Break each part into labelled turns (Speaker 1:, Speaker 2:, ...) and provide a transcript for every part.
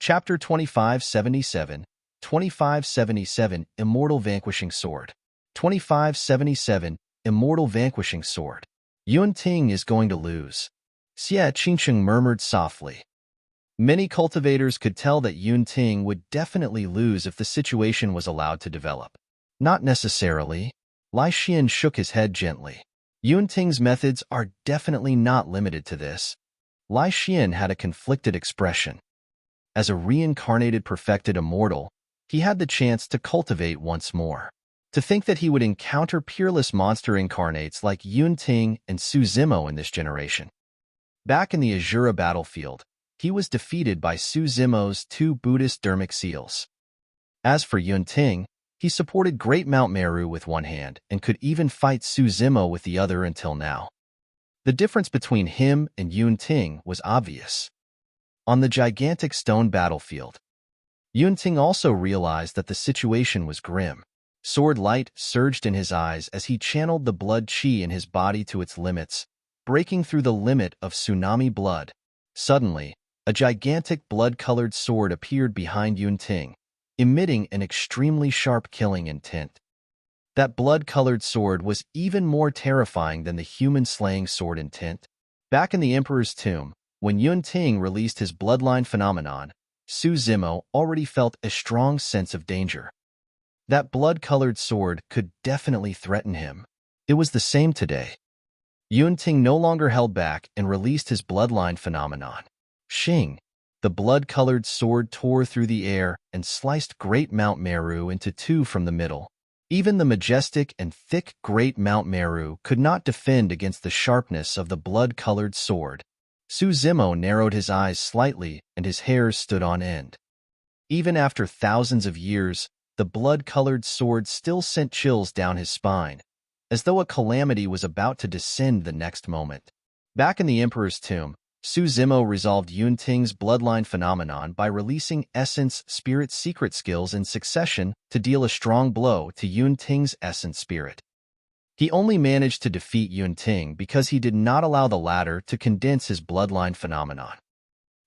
Speaker 1: Chapter 2577, 2577, Immortal Vanquishing Sword. 2577, Immortal Vanquishing Sword. Yuan Ting is going to lose. Xie Qingcheng murmured softly. Many cultivators could tell that Yuan Ting would definitely lose if the situation was allowed to develop. Not necessarily. Lai Xian shook his head gently. Yuan Ting's methods are definitely not limited to this. Lai Xian had a conflicted expression. As a reincarnated perfected immortal, he had the chance to cultivate once more. To think that he would encounter peerless monster incarnates like Yuan Ting and Su Zimo in this generation. Back in the Azura battlefield, he was defeated by Su Zimo's two Buddhist Dharmic seals. As for Yuan Ting, he supported Great Mount Meru with one hand and could even fight Su Zimo with the other until now. The difference between him and Yuan Ting was obvious. On the gigantic stone battlefield, Yuan Ting also realized that the situation was grim. Sword light surged in his eyes as he channeled the blood qi in his body to its limits, breaking through the limit of tsunami blood. Suddenly, a gigantic blood-colored sword appeared behind Yuan Ting, emitting an extremely sharp killing intent. That blood-colored sword was even more terrifying than the human-slaying sword intent. Back in the Emperor's tomb, when Yuan Ting released his bloodline phenomenon, Su Zimo already felt a strong sense of danger. That blood-colored sword could definitely threaten him. It was the same today. Yuan Ting no longer held back and released his bloodline phenomenon. Xing, the blood-colored sword tore through the air and sliced Great Mount Meru into two from the middle. Even the majestic and thick Great Mount Meru could not defend against the sharpness of the blood-colored sword. Su Zimo narrowed his eyes slightly and his hairs stood on end. Even after thousands of years, the blood-colored sword still sent chills down his spine, as though a calamity was about to descend the next moment. Back in the Emperor's tomb, Su Zimo resolved Yuan Ting's bloodline phenomenon by releasing Essence Spirit secret skills in succession to deal a strong blow to Yuan Ting's Essence Spirit. He only managed to defeat Yuan Ting because he did not allow the latter to condense his bloodline phenomenon.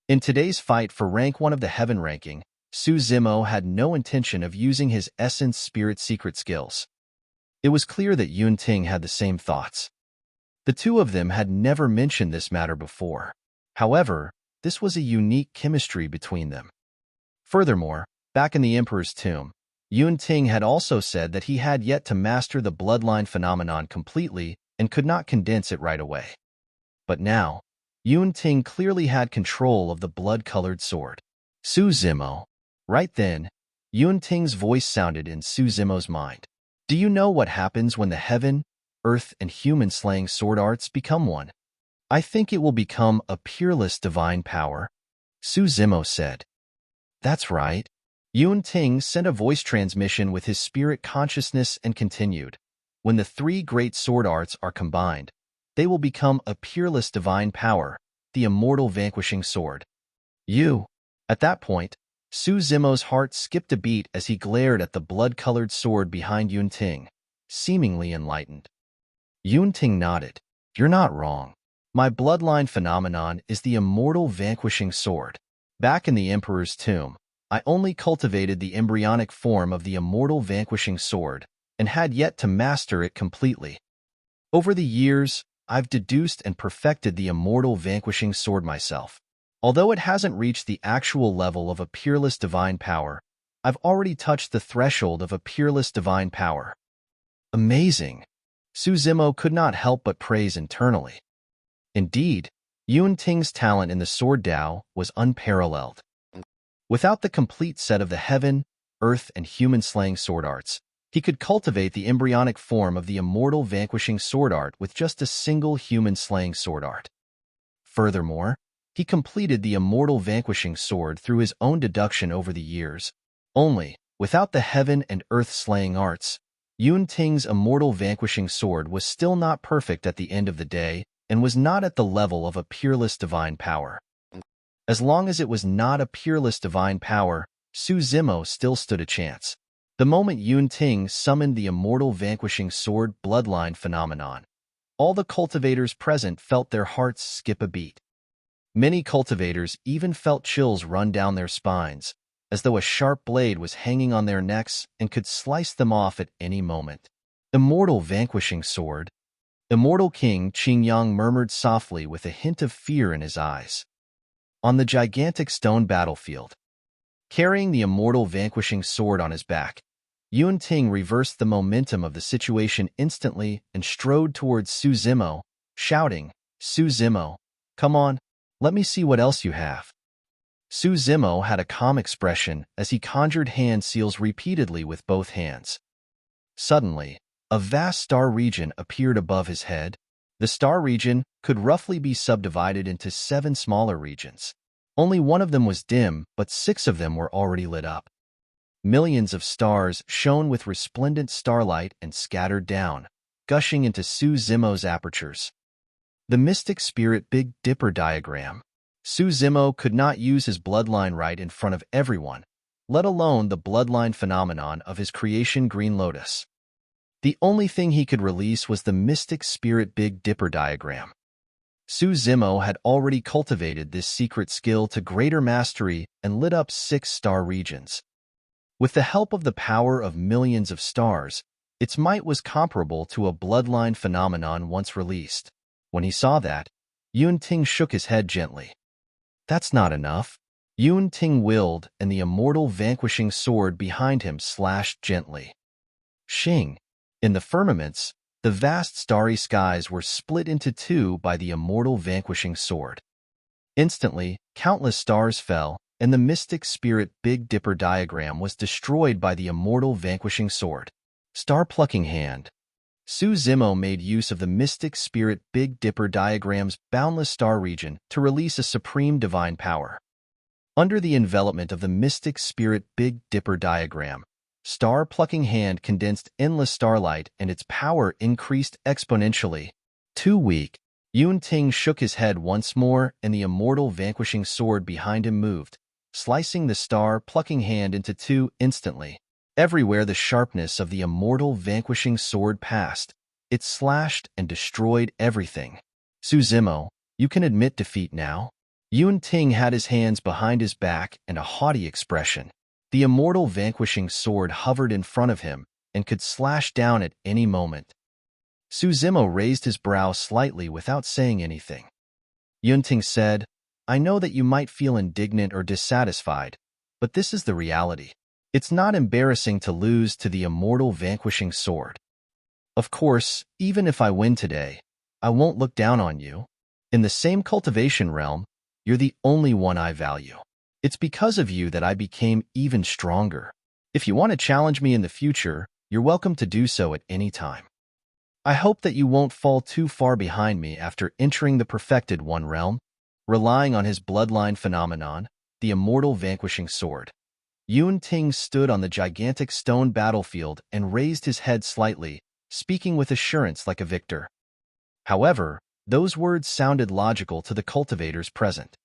Speaker 1: In today's fight for rank 1 of the Heaven ranking, Su Zimo had no intention of using his Essence Spirit secret skills. It was clear that Yuan Ting had the same thoughts. The two of them had never mentioned this matter before. However, this was a unique chemistry between them. Furthermore, back in the Emperor's tomb, Yuan Ting had also said that he had yet to master the bloodline phenomenon completely and could not condense it right away. But now, Yuan Ting clearly had control of the blood-colored sword. Su Zimo. Right then, Yuan Ting's voice sounded in Su Zimo's mind. Do you know what happens when the heaven, earth, and human-slaying sword arts become one? I think it will become a peerless divine power, Su Zimo said. That's right. Yuan Ting sent a voice transmission with his spirit consciousness and continued. When the three great sword arts are combined, they will become a peerless divine power, the immortal vanquishing sword. At that point, Su Zimo's heart skipped a beat as he glared at the blood-colored sword behind Yuan Ting, seemingly enlightened. Yuan Ting nodded. You're not wrong. My bloodline phenomenon is the immortal vanquishing sword. Back in the Emperor's tomb, I only cultivated the embryonic form of the immortal vanquishing sword and had yet to master it completely. Over the years, I've deduced and perfected the immortal vanquishing sword myself. Although it hasn't reached the actual level of a peerless divine power, I've already touched the threshold of a peerless divine power. Amazing! Su Zimo could not help but praise internally. Indeed, Yuan Ting's talent in the sword Dao was unparalleled. Without the complete set of the heaven, earth, and human-slaying sword arts, he could cultivate the embryonic form of the immortal vanquishing sword art with just a single human-slaying sword art. Furthermore, he completed the immortal vanquishing sword through his own deduction over the years. Only, without the heaven and earth-slaying arts, Yuan Ting's immortal vanquishing sword was still not perfect at the end of the day and was not at the level of a peerless divine power. As long as it was not a peerless divine power, Su Zimo still stood a chance. The moment Yuan Ting summoned the immortal vanquishing sword bloodline phenomenon, all the cultivators present felt their hearts skip a beat. Many cultivators even felt chills run down their spines, as though a sharp blade was hanging on their necks and could slice them off at any moment. Immortal Vanquishing Sword. Immortal King Qingyang murmured softly with a hint of fear in his eyes. On the gigantic stone battlefield, carrying the Immortal Vanquishing Sword on his back, Yuan Ting reversed the momentum of the situation instantly and strode towards Su Zimo, shouting, "Su Zimo, come on, let me see what else you have." Su Zimo had a calm expression as he conjured hand seals repeatedly with both hands. Suddenly, a vast star region appeared above his head. The star region could roughly be subdivided into 7 smaller regions. Only one of them was dim, but 6 of them were already lit up. Millions of stars shone with resplendent starlight and scattered down, gushing into Su Zimo's apertures. The mystic spirit Big Dipper diagram. Su Zimo could not use his bloodline right in front of everyone, let alone the bloodline phenomenon of his creation Green Lotus. The only thing he could release was the mystic spirit Big Dipper diagram. Su Zimo had already cultivated this secret skill to greater mastery and lit up 6 star regions. With the help of the power of millions of stars, its might was comparable to a bloodline phenomenon once released. When he saw that, Yuan Ting shook his head gently. "That's not enough." Yuan Ting willed, and the Immortal Vanquishing Sword behind him slashed gently. Shing! In the firmaments, the vast starry skies were split into 2 by the Immortal Vanquishing Sword. Instantly, countless stars fell, and the mystic spirit Big Dipper diagram was destroyed by the Immortal Vanquishing Sword. Star-plucking hand. Su Zimo made use of the mystic spirit Big Dipper diagram's boundless star region to release a supreme divine power. Under the envelopment of the mystic spirit Big Dipper diagram, Star-plucking hand condensed endless starlight and its power increased exponentially. Too weak. Yuan Ting shook his head once more and the Immortal Vanquishing Sword behind him moved, slicing the star-plucking hand into 2 instantly. Everywhere the sharpness of the Immortal Vanquishing Sword passed, it slashed and destroyed everything. Su Zimo, you can admit defeat now? Yuan Ting had his hands behind his back and a haughty expression. The Immortal Vanquishing Sword hovered in front of him and could slash down at any moment. Su Zimo raised his brow slightly without saying anything. Yuan Ting said, "I know that you might feel indignant or dissatisfied, but this is the reality. It's not embarrassing to lose to the Immortal Vanquishing Sword. Of course, even if I win today, I won't look down on you. In the same cultivation realm, you're the only one I value. It's because of you that I became even stronger. If you want to challenge me in the future, you're welcome to do so at any time. I hope that you won't fall too far behind me after entering the Perfected One realm." Relying on his bloodline phenomenon, the Immortal Vanquishing Sword, Yuan Ting stood on the gigantic stone battlefield and raised his head slightly, speaking with assurance like a victor. However, those words sounded logical to the cultivators present.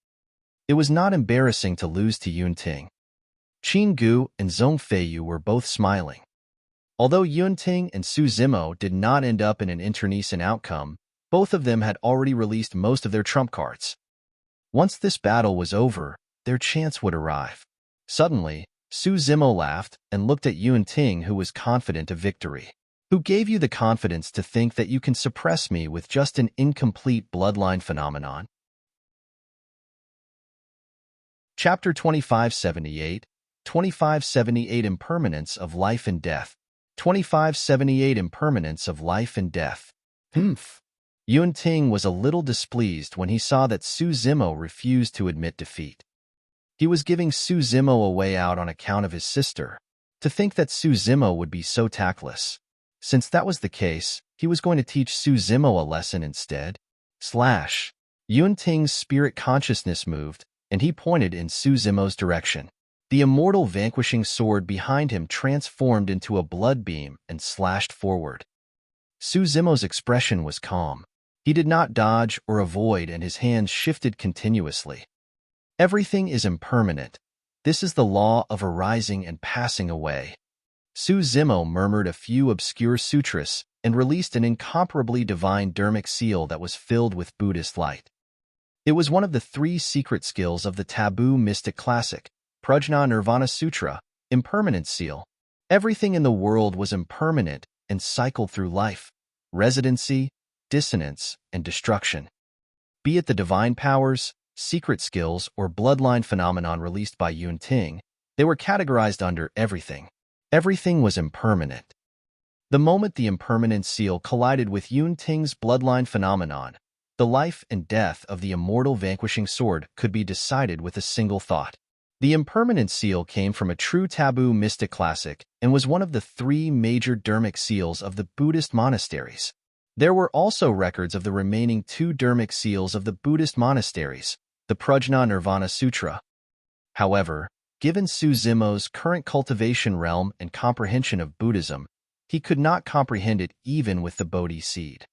Speaker 1: It was not embarrassing to lose to Yuan Ting. Qin Gu and Zhong Feiyu were both smiling. Although Yuan Ting and Su Zimo did not end up in an internecine outcome, both of them had already released most of their trump cards. Once this battle was over, their chance would arrive. Suddenly, Su Zimo laughed and looked at Yuan Ting, who was confident of victory. "Who gave you the confidence to think that you can suppress me with just an incomplete bloodline phenomenon?" Chapter 2578, 2578 Impermanence of Life and Death. 2578 Impermanence of Life and Death. Yuan Ting was a little displeased when he saw that Su Zimo refused to admit defeat. He was giving Su Zimo a way out on account of his sister. To think that Su Zimo would be so tactless. Since that was the case, he was going to teach Su Zimo a lesson instead. Yuan Ting's spirit consciousness moved, and he pointed in Su Zimo's direction. The Immortal Vanquishing Sword behind him transformed into a blood beam and slashed forward. Su Zimo's expression was calm. He did not dodge or avoid, and his hands shifted continuously. Everything is impermanent. This is the law of arising and passing away. Su Zimo murmured a few obscure sutras and released an incomparably divine Dharmic seal that was filled with Buddhist light. It was one of the 3 secret skills of the taboo mystic classic, Prajna Nirvana Sutra, Impermanence seal. Everything in the world was impermanent and cycled through life, residency, dissonance, and destruction. Be it the divine powers, secret skills, or bloodline phenomenon released by Yun Ting, they were categorized under everything. Everything was impermanent. The moment the impermanence seal collided with Yun Ting's bloodline phenomenon, the life and death of the immortal vanquishing sword could be decided with a single thought. The impermanence seal came from a true taboo mystic classic and was one of the 3 major Dharmic seals of the Buddhist monasteries. There were also records of the remaining 2 Dharmic seals of the Buddhist monasteries, the Prajna Nirvana Sutra. However, given Su Zimo's current cultivation realm and comprehension of Buddhism, he could not comprehend it even with the Bodhi seed.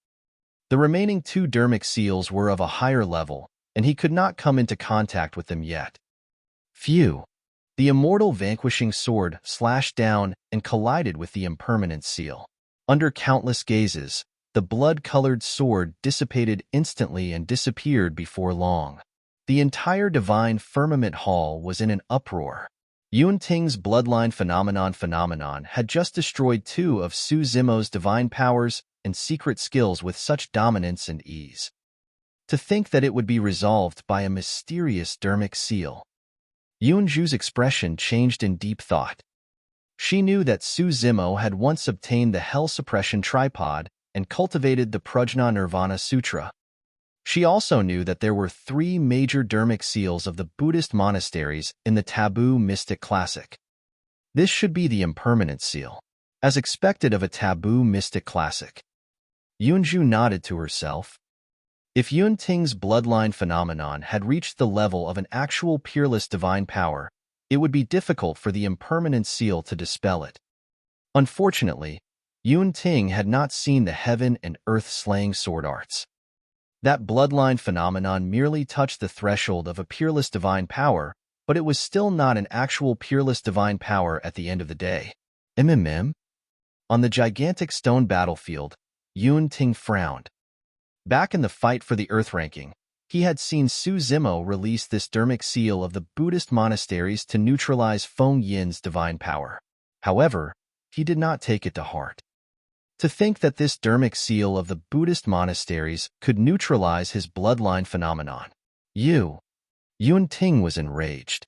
Speaker 1: The remaining 2 Dharmic seals were of a higher level, and he could not come into contact with them yet. Phew! The immortal vanquishing sword slashed down and collided with the impermanence seal. Under countless gazes, the blood-colored sword dissipated instantly and disappeared before long. The entire divine firmament hall was in an uproar. Yun Ting's bloodline phenomenon had just destroyed 2 of Su Zimo's divine powers and secret skills with such dominance and ease. To think that it would be resolved by a mysterious Dharmic seal. Yun Zhu's expression changed in deep thought. She knew that Su Zimo had once obtained the Hell Suppression tripod and cultivated the Prajna Nirvana Sutra. She also knew that there were 3 major Dharmic seals of the Buddhist monasteries in the taboo mystic classic. This should be the impermanence seal, as expected of a taboo mystic classic. Yunju nodded to herself. If Yun Ting's bloodline phenomenon had reached the level of an actual peerless divine power, it would be difficult for the impermanence seal to dispel it. Unfortunately, Yun Ting had not seen the heaven and earth-slaying sword arts. That bloodline phenomenon merely touched the threshold of a peerless divine power, but it was still not an actual peerless divine power at the end of the day. On the gigantic stone battlefield, Yun Ting frowned. Back in the fight for the Earth ranking, he had seen Su Zimo release this Dharmic seal of the Buddhist monasteries to neutralize Feng Yin's divine power. However, he did not take it to heart. To think that this Dharmic seal of the Buddhist monasteries could neutralize his bloodline phenomenon. Yun Ting was enraged.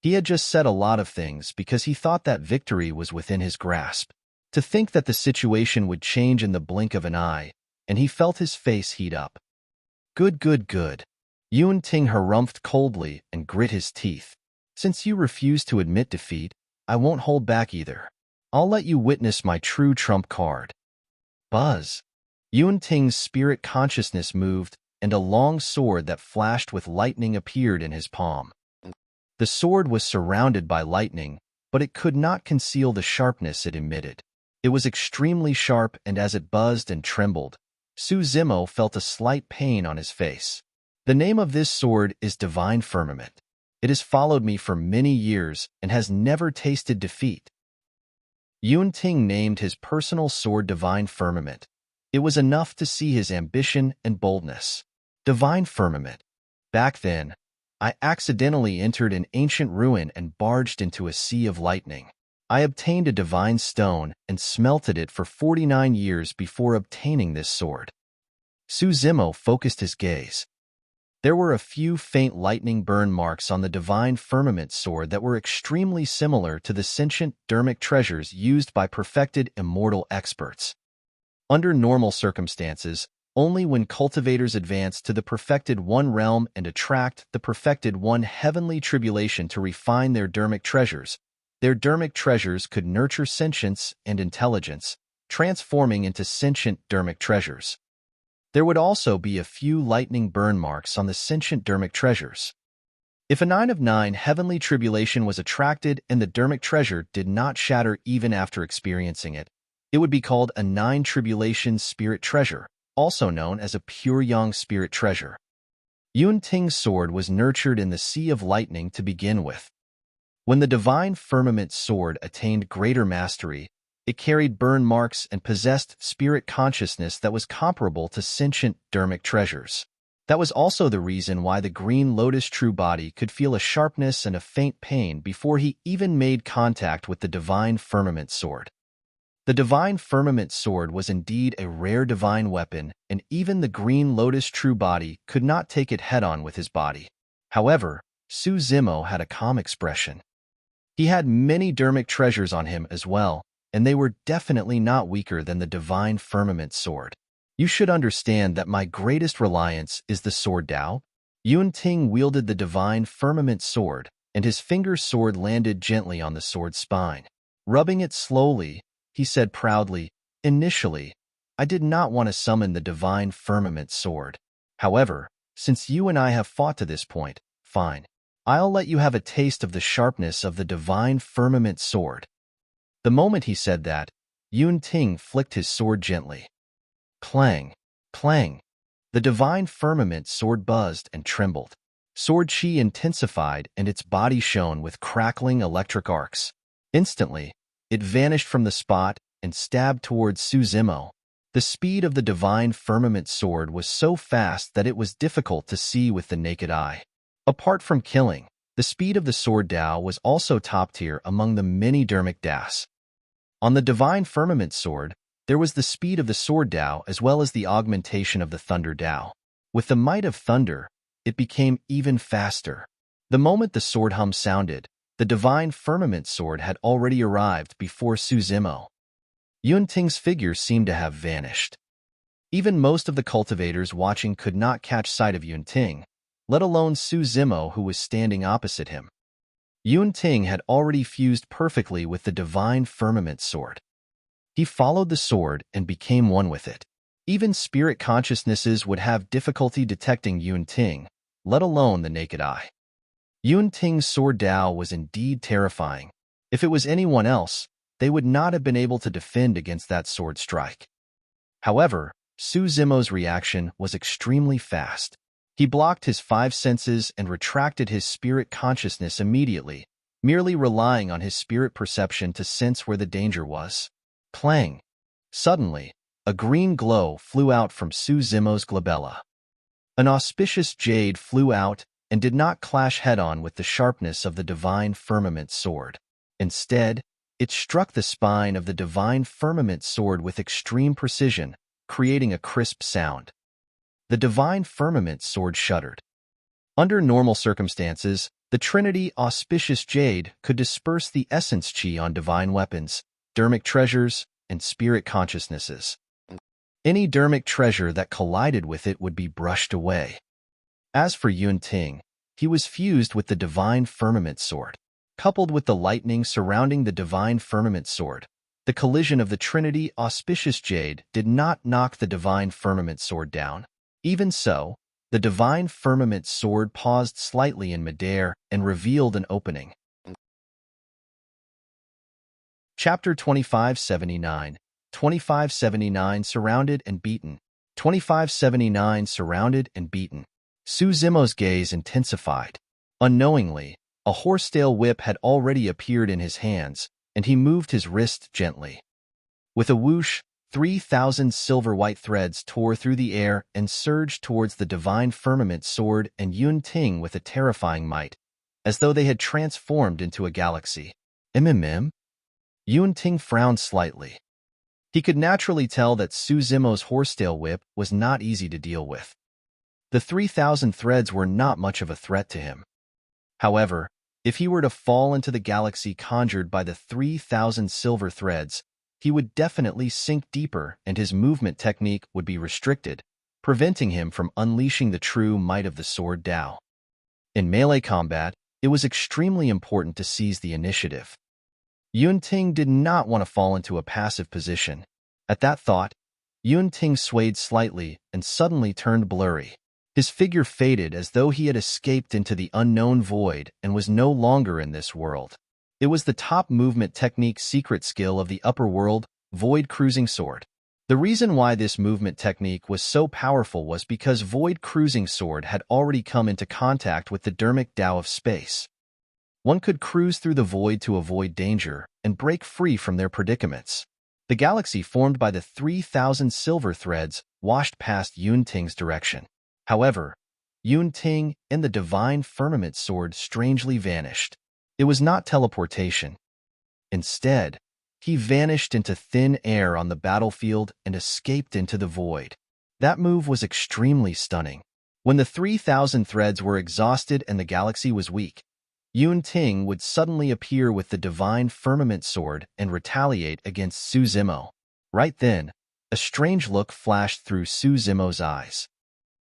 Speaker 1: He had just said a lot of things because he thought that victory was within his grasp. To think that the situation would change in the blink of an eye, and he felt his face heat up. Good. Yun Ting harumphed coldly and grit his teeth. Since you refuse to admit defeat, I won't hold back either. I'll let you witness my true trump card. Buzz. Yun Ting's spirit consciousness moved, and a long sword that flashed with lightning appeared in his palm. The sword was surrounded by lightning, but it could not conceal the sharpness it emitted. It was extremely sharp, and as it buzzed and trembled, Su Zimo felt a slight pain on his face. The name of this sword is Divine Firmament. It has followed me for many years and has never tasted defeat. Yun Ting named his personal sword Divine Firmament. It was enough to see his ambition and boldness. Divine Firmament. Back then, I accidentally entered an ancient ruin and barged into a sea of lightning. I obtained a divine stone and smelted it for 49 years before obtaining this sword. Su Zimo focused his gaze. There were a few faint lightning burn marks on the Divine Firmament sword that were extremely similar to the sentient Dharmic treasures used by perfected immortal experts. Under normal circumstances, only when cultivators advance to the perfected one realm and attract the perfected one heavenly tribulation to refine their Dharmic treasures, their Dharmic treasures could nurture sentience and intelligence, transforming into sentient Dharmic treasures. There would also be a few lightning burn marks on the sentient Dharmic treasures. If a 9 of 9 heavenly tribulation was attracted and the Dharmic treasure did not shatter even after experiencing it, it would be called a 9 tribulation spirit treasure, also known as a pure yang spirit treasure. Yun Ting's sword was nurtured in the sea of lightning to begin with. When the Divine Firmament sword attained greater mastery, it carried burn marks and possessed spirit consciousness that was comparable to sentient Dharmic treasures. That was also the reason why the Green Lotus true body could feel a sharpness and a faint pain before he even made contact with the divine Firmament sword. The divine Firmament sword was indeed a rare divine weapon, and even the Green Lotus true body could not take it head-on with his body. However, Su Zimo had a calm expression. He had many Dharmic treasures on him as well, and they were definitely not weaker than the divine Firmament sword. You should understand that my greatest reliance is the sword Dao. Yun Ting wielded the divine Firmament sword, and his finger sword landed gently on the sword's spine. Rubbing it slowly, he said proudly, "Initially, I did not want to summon the divine Firmament sword. However, since you and I have fought to this point, fine. I'll let you have a taste of the sharpness of the divine Firmament sword." The moment he said that, Yun Ting flicked his sword gently. Clang, clang. The divine Firmament sword buzzed and trembled. Sword chi intensified and its body shone with crackling electric arcs. Instantly, it vanished from the spot and stabbed towards Su Zimo. The speed of the divine Firmament sword was so fast that it was difficult to see with the naked eye. Apart from killing, the speed of the sword Dao was also top tier among the many Dharmic Das. On the divine Firmament sword, there was the speed of the sword Dao as well as the augmentation of the thunder Dao. With the might of thunder, it became even faster. The moment the sword hum sounded, the divine Firmament sword had already arrived before Su Zimo. Yun Ting's figure seemed to have vanished. Even most of the cultivators watching could not catch sight of Yun Ting, let alone Su Zimo who was standing opposite him. Yun Ting had already fused perfectly with the divine Firmament sword. He followed the sword and became one with it. Even spirit consciousnesses would have difficulty detecting Yun Ting, let alone the naked eye. Yun Ting's sword Dao was indeed terrifying. If it was anyone else, they would not have been able to defend against that sword strike. However, Su Zimo's reaction was extremely fast. He blocked his five senses and retracted his spirit consciousness immediately, merely relying on his spirit perception to sense where the danger was. Clang! Suddenly, a green glow flew out from Su Zimo's glabella. An auspicious jade flew out and did not clash head-on with the sharpness of the divine Firmament sword. Instead, it struck the spine of the divine Firmament sword with extreme precision, creating a crisp sound. The divine Firmament sword shuddered. Under normal circumstances, the Trinity Auspicious Jade could disperse the essence chi on divine weapons, Dharmic treasures, and spirit consciousnesses. Any Dharmic treasure that collided with it would be brushed away. As for Yun Ting, he was fused with the divine Firmament sword. Coupled with the lightning surrounding the divine Firmament sword, the collision of the Trinity Auspicious Jade did not knock the divine Firmament sword down. Even so, the divine Firmament sword paused slightly in midair and revealed an opening. Chapter 2579, 2579 Surrounded and Beaten. 2579 Surrounded and Beaten. Su Zimo's gaze intensified. Unknowingly, a horsetail whip had already appeared in his hands, and he moved his wrist gently. With a whoosh, 3,000 silver-white threads tore through the air and surged towards the divine Firmament sword and Yun Ting with a terrifying might, as though they had transformed into a galaxy. Yun Ting frowned slightly. He could naturally tell that Su Zimo's horsetail whip was not easy to deal with. The 3,000 threads were not much of a threat to him. However, if he were to fall into the galaxy conjured by the 3,000 silver threads, he would definitely sink deeper and his movement technique would be restricted, preventing him from unleashing the true might of the sword Dao. In melee combat, it was extremely important to seize the initiative. Yun Ting did not want to fall into a passive position. At that thought, Yun Ting swayed slightly and suddenly turned blurry. His figure faded as though he had escaped into the unknown void and was no longer in this world. It was the top movement technique secret skill of the upper world, Void Cruising Sword. The reason why this movement technique was so powerful was because Void Cruising Sword had already come into contact with the Dharmic Tao of space. One could cruise through the void to avoid danger and break free from their predicaments. The galaxy formed by the 3,000 silver threads washed past Yun Ting's direction. However, Yun Ting and the divine Firmament sword strangely vanished. It was not teleportation. Instead, he vanished into thin air on the battlefield and escaped into the void. That move was extremely stunning. When the 3,000 threads were exhausted and the galaxy was weak, Yun Ting would suddenly appear with the divine Firmament sword and retaliate against Su Zimo. Right then, a strange look flashed through Su Zimo's eyes.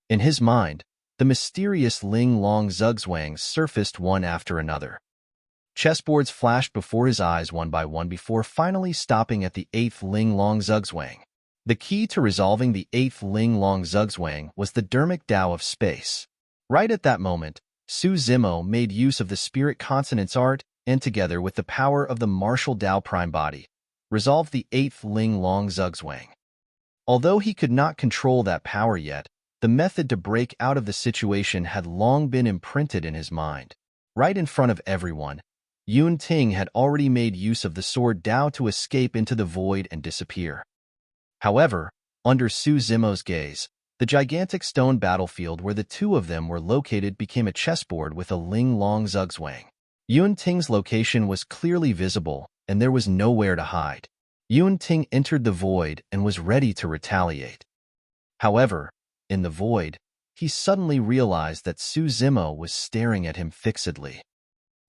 Speaker 1: In his mind, the mysterious Ling Long Zugzwangs surfaced one after another. Chessboards flashed before his eyes one by one before finally stopping at the 8th Ling Long Zugzwang. The key to resolving the 8th Ling Long Zugzwang was the Dharmic Tao of space. Right at that moment, Su Zimo made use of the spirit consonance art and, together with the power of the martial Tao prime body, resolved the 8th Ling Long Zugzwang. Although he could not control that power yet, the method to break out of the situation had long been imprinted in his mind. Right in front of everyone, Yun Ting had already made use of the sword Tao to escape into the void and disappear. However, under Su Zimo's gaze, the gigantic stone battlefield where the two of them were located became a chessboard with a Ling Long Zugzwang. Yun Ting's location was clearly visible, and there was nowhere to hide. Yun Ting entered the void and was ready to retaliate. However, in the void, he suddenly realized that Su Zimo was staring at him fixedly.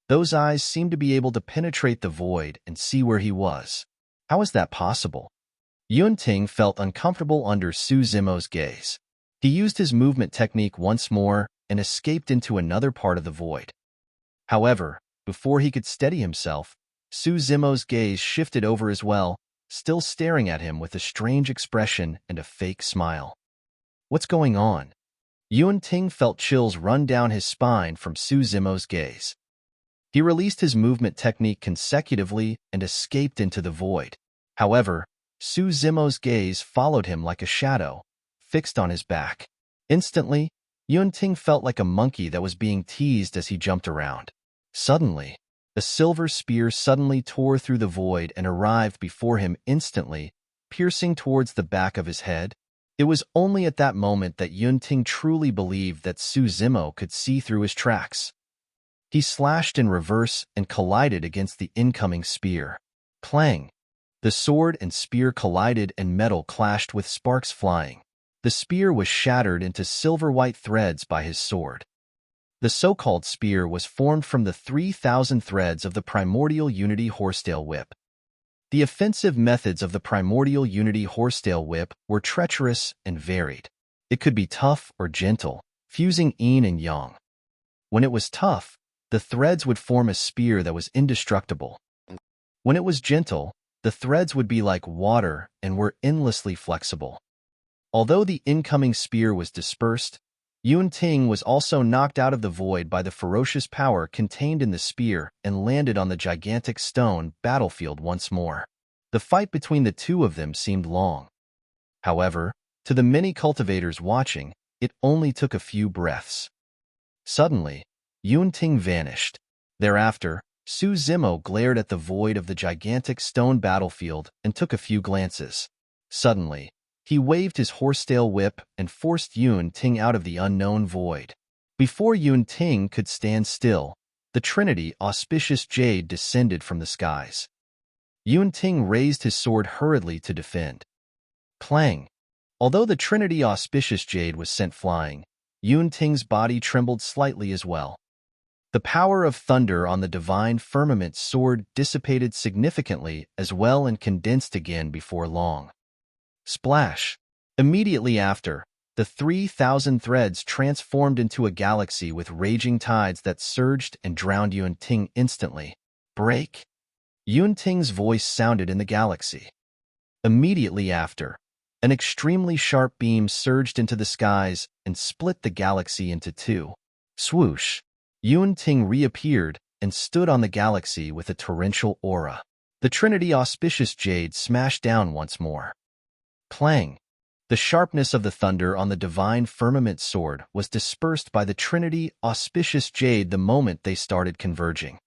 Speaker 1: Those eyes seemed to be able to penetrate the void and see where he was. How is that possible? Yun Ting felt uncomfortable under Su Zimo's gaze. He used his movement technique once more and escaped into another part of the void. However, before he could steady himself, Su Zimo's gaze shifted over as well, still staring at him with a strange expression and a fake smile. What's going on? Yun Ting felt chills run down his spine from Su Zimo's gaze. He released his movement technique consecutively and escaped into the void. However, Su Zimo's gaze followed him like a shadow, fixed on his back. Instantly, Yun Ting felt like a monkey that was being teased as he jumped around. Suddenly, a silver spear suddenly tore through the void and arrived before him instantly, piercing towards the back of his head. It was only at that moment that Yun Ting truly believed that Su Zimo could see through his tracks. He slashed in reverse and collided against the incoming spear. Clang! The sword and spear collided and metal clashed with sparks flying. The spear was shattered into silver-white threads by his sword. The so-called spear was formed from the 3,000 threads of the primordial Unity Horsetail Whip. The offensive methods of the primordial Unity Horsetail Whip were treacherous and varied. It could be tough or gentle, fusing yin and yang. When it was tough, the threads would form a spear that was indestructible. When it was gentle, the threads would be like water and were endlessly flexible. Although the incoming spear was dispersed, Yun Ting was also knocked out of the void by the ferocious power contained in the spear and landed on the gigantic stone battlefield once more. The fight between the two of them seemed long. However, to the many cultivators watching, it only took a few breaths. Suddenly, Yun Ting vanished. Thereafter, Su Zimo glared at the void of the gigantic stone battlefield and took a few glances. Suddenly, he waved his horsetail whip and forced Yun Ting out of the unknown void. Before Yun Ting could stand still, the Trinity Auspicious Jade descended from the skies. Yun Ting raised his sword hurriedly to defend. Clang! Although the Trinity Auspicious Jade was sent flying, Yun Ting's body trembled slightly as well. The power of thunder on the divine Firmament sword dissipated significantly as well and condensed again before long. Splash! Immediately after, the 3,000 threads transformed into a galaxy with raging tides that surged and drowned Yun Ting instantly. Break! Yun Ting's voice sounded in the galaxy. Immediately after, an extremely sharp beam surged into the skies and split the galaxy into two. Swoosh! Yun Ting reappeared and stood on the galaxy with a torrential aura. The Trinity Auspicious Jade smashed down once more. Clang! The sharpness of the thunder on the divine Firmament sword was dispersed by the Trinity Auspicious Jade the moment they started converging.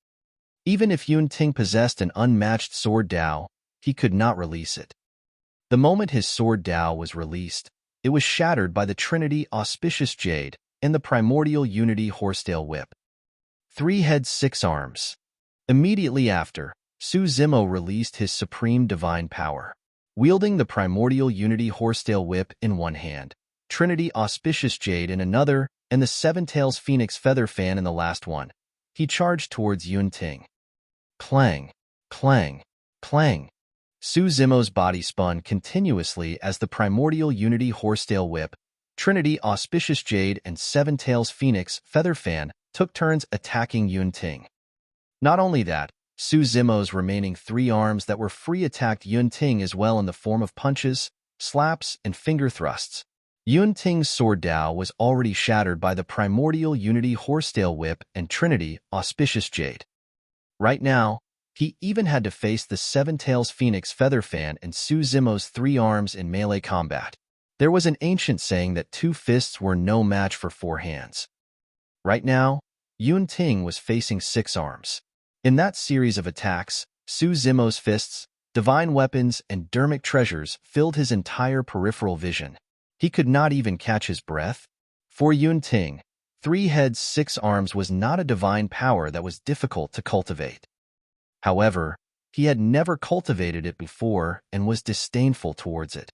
Speaker 1: Even if Yun Ting possessed an unmatched sword Tao, he could not release it. The moment his sword Tao was released, it was shattered by the Trinity Auspicious Jade, and the Primordial Unity Horsetail Whip. 3 heads, 6 arms. Immediately after, Su Zimo released his supreme divine power. Wielding the Primordial Unity Horsetail Whip in one hand, Trinity Auspicious Jade in another, and the Seven Tails Phoenix Feather Fan in the last one, he charged towards Yun Ting. Clang, clang, clang. Su Zimo's body spun continuously as the Primordial Unity Horsetail Whip, Trinity Auspicious Jade, and Seven Tails Phoenix Feather Fan took turns attacking Yun Ting. Not only that, Su Zimo's remaining 3 arms that were free attacked Yun Ting as well in the form of punches, slaps, and finger thrusts. Yun Ting's sword Dao was already shattered by the Primordial Unity Horsetail Whip and Trinity Auspicious Jade. Right now, he even had to face the Seven Tails Phoenix Feather Fan and Su Zimo's 3 arms in melee combat. There was an ancient saying that 2 fists were no match for 4 hands. Right now, Yun Ting was facing 6 arms. In that series of attacks, Su Zimo's fists, divine weapons, and Dharmic treasures filled his entire peripheral vision. He could not even catch his breath. For Yun Ting, 3 heads, 6 arms was not a divine power that was difficult to cultivate. However, he had never cultivated it before and was disdainful towards it.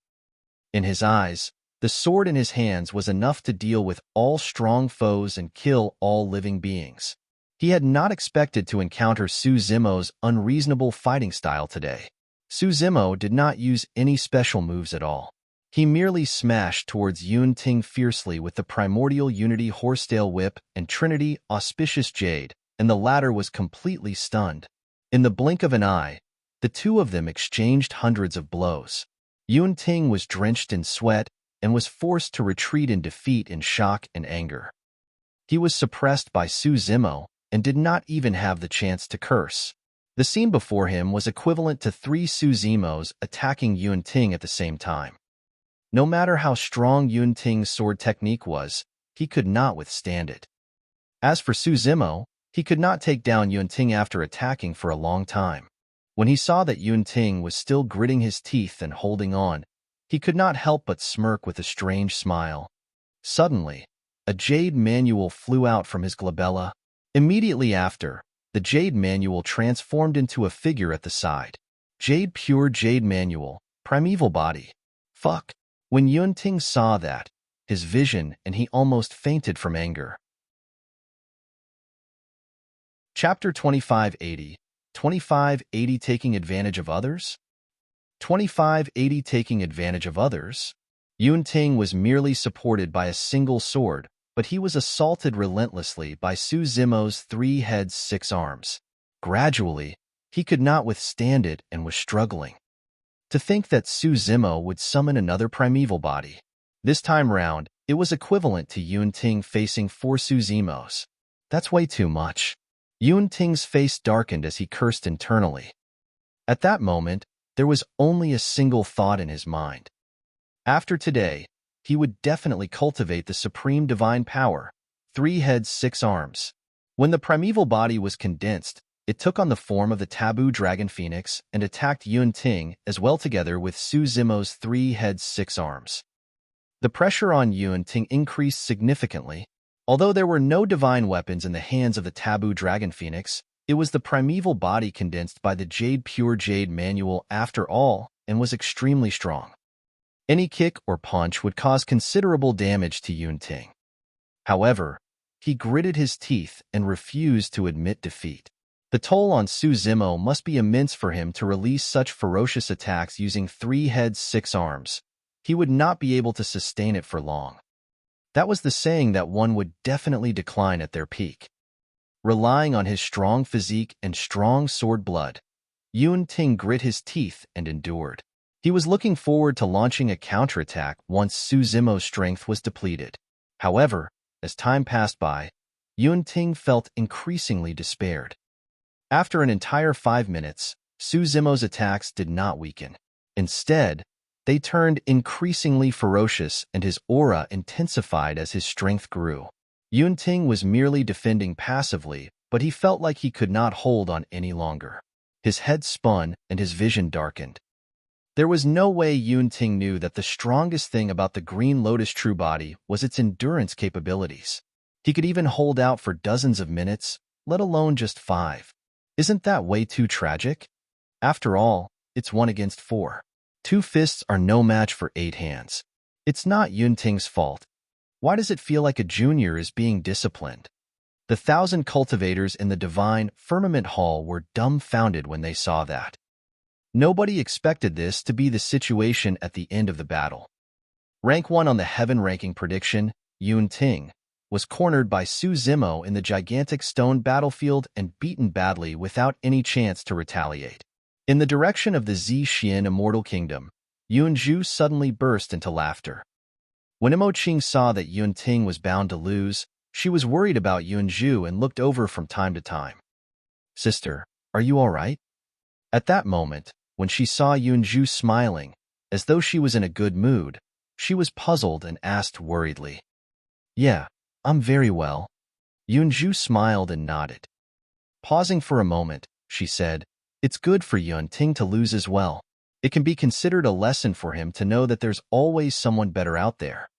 Speaker 1: In his eyes, the sword in his hands was enough to deal with all strong foes and kill all living beings. He had not expected to encounter Su Zimo's unreasonable fighting style today. Su Zimo did not use any special moves at all. He merely smashed towards Yun Ting fiercely with the Primordial Unity Horsetail Whip and Trinity Auspicious Jade, and the latter was completely stunned. In the blink of an eye, the two of them exchanged hundreds of blows. Yun Ting was drenched in sweat and was forced to retreat in defeat in shock and anger. He was suppressed by Su Zimo and did not even have the chance to curse. The scene before him was equivalent to 3 Su Zimos attacking Yun Ting at the same time. No matter how strong Yun Ting's sword technique was, he could not withstand it. As for Su Zimo, he could not take down Yun Ting after attacking for a long time. When he saw that Yun Ting was still gritting his teeth and holding on, he could not help but smirk with a strange smile. Suddenly, a jade manual flew out from his glabella. Immediately after, the jade manual transformed into a figure at the side. Jade Pure Jade Manual, Primeval Body. Fuck. When Yun Ting saw that, his vision and he almost fainted from anger. Chapter 2580. 2580 Taking Advantage of Others? 2580 Taking Advantage of Others? Yun Ting was merely supported by a single sword, but he was assaulted relentlessly by Su Zimo's 3 heads, 6 arms. Gradually, he could not withstand it and was struggling. To think that Su Zimo would summon another primeval body. This time round, it was equivalent to Yun Ting facing 4 Su Zimos. That's way too much. Yun Ting's face darkened as he cursed internally. At that moment, there was only a single thought in his mind. After today, he would definitely cultivate the supreme divine power, 3 heads, 6 arms. When the primeval body was condensed, it took on the form of the taboo dragon phoenix and attacked Yun Ting as well together with Su Zimo's 3 heads, 6 arms. The pressure on Yun Ting increased significantly. Although there were no divine weapons in the hands of the taboo dragon phoenix, it was the primeval body condensed by the Jade Pure Jade Manual after all and was extremely strong. Any kick or punch would cause considerable damage to Yun Ting. However, he gritted his teeth and refused to admit defeat. The toll on Su Zimo must be immense for him to release such ferocious attacks using 3 heads, 6 arms. He would not be able to sustain it for long. That was the saying that one would definitely decline at their peak. Relying on his strong physique and strong sword blood, Yun Ting grit his teeth and endured. He was looking forward to launching a counterattack once Su Zimo's strength was depleted. However, as time passed by, Yun Ting felt increasingly despaired. After an entire 5 minutes, Su Zimo's attacks did not weaken. Instead, they turned increasingly ferocious and his aura intensified as his strength grew. Yun Ting was merely defending passively, but he felt like he could not hold on any longer. His head spun and his vision darkened. There was no way Yun Ting knew that the strongest thing about the Green Lotus True Body was its endurance capabilities. He could even hold out for dozens of minutes, let alone just 5. Isn't that way too tragic? After all, it's 1 against 4. 2 fists are no match for 8 hands. It's not Yun Ting's fault. Why does it feel like a junior is being disciplined? The 1,000 cultivators in the divine Firmament Hall were dumbfounded when they saw that. Nobody expected this to be the situation at the end of the battle. Rank 1 on the Heaven ranking prediction, Yun Ting, was cornered by Su Zimo in the gigantic stone battlefield and beaten badly without any chance to retaliate. In the direction of the Xian Immortal Kingdom, Yun Zhu suddenly burst into laughter. When Imoqing saw that Yun Ting was bound to lose, she was worried about Yun Zhu and looked over from time to time. "Sister, are you all right?" At that moment, when she saw Yun Zhu smiling, as though she was in a good mood, she was puzzled and asked worriedly. "Yeah, I'm very well." Yun Zhu smiled and nodded. Pausing for a moment, she said, "It's good for Yun Ting to lose as well. It can be considered a lesson for him to know that there's always someone better out there."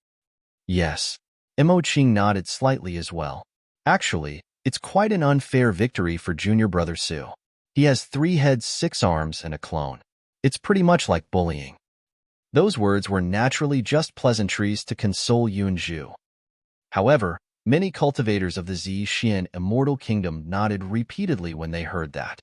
Speaker 1: "Yes." Imoqing nodded slightly as well. "Actually, it's quite an unfair victory for junior brother Su. He has 3 heads, 6 arms, and a clone. It's pretty much like bullying." Those words were naturally just pleasantries to console Yun Zhu. However, many cultivators of the Xian Immortal Kingdom nodded repeatedly when they heard that.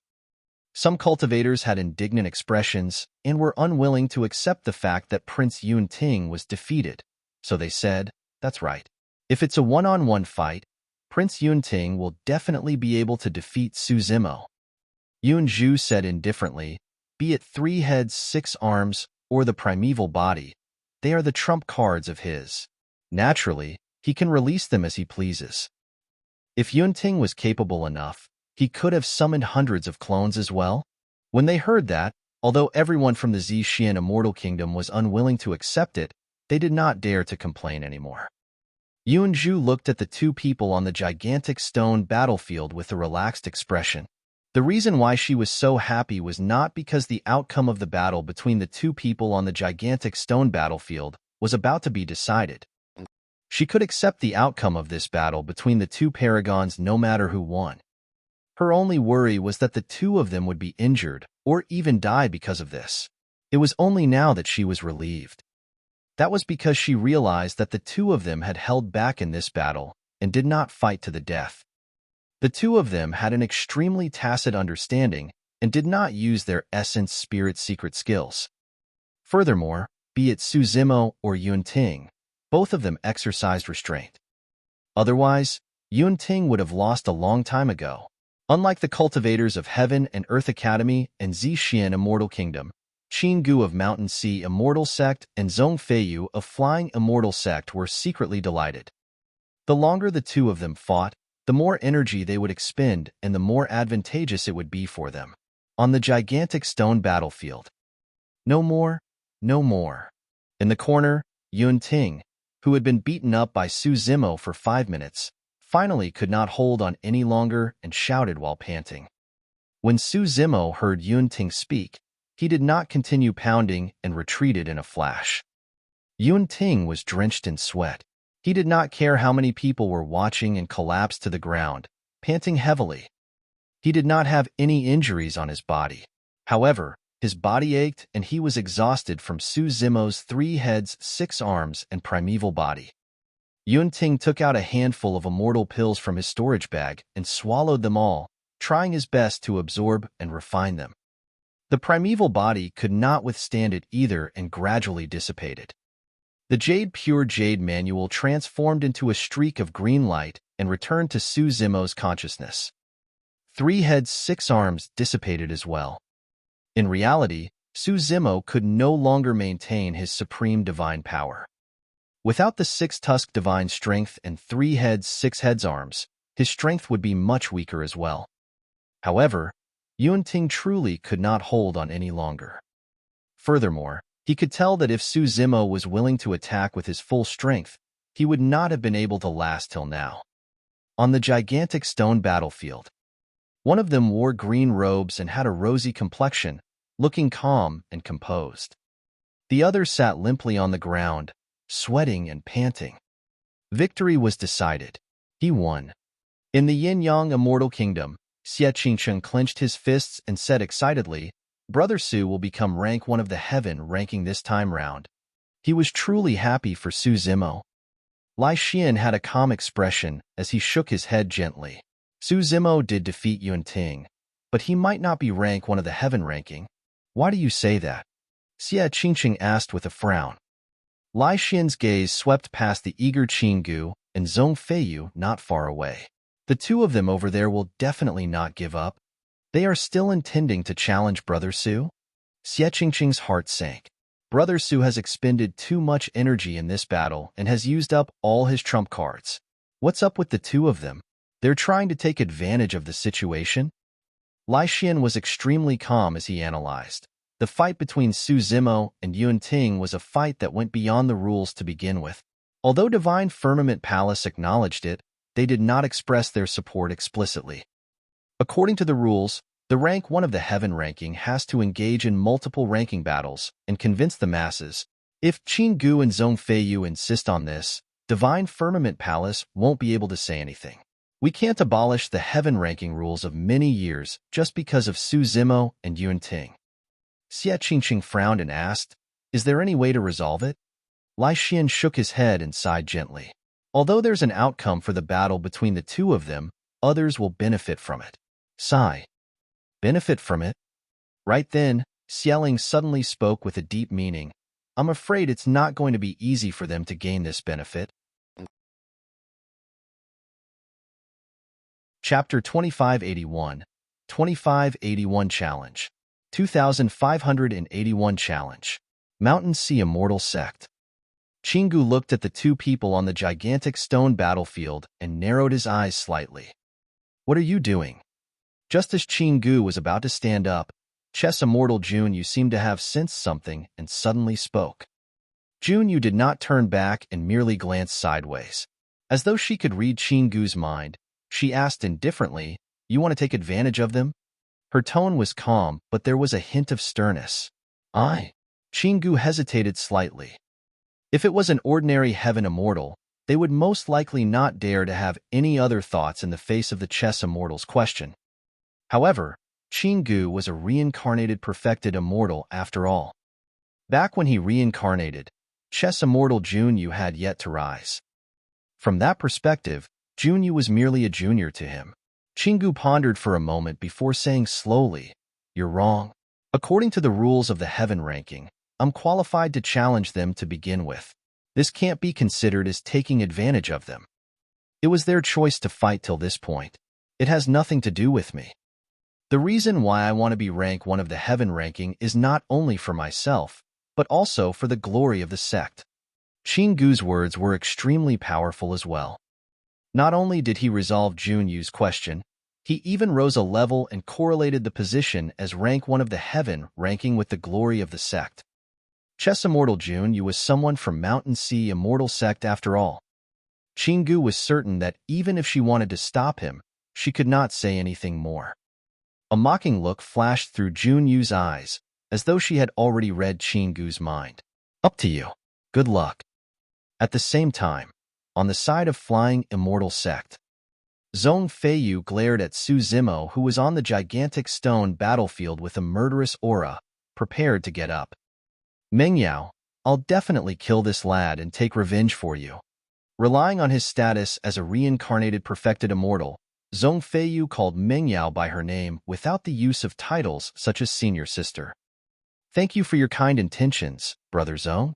Speaker 1: Some cultivators had indignant expressions and were unwilling to accept the fact that Prince Yun Ting was defeated, so they said, "That's right. If it's a one-on-one fight, Prince Yun Ting will definitely be able to defeat Su Zimo." Yun Zhu said indifferently, "Be it 3 heads, 6 arms, or the primeval body, they are the trump cards of his. Naturally, he can release them as he pleases." If Yun Ting was capable enough, he could have summoned hundreds of clones as well. When they heard that, although everyone from the Xian Immortal Kingdom was unwilling to accept it, they did not dare to complain anymore. Yun Zhu looked at the 2 people on the gigantic stone battlefield with a relaxed expression. The reason why she was so happy was not because the outcome of the battle between the 2 people on the gigantic stone battlefield was about to be decided. She could accept the outcome of this battle between the 2 paragons no matter who won. Her only worry was that the 2 of them would be injured or even die because of this. It was only now that she was relieved. That was because she realized that the 2 of them had held back in this battle and did not fight to the death. The 2 of them had an extremely tacit understanding and did not use their essence spirit secret skills. Furthermore, be it Su Zimo or Yun Ting, both of them exercised restraint. Otherwise, Yun Ting would have lost a long time ago. Unlike the cultivators of Heaven and Earth Academy and Xian Immortal Kingdom, Qin Gu of Mountain Sea Immortal Sect and Zhong Feiyu of Flying Immortal Sect were secretly delighted. The longer the 2 of them fought, the more energy they would expend and the more advantageous it would be for them. On the gigantic stone battlefield. No more, no more. In the corner, Yun Ting, who had been beaten up by Su Zimo for 5 minutes, finally could not hold on any longer and shouted while panting. When Su Zimo heard Yun Ting speak, he did not continue pounding and retreated in a flash. Yun Ting was drenched in sweat. He did not care how many people were watching and collapsed to the ground, panting heavily. He did not have any injuries on his body. However, his body ached and he was exhausted from Su Zimo's 3 heads, 6 arms, and primeval body. Yun Ting took out a handful of immortal pills from his storage bag and swallowed them all, trying his best to absorb and refine them. The primeval body could not withstand it either and gradually dissipated. The pure jade manual transformed into a streak of green light and returned to Su Zimo's consciousness. 3 heads, 6 arms dissipated as well. In reality, Su Zimo could no longer maintain his supreme divine power. Without the 6-tusk divine strength and 3 heads, 6 heads arms, his strength would be much weaker as well. However, Yun Ting truly could not hold on any longer. Furthermore, he could tell that if Su Zimo was willing to attack with his full strength, he would not have been able to last till now. On the gigantic stone battlefield, one of them wore green robes and had a rosy complexion, looking calm and composed. The other sat limply on the ground, sweating and panting. Victory was decided. He won. In the Yin-Yang Immortal Kingdom, Xie Qingcheng clenched his fists and said excitedly, Brother Su will become rank 1 of the heaven ranking this time round. He was truly happy for Su Zimo. Lai Xian had a calm expression as he shook his head gently. Su Zimo did defeat Yuan Ting, but he might not be rank 1 of the heaven ranking. Why do you say that? Xie Qingcheng asked with a frown. Lai Xian's gaze swept past the eager Qin Gu and Zhong Feiyu not far away. The two of them over there will definitely not give up. They are still intending to challenge Brother Su? Xie Qingcheng's heart sank. Brother Su has expended too much energy in this battle and has used up all his trump cards. What's up with the two of them? They're trying to take advantage of the situation? Lai Xian was extremely calm as he analyzed. The fight between Su Zimo and Yuan Ting was a fight that went beyond the rules to begin with. Although Divine Firmament Palace acknowledged it, they did not express their support explicitly. According to the rules, the rank 1 of the heaven ranking has to engage in multiple ranking battles and convince the masses. If Qin Gu and Zhong Feiyu insist on this, Divine Firmament Palace won't be able to say anything. We can't abolish the heaven ranking rules of many years just because of Su Zimo and Yuan Ting. Xie Qingcheng frowned and asked, Is there any way to resolve it? Lai Xian shook his head and sighed gently. Although there's an outcome for the battle between the two of them, others will benefit from it. Sigh. Benefit from it? Right then, Xieling suddenly spoke with a deep meaning. I'm afraid it's not going to be easy for them to gain this benefit. Chapter 2581, 2581 Challenge. 2581 Challenge. Mountain Sea Immortal Sect. Qin-Gu looked at the two people on the gigantic stone battlefield and narrowed his eyes slightly. What are you doing? Just as Qin-Gu was about to stand up, Chess Immortal Junyu seemed to have sensed something and suddenly spoke. Junyu did not turn back and merely glanced sideways. As though she could read Qin-Gu's mind, she asked indifferently, You want to take advantage of them? Her tone was calm, but there was a hint of sternness. Qin-Gu hesitated slightly. If it was an ordinary heaven immortal, they would most likely not dare to have any other thoughts in the face of the Chess Immortal's question. However, Qin-Gu was a reincarnated perfected immortal after all. Back when he reincarnated, Chess Immortal Junyu had yet to rise. From that perspective, Junyu was merely a junior to him. Qin-Gu pondered for a moment before saying slowly, You're wrong. According to the rules of the heaven ranking, I'm qualified to challenge them to begin with. This can't be considered as taking advantage of them. It was their choice to fight till this point. It has nothing to do with me. The reason why I want to be rank 1 of the heaven ranking is not only for myself, but also for the glory of the sect. Qin-Gu's words were extremely powerful as well. Not only did he resolve Junyu's question, he even rose a level and correlated the position as rank 1 of the heaven ranking with the glory of the sect. Chess Immortal Junyu was someone from Mountain Sea Immortal Sect after all. Qin-Gu was certain that even if she wanted to stop him, she could not say anything more. A mocking look flashed through Junyu's eyes, as though she had already read Qin-Gu's mind. Up to you. Good luck. At the same time, on the side of Flying Immortal Sect, Zhong Feiyu glared at Su Zimo, who was on the gigantic stone battlefield with a murderous aura, prepared to get up. Mengyao, I'll definitely kill this lad and take revenge for you. Relying on his status as a reincarnated perfected immortal, Zhong Feiyu called Mengyao by her name without the use of titles such as senior sister. Thank you for your kind intentions, Brother Zhong.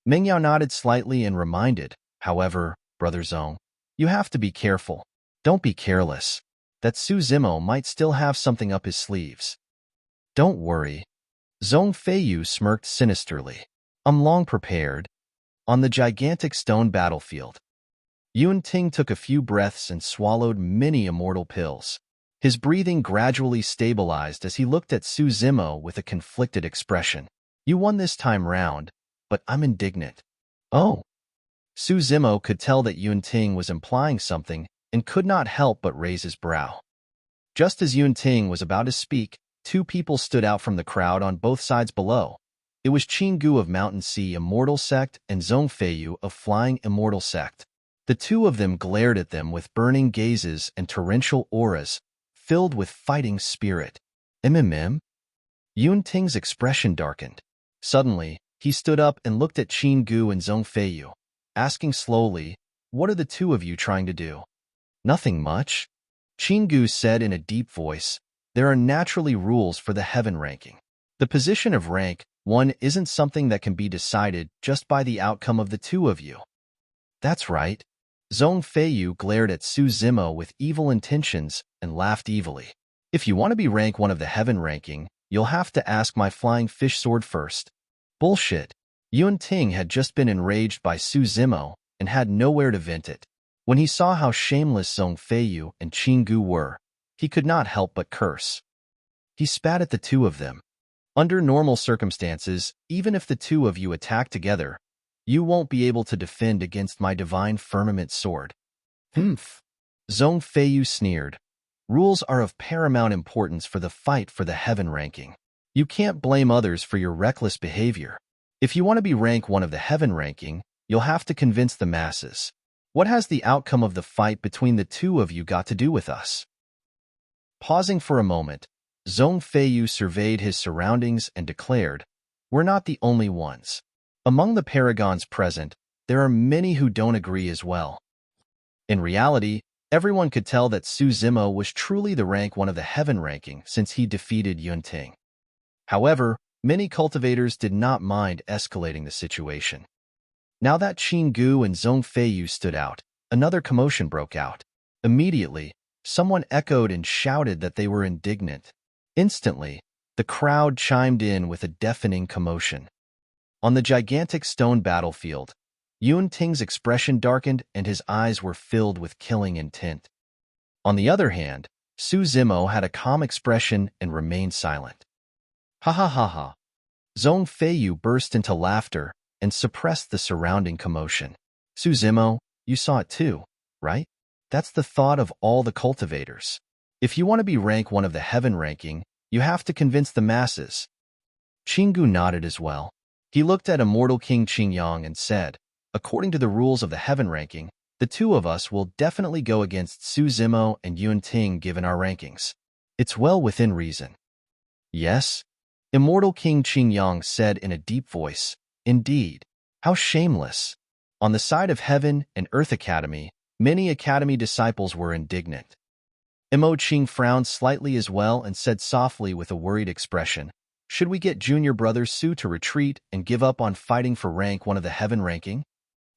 Speaker 1: Mengyao nodded slightly and reminded, however, Brother Zhong, you have to be careful. Don't be careless. That Su Zimo might still have something up his sleeves. Don't worry. Zhong Feiyu smirked sinisterly. I'm long prepared. On the gigantic stone battlefield, Yuan Ting took a few breaths and swallowed many immortal pills. His breathing gradually stabilized as he looked at Su Zimo with a conflicted expression. You won this time round, but I'm indignant. Oh. Su Zimo could tell that Yuan Ting was implying something and could not help but raise his brow. Just as Yuan Ting was about to speak, two people stood out from the crowd on both sides below. It was Qinggu of Mountain Sea Immortal Sect and Zhongfeiyu of Flying Immortal Sect. The two of them glared at them with burning gazes and torrential auras, filled with fighting spirit. Yun Ting's expression darkened. Suddenly, he stood up and looked at Qinggu and Zhongfeiyu, asking slowly, "What are the two of you trying to do?" "Nothing much," Qinggu said in a deep voice. "There are naturally rules for the heaven ranking. The position of rank 1 isn't something that can be decided just by the outcome of the two of you." "That's right." Zhongfeiyu glared at Su Zimo with evil intentions and laughed evilly. "If you want to be rank 1 of the heaven ranking, you'll have to ask my flying fish sword first." Bullshit. Yun Ting had just been enraged by Su Zimo and had nowhere to vent it. When he saw how shameless Zhongfeiyu and Qinggu were, he could not help but curse. He spat at the two of them. "Under normal circumstances, even if the two of you attack together, you won't be able to defend against my divine firmament sword." Zhongfeiyu sneered. "Rules are of paramount importance for the fight for the heaven ranking. You can't blame others for your reckless behavior. If you want to be rank 1 of the heaven ranking, you'll have to convince the masses. What has the outcome of the fight between the two of you got to do with us?" Pausing for a moment, Zhongfeiyu surveyed his surroundings and declared, "We're not the only ones. Among the paragons present, there are many who don't agree as well." In reality, everyone could tell that Su Zimo was truly the rank 1 of the heaven ranking since he defeated Yun Ting. However, many cultivators did not mind escalating the situation. Now that Qinggu and Zhongfeiyu stood out, another commotion broke out. Immediately, someone echoed and shouted that they were indignant. Instantly, the crowd chimed in with a deafening commotion. On the gigantic stone battlefield, Yun Ting's expression darkened and his eyes were filled with killing intent. On the other hand, Su Zimo had a calm expression and remained silent. "Ha ha ha ha." Zhongfeiyu burst into laughter and suppressed the surrounding commotion. "Su Zimo, you saw it too, right? That's the thought of all the cultivators. If you want to be rank 1 of the heaven ranking, you have to convince the masses." Qinggu nodded as well. He looked at Immortal King Qingyang and said, "According to the rules of the heaven ranking, the two of us will definitely go against Su Zimo and Yun Ting given our rankings. It's well within reason." "Yes," Immortal King Qingyang said in a deep voice. "Indeed. How shameless." On the side of Heaven and Earth Academy, many Academy disciples were indignant. Imo Qing frowned slightly as well and said softly with a worried expression, "Should we get junior brother Su to retreat and give up on fighting for rank 1 of the heaven ranking?"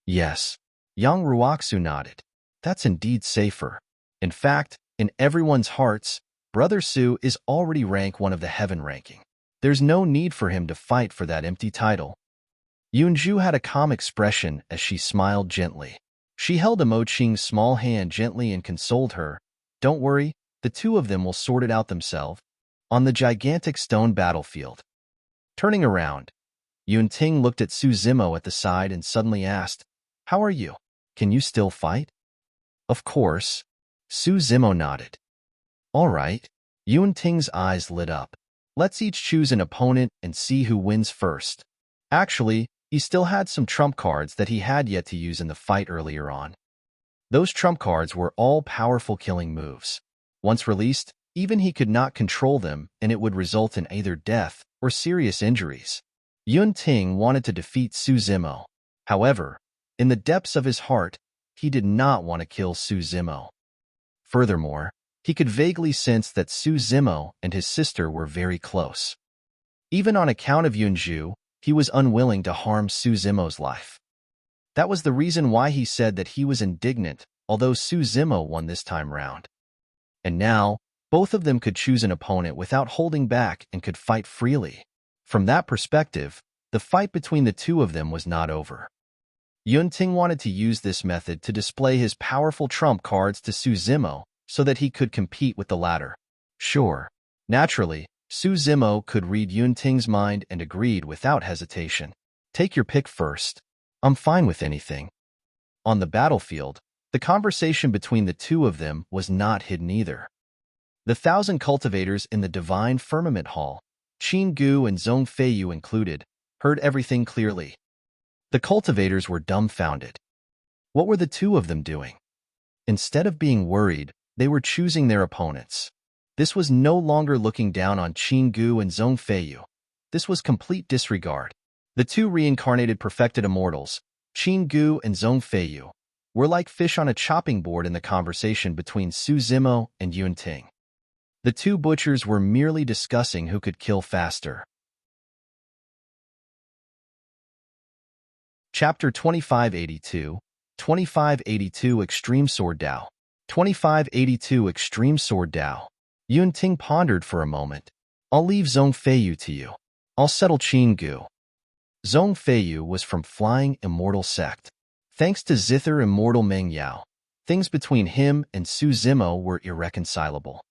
Speaker 1: "Yes." Yang Ruoxu nodded. "That's indeed safer. In fact, in everyone's hearts, Brother Su is already rank 1 of the heaven ranking. There's no need for him to fight for that empty title." Yunju had a calm expression as she smiled gently. She held Imo Qing's small hand gently and consoled her. "Don't worry, the two of them will sort it out themselves." On the gigantic stone battlefield. Turning around, Yun Ting looked at Su Zimo at the side and suddenly asked, "How are you? Can you still fight?" "Of course." Su Zimo nodded. "All right." Yun Ting's eyes lit up. "Let's each choose an opponent and see who wins first." Actually, he still had some trump cards that he had yet to use in the fight earlier on. Those trump cards were all powerful killing moves. Once released, even he could not control them, and it would result in either death or serious injuries. Yun Ting wanted to defeat Su Zimo. However, in the depths of his heart, he did not want to kill Su Zimo. Furthermore, he could vaguely sense that Su Zimo and his sister were very close. Even on account of Yunju, he was unwilling to harm Su Zimo's life. That was the reason why he said that he was indignant, although Su Zimo won this time round. And now, both of them could choose an opponent without holding back and could fight freely. From that perspective, the fight between the two of them was not over. Yun Ting wanted to use this method to display his powerful trump cards to Su Zimo so that he could compete with the latter. Sure. Naturally, Su Zimo could read Yun Ting's mind and agreed without hesitation. "Take your pick first. I'm fine with anything." On the battlefield, the conversation between the two of them was not hidden either. The 1,000 cultivators in the Divine Firmament Hall, Qinggu and Zhongfeiyu included, heard everything clearly. The cultivators were dumbfounded. What were the two of them doing? Instead of being worried, they were choosing their opponents. This was no longer looking down on Qin Gu and Zhong Feiyu. This was complete disregard. The two reincarnated perfected immortals, Qin Gu and Zhong Feiyu, were like fish on a chopping board in the conversation between Su Zimo and Yun Ting. The two butchers were merely discussing who could kill faster. Chapter 2582, 2582 Extreme Sword Dao. 2582 Extreme Sword Dao. Yun Ting pondered for a moment. I'll leave Zhong Feiyu to you. I'll settle Qin Gu. Zhong Feiyu was from Flying Immortal Sect. Thanks to Zither Immortal Meng Yao, things between him and Su Zimo were irreconcilable.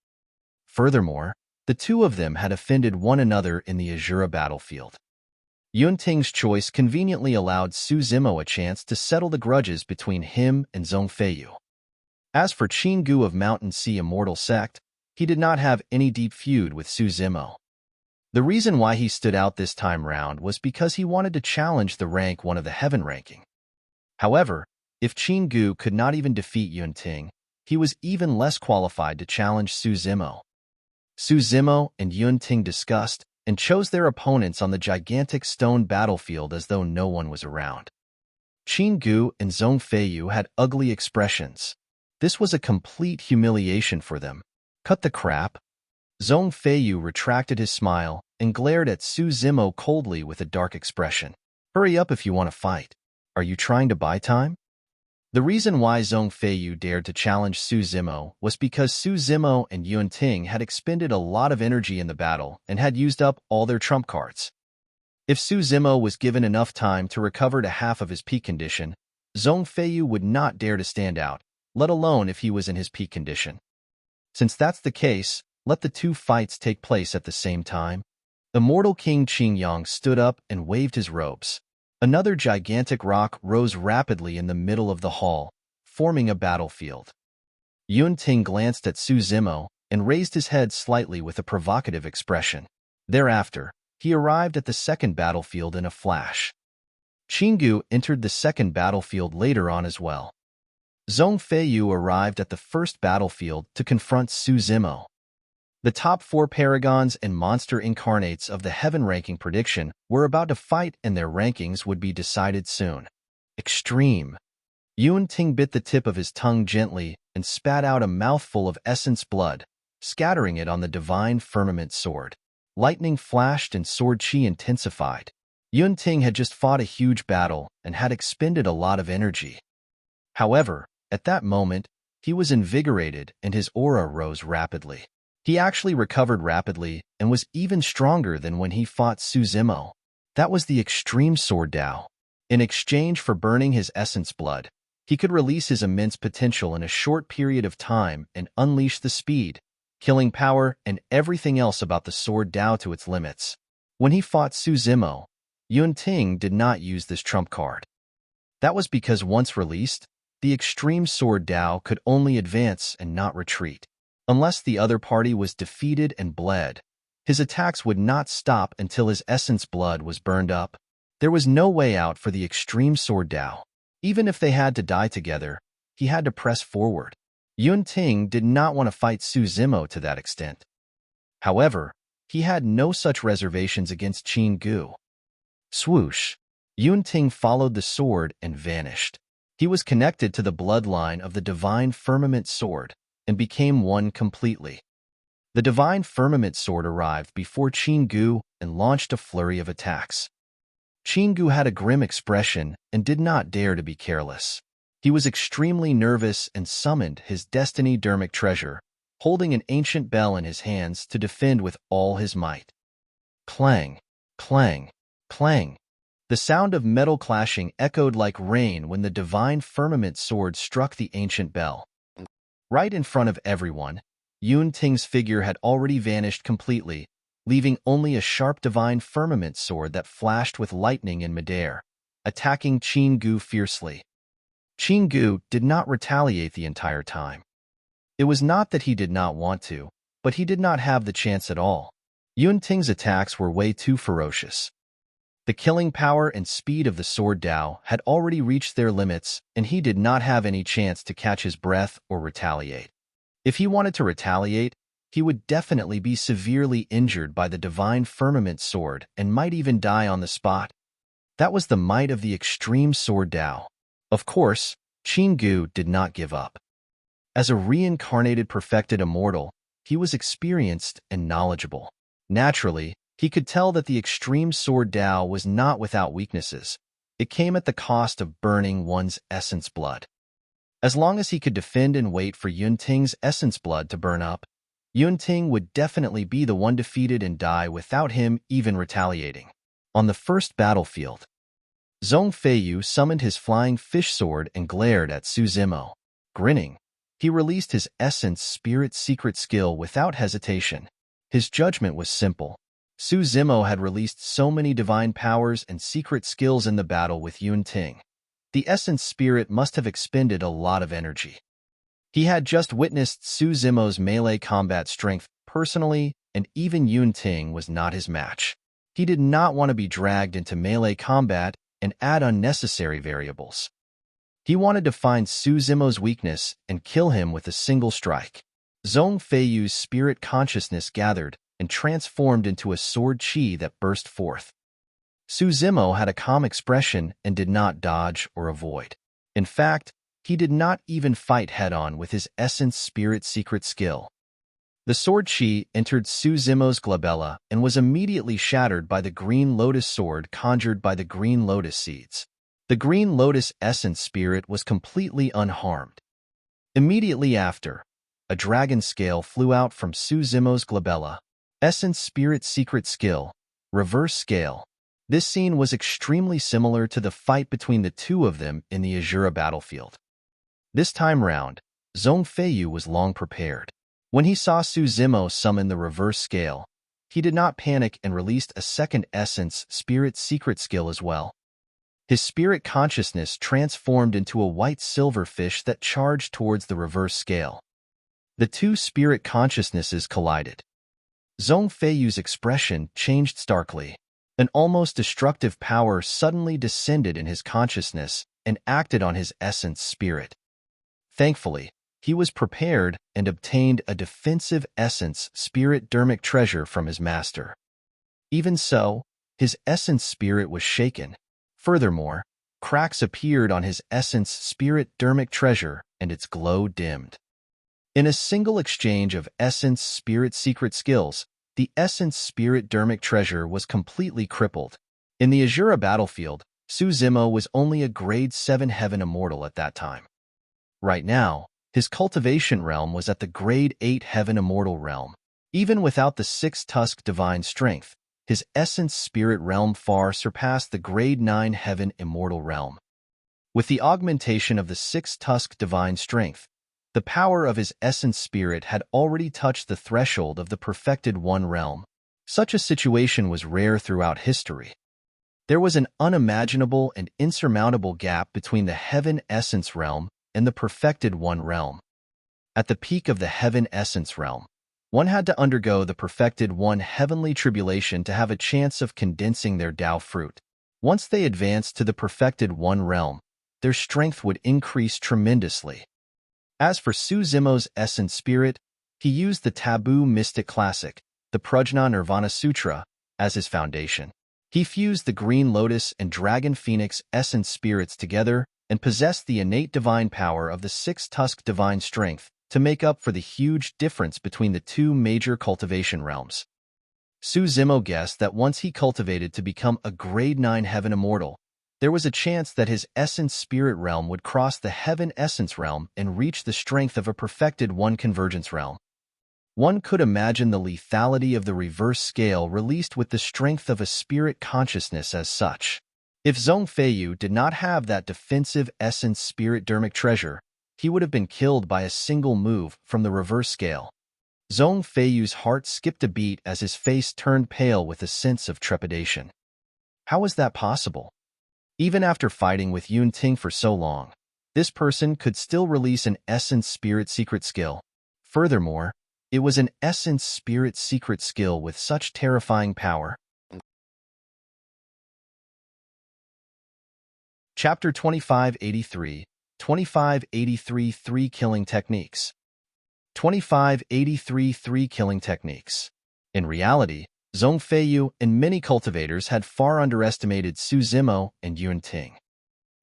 Speaker 1: Furthermore, the two of them had offended one another in the Azura battlefield. Yun Ting's choice conveniently allowed Su Zimo a chance to settle the grudges between him and Zhong Feiyu. As for Qin Gu of Mountain Sea Immortal Sect, he did not have any deep feud with Su Zimo. The reason why he stood out this time round was because he wanted to challenge the rank one of the heaven ranking. However, if Qin Gu could not even defeat Yun Ting, he was even less qualified to challenge Su Zimo. Su Zimo and Yun Ting discussed and chose their opponents on the gigantic stone battlefield as though no one was around. Qin Gu and Zhong Feiyu had ugly expressions. This was a complete humiliation for them. Cut the crap. Zhong Feiyu retracted his smile and glared at Su Zimo coldly with a dark expression. Hurry up if you want to fight. Are you trying to buy time? The reason why Zhong Feiyu dared to challenge Su Zimo was because Su Zimo and Yun Ting had expended a lot of energy in the battle and had used up all their trump cards. If Su Zimo was given enough time to recover to half of his peak condition, Zhong Feiyu would not dare to stand out, let alone if he was in his peak condition. Since that's the case, let the two fights take place at the same time. Immortal King Qingyang stood up and waved his robes. Another gigantic rock rose rapidly in the middle of the hall, forming a battlefield. Yun Ting glanced at Su Zimo and raised his head slightly with a provocative expression. Thereafter, he arrived at the second battlefield in a flash. Qin Gu entered the second battlefield later on as well. Zhong Feiyu arrived at the first battlefield to confront Su Zimo. The top four paragons and monster incarnates of the heaven ranking prediction were about to fight and their rankings would be decided soon. Extreme. Yun Ting bit the tip of his tongue gently and spat out a mouthful of essence blood, scattering it on the divine firmament sword. Lightning flashed and sword chi intensified. Yun Ting had just fought a huge battle and had expended a lot of energy. However, at that moment, he was invigorated and his aura rose rapidly. He actually recovered rapidly and was even stronger than when he fought Su Zimo. That was the extreme sword Dao. In exchange for burning his essence blood, he could release his immense potential in a short period of time and unleash the speed, killing power, and everything else about the sword Dao to its limits. When he fought Su Zimo, Yun Ting did not use this trump card. That was because once released, the extreme sword Dao could only advance and not retreat. Unless the other party was defeated and bled, his attacks would not stop until his essence blood was burned up. There was no way out for the extreme sword Dao. Even if they had to die together, he had to press forward. Yun Ting did not want to fight Su Zimo to that extent. However, he had no such reservations against Qin Gu. Swoosh! Yun Ting followed the sword and vanished. He was connected to the bloodline of the divine firmament sword and became one completely. The divine firmament sword arrived before Qin Gu and launched a flurry of attacks. Qin Gu had a grim expression and did not dare to be careless. He was extremely nervous and summoned his destiny Dharmic treasure, holding an ancient bell in his hands to defend with all his might. Clang, clang, clang. The sound of metal clashing echoed like rain when the divine firmament sword struck the ancient bell. Right in front of everyone, Yun Ting's figure had already vanished completely, leaving only a sharp divine firmament sword that flashed with lightning in midair, attacking Qin Gu fiercely. Qin Gu did not retaliate the entire time. It was not that he did not want to, but he did not have the chance at all. Yun Ting's attacks were way too ferocious. The killing power and speed of the sword Dao had already reached their limits, and he did not have any chance to catch his breath or retaliate. If he wanted to retaliate, he would definitely be severely injured by the divine Firmament sword and might even die on the spot. That was the might of the extreme sword Dao. Of course, Qinggu did not give up. As a reincarnated perfected immortal, he was experienced and knowledgeable. Naturally, he could tell that the extreme sword Dao was not without weaknesses. It came at the cost of burning one's essence blood. As long as he could defend and wait for Yunting's essence blood to burn up, Yunting would definitely be the one defeated and die without him even retaliating. On the first battlefield, Zhong Feiyu summoned his flying fish sword and glared at Su Zimo. Grinning, he released his essence spirit secret skill without hesitation. His judgment was simple. Su Zimo had released so many divine powers and secret skills in the battle with Yunting. The essence spirit must have expended a lot of energy. He had just witnessed Su Zimo's melee combat strength personally, and even Yunting was not his match. He did not want to be dragged into melee combat and add unnecessary variables. He wanted to find Su Zimo's weakness and kill him with a single strike. Zhong Feiyu's spirit consciousness gathered and transformed into a sword chi that burst forth. Su Zimo had a calm expression and did not dodge or avoid. In fact, he did not even fight head-on with his essence spirit secret skill. The sword chi entered Su Zimo's glabella and was immediately shattered by the green lotus sword conjured by the green lotus seeds. The green lotus essence spirit was completely unharmed. Immediately after, a dragon scale flew out from Su Zimo's glabella. Essence spirit secret skill, reverse scale. This scene was extremely similar to the fight between the two of them in the Azura battlefield. This time round, Zhong Feiyu was long prepared. When he saw Su Zimo summon the reverse scale, he did not panic and released a second essence spirit secret skill as well. His spirit consciousness transformed into a white silver fish that charged towards the reverse scale. The two spirit consciousnesses collided. Zhong Feiyu's expression changed starkly. An almost destructive power suddenly descended in his consciousness and acted on his essence spirit. Thankfully, he was prepared and obtained a defensive essence spirit Dharmic treasure from his master. Even so, his essence spirit was shaken. Furthermore, cracks appeared on his essence spirit Dharmic treasure and its glow dimmed. In a single exchange of essence spirit secret skills, the essence spirit Dharmic treasure was completely crippled. In the Azura battlefield, Su Zimo was only a grade 7 heaven immortal at that time. Right now, his cultivation realm was at the grade 8 heaven immortal realm. Even without the 6-tusk divine strength, his essence spirit realm far surpassed the grade 9 heaven immortal realm. With the augmentation of the 6-tusk divine strength, the power of his essence spirit had already touched the threshold of the perfected one realm. Such a situation was rare throughout history. There was an unimaginable and insurmountable gap between the heaven essence realm and the perfected one realm. At the peak of the heaven essence realm, one had to undergo the perfected one heavenly tribulation to have a chance of condensing their Tao fruit. Once they advanced to the perfected one realm, their strength would increase tremendously. As for Su Zimo's essence spirit, he used the taboo mystic classic, the Prajna Nirvana Sutra, as his foundation. He fused the green lotus and dragon phoenix essence spirits together and possessed the innate divine power of the 6-tusk divine strength to make up for the huge difference between the two major cultivation realms. Su Zimo guessed that once he cultivated to become a grade 9 heaven immortal, there was a chance that his essence spirit realm would cross the heaven essence realm and reach the strength of a perfected one convergence realm. One could imagine the lethality of the reverse scale released with the strength of a spirit consciousness as such. If Zhong Feiyu did not have that defensive essence spirit Dharmic treasure, he would have been killed by a single move from the reverse scale. Zhong Feiyu's heart skipped a beat as his face turned pale with a sense of trepidation. How was that possible? Even after fighting with Yunting for so long, this person could still release an essence spirit secret skill. Furthermore, it was an essence spirit secret skill with such terrifying power Chapter 2583, 2583 3 Killing Techniques. 2583 3 Killing Techniques. In reality, Zhong Feiyu and many cultivators had far underestimated Su Zimo and Yuan Ting.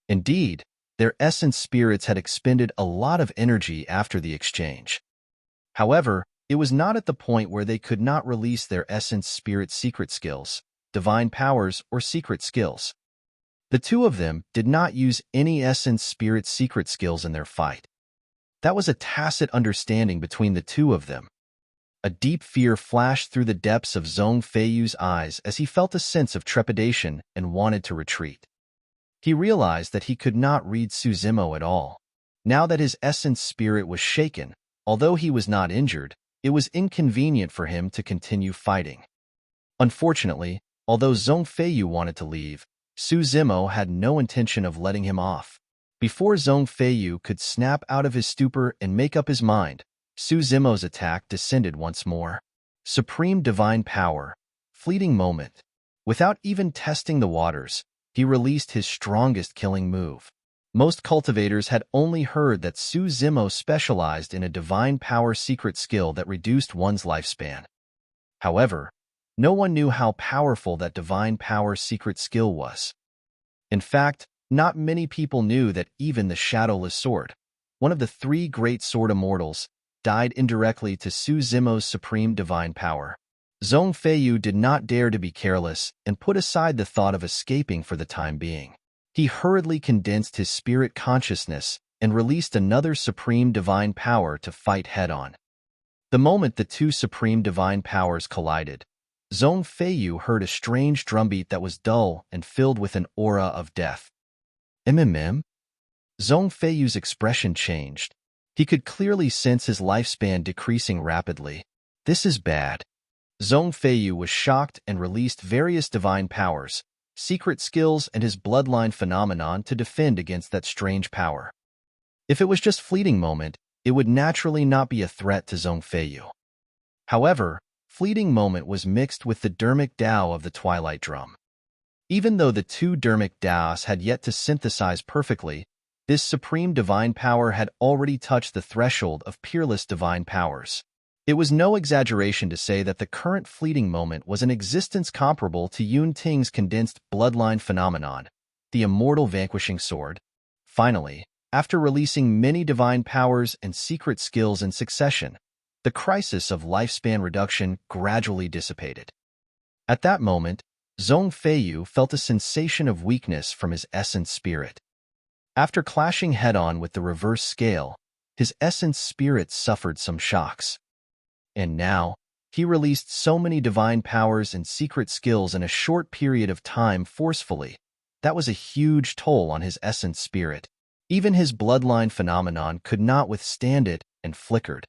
Speaker 1: Indeed, their essence spirits had expended a lot of energy after the exchange. However, it was not at the point where they could not release their essence spirit secret skills, divine powers, or secret skills. The two of them did not use any essence spirit secret skills in their fight. That was a tacit understanding between the two of them. A deep fear flashed through the depths of Zhong Feiyu's eyes as he felt a sense of trepidation and wanted to retreat. He realized that he could not read Su Zimo at all. Now that his essence spirit was shaken, although he was not injured, it was inconvenient for him to continue fighting. Unfortunately, although Zhong Feiyu wanted to leave, Su Zimo had no intention of letting him off. Before Zhong Feiyu could snap out of his stupor and make up his mind, Su Zimo's attack descended once more. Supreme Divine Power. Fleeting Moment. Without even testing the waters, he released his strongest killing move. Most cultivators had only heard that Su Zimo specialized in a divine power secret skill that reduced one's lifespan. However, no one knew how powerful that divine power secret skill was. In fact, not many people knew that even the Shadowless Sword, one of the three great sword immortals, died indirectly to Su Zimo's supreme divine power. Zhong Feiyu did not dare to be careless and put aside the thought of escaping for the time being. He hurriedly condensed his spirit consciousness and released another supreme divine power to fight head-on. The moment the two supreme divine powers collided, Zhong Feiyu heard a strange drumbeat that was dull and filled with an aura of death. Zhong Feiyu's expression changed. He could clearly sense his lifespan decreasing rapidly. This is bad. Zhong Feiyu was shocked and released various divine powers, secret skills, and his bloodline phenomenon to defend against that strange power. If it was just fleeting moment, it would naturally not be a threat to Zhong Feiyu. However, fleeting moment was mixed with the Dharmic Tao of the Twilight Drum. Even though the two Dharmic Taos had yet to synthesize perfectly, this supreme divine power had already touched the threshold of peerless divine powers. It was no exaggeration to say that the current fleeting moment was an existence comparable to Yuan Ting's condensed bloodline phenomenon, the Immortal Vanquishing Sword. Finally, after releasing many divine powers and secret skills in succession, the crisis of lifespan reduction gradually dissipated. At that moment, Zhong Feiyu felt a sensation of weakness from his essence spirit. After clashing head-on with the reverse scale, his essence spirit suffered some shocks. And now, he released so many divine powers and secret skills in a short period of time forcefully. That was a huge toll on his essence spirit. Even his bloodline phenomenon could not withstand it and flickered.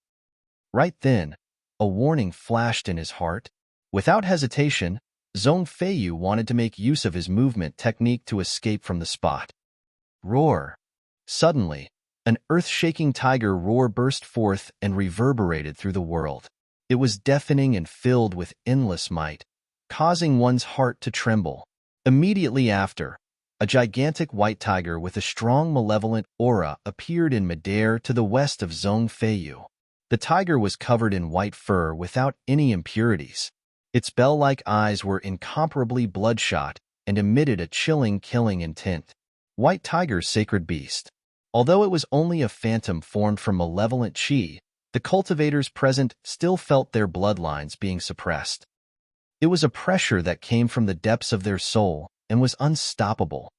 Speaker 1: Right then, a warning flashed in his heart. Without hesitation, Zhong Feiyu wanted to make use of his movement technique to escape from the spot. Roar! Suddenly, an earth-shaking tiger roar burst forth and reverberated through the world. It was deafening and filled with endless might, causing one's heart to tremble. Immediately after, a gigantic white tiger with a strong malevolent aura appeared in midair to the west of Zhong Feiyu. The tiger was covered in white fur without any impurities. Its bell-like eyes were incomparably bloodshot and emitted a chilling killing intent. White Tiger's sacred beast. Although it was only a phantom formed from malevolent chi, the cultivators present still felt their bloodlines being suppressed. It was a pressure that came from the depths of their soul and was unstoppable.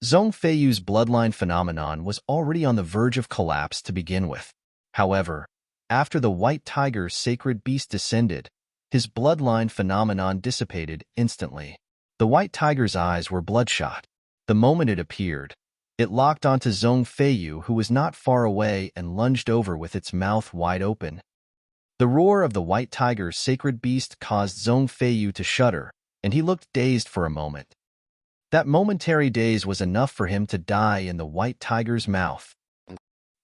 Speaker 1: Zhong Feiyu's bloodline phenomenon was already on the verge of collapse to begin with. However, after the White Tiger's sacred beast descended, his bloodline phenomenon dissipated instantly. The White Tiger's eyes were bloodshot. The moment it appeared, it locked onto Zhong Feiyu, who was not far away, and lunged over with its mouth wide open. The roar of the White Tiger's sacred beast caused Zhong Feiyu to shudder, and he looked dazed for a moment. That momentary daze was enough for him to die in the White Tiger's mouth.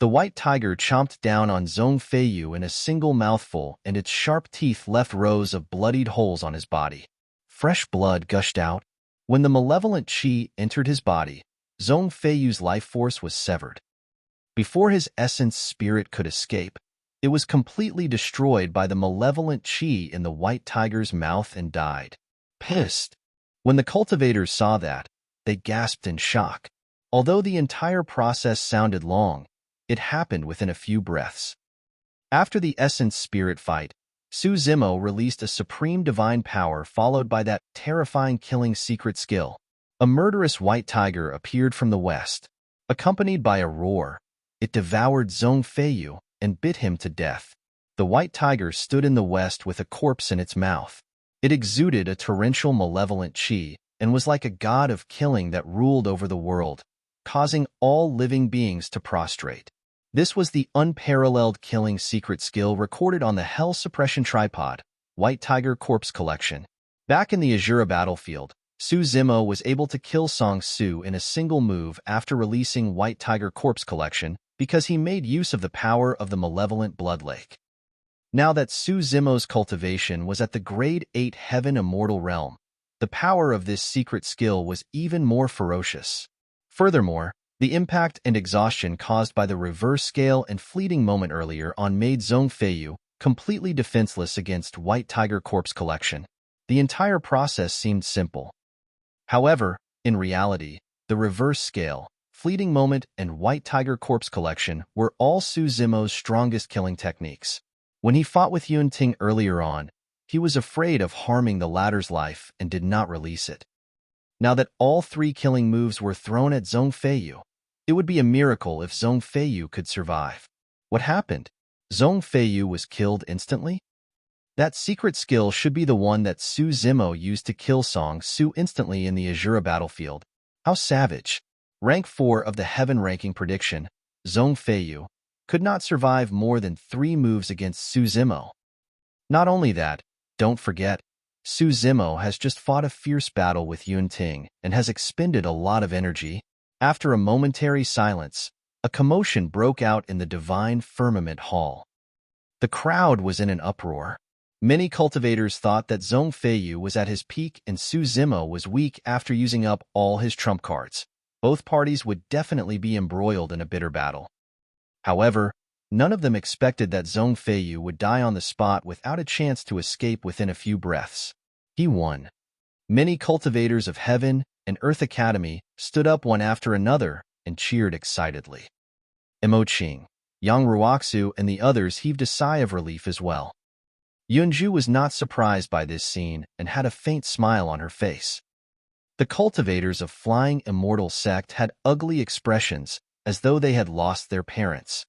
Speaker 1: The White Tiger chomped down on Zhong Feiyu in a single mouthful, and its sharp teeth left rows of bloodied holes on his body. Fresh blood gushed out. When the malevolent chi entered his body, Zhong Feiyu's life force was severed. Before his essence spirit could escape, it was completely destroyed by the malevolent qi in the white tiger's mouth and died. Pissed. When the cultivators saw that, they gasped in shock. Although the entire process sounded long, it happened within a few breaths. After the essence spirit fight, Su Zimo released a supreme divine power followed by that terrifying killing secret skill. A murderous white tiger appeared from the west. Accompanied by a roar, it devoured Zhong Feiyu and bit him to death. The white tiger stood in the west with a corpse in its mouth. It exuded a torrential malevolent qi and was like a god of killing that ruled over the world, causing all living beings to prostrate. This was the unparalleled killing secret skill recorded on the Hell Suppression Tripod, White Tiger Corpse Collection. Back in the Azura battlefield, Su Zimo was able to kill Song Su in a single move after releasing White Tiger Corpse Collection because he made use of the power of the malevolent Blood Lake. Now that Su Zimo's cultivation was at the Grade 8 Heaven Immortal realm, the power of this secret skill was even more ferocious. Furthermore, the impact and exhaustion caused by the reverse scale and fleeting moment earlier on made Zhong Feiyu completely defenseless against White Tiger Corpse Collection. The entire process seemed simple. However, in reality, the reverse scale, fleeting moment, and White Tiger Corpse Collection were all Su Zimo's strongest killing techniques. When he fought with Yun Ting earlier on, he was afraid of harming the latter's life and did not release it. Now that all three killing moves were thrown at Zhong Feiyu, it would be a miracle if Zhong Feiyu could survive. What happened? Zhong Feiyu was killed instantly? That secret skill should be the one that Su Zimo used to kill Song Su instantly in the Azura battlefield. How savage. Rank 4 of the Heaven ranking prediction, Zhong Feiyu, could not survive more than 3 moves against Su Zimo. Not only that, don't forget, Su Zimo has just fought a fierce battle with Yun Ting and has expended a lot of energy. After a momentary silence, a commotion broke out in the divine Firmament Hall. The crowd was in an uproar. Many cultivators thought that Zhong Feiyu was at his peak and Su Zimo was weak after using up all his trump cards. Both parties would definitely be embroiled in a bitter battle. However, none of them expected that Zhong Feiyu would die on the spot without a chance to escape within a few breaths. He won. Many cultivators of Heaven and Earth Academy stood up one after another and cheered excitedly. Imoqing, Yang Ruoxu, and the others heaved a sigh of relief as well. Yunju was not surprised by this scene and had a faint smile on her face. The cultivators of Flying Immortal Sect had ugly expressions, as though they had lost their parents.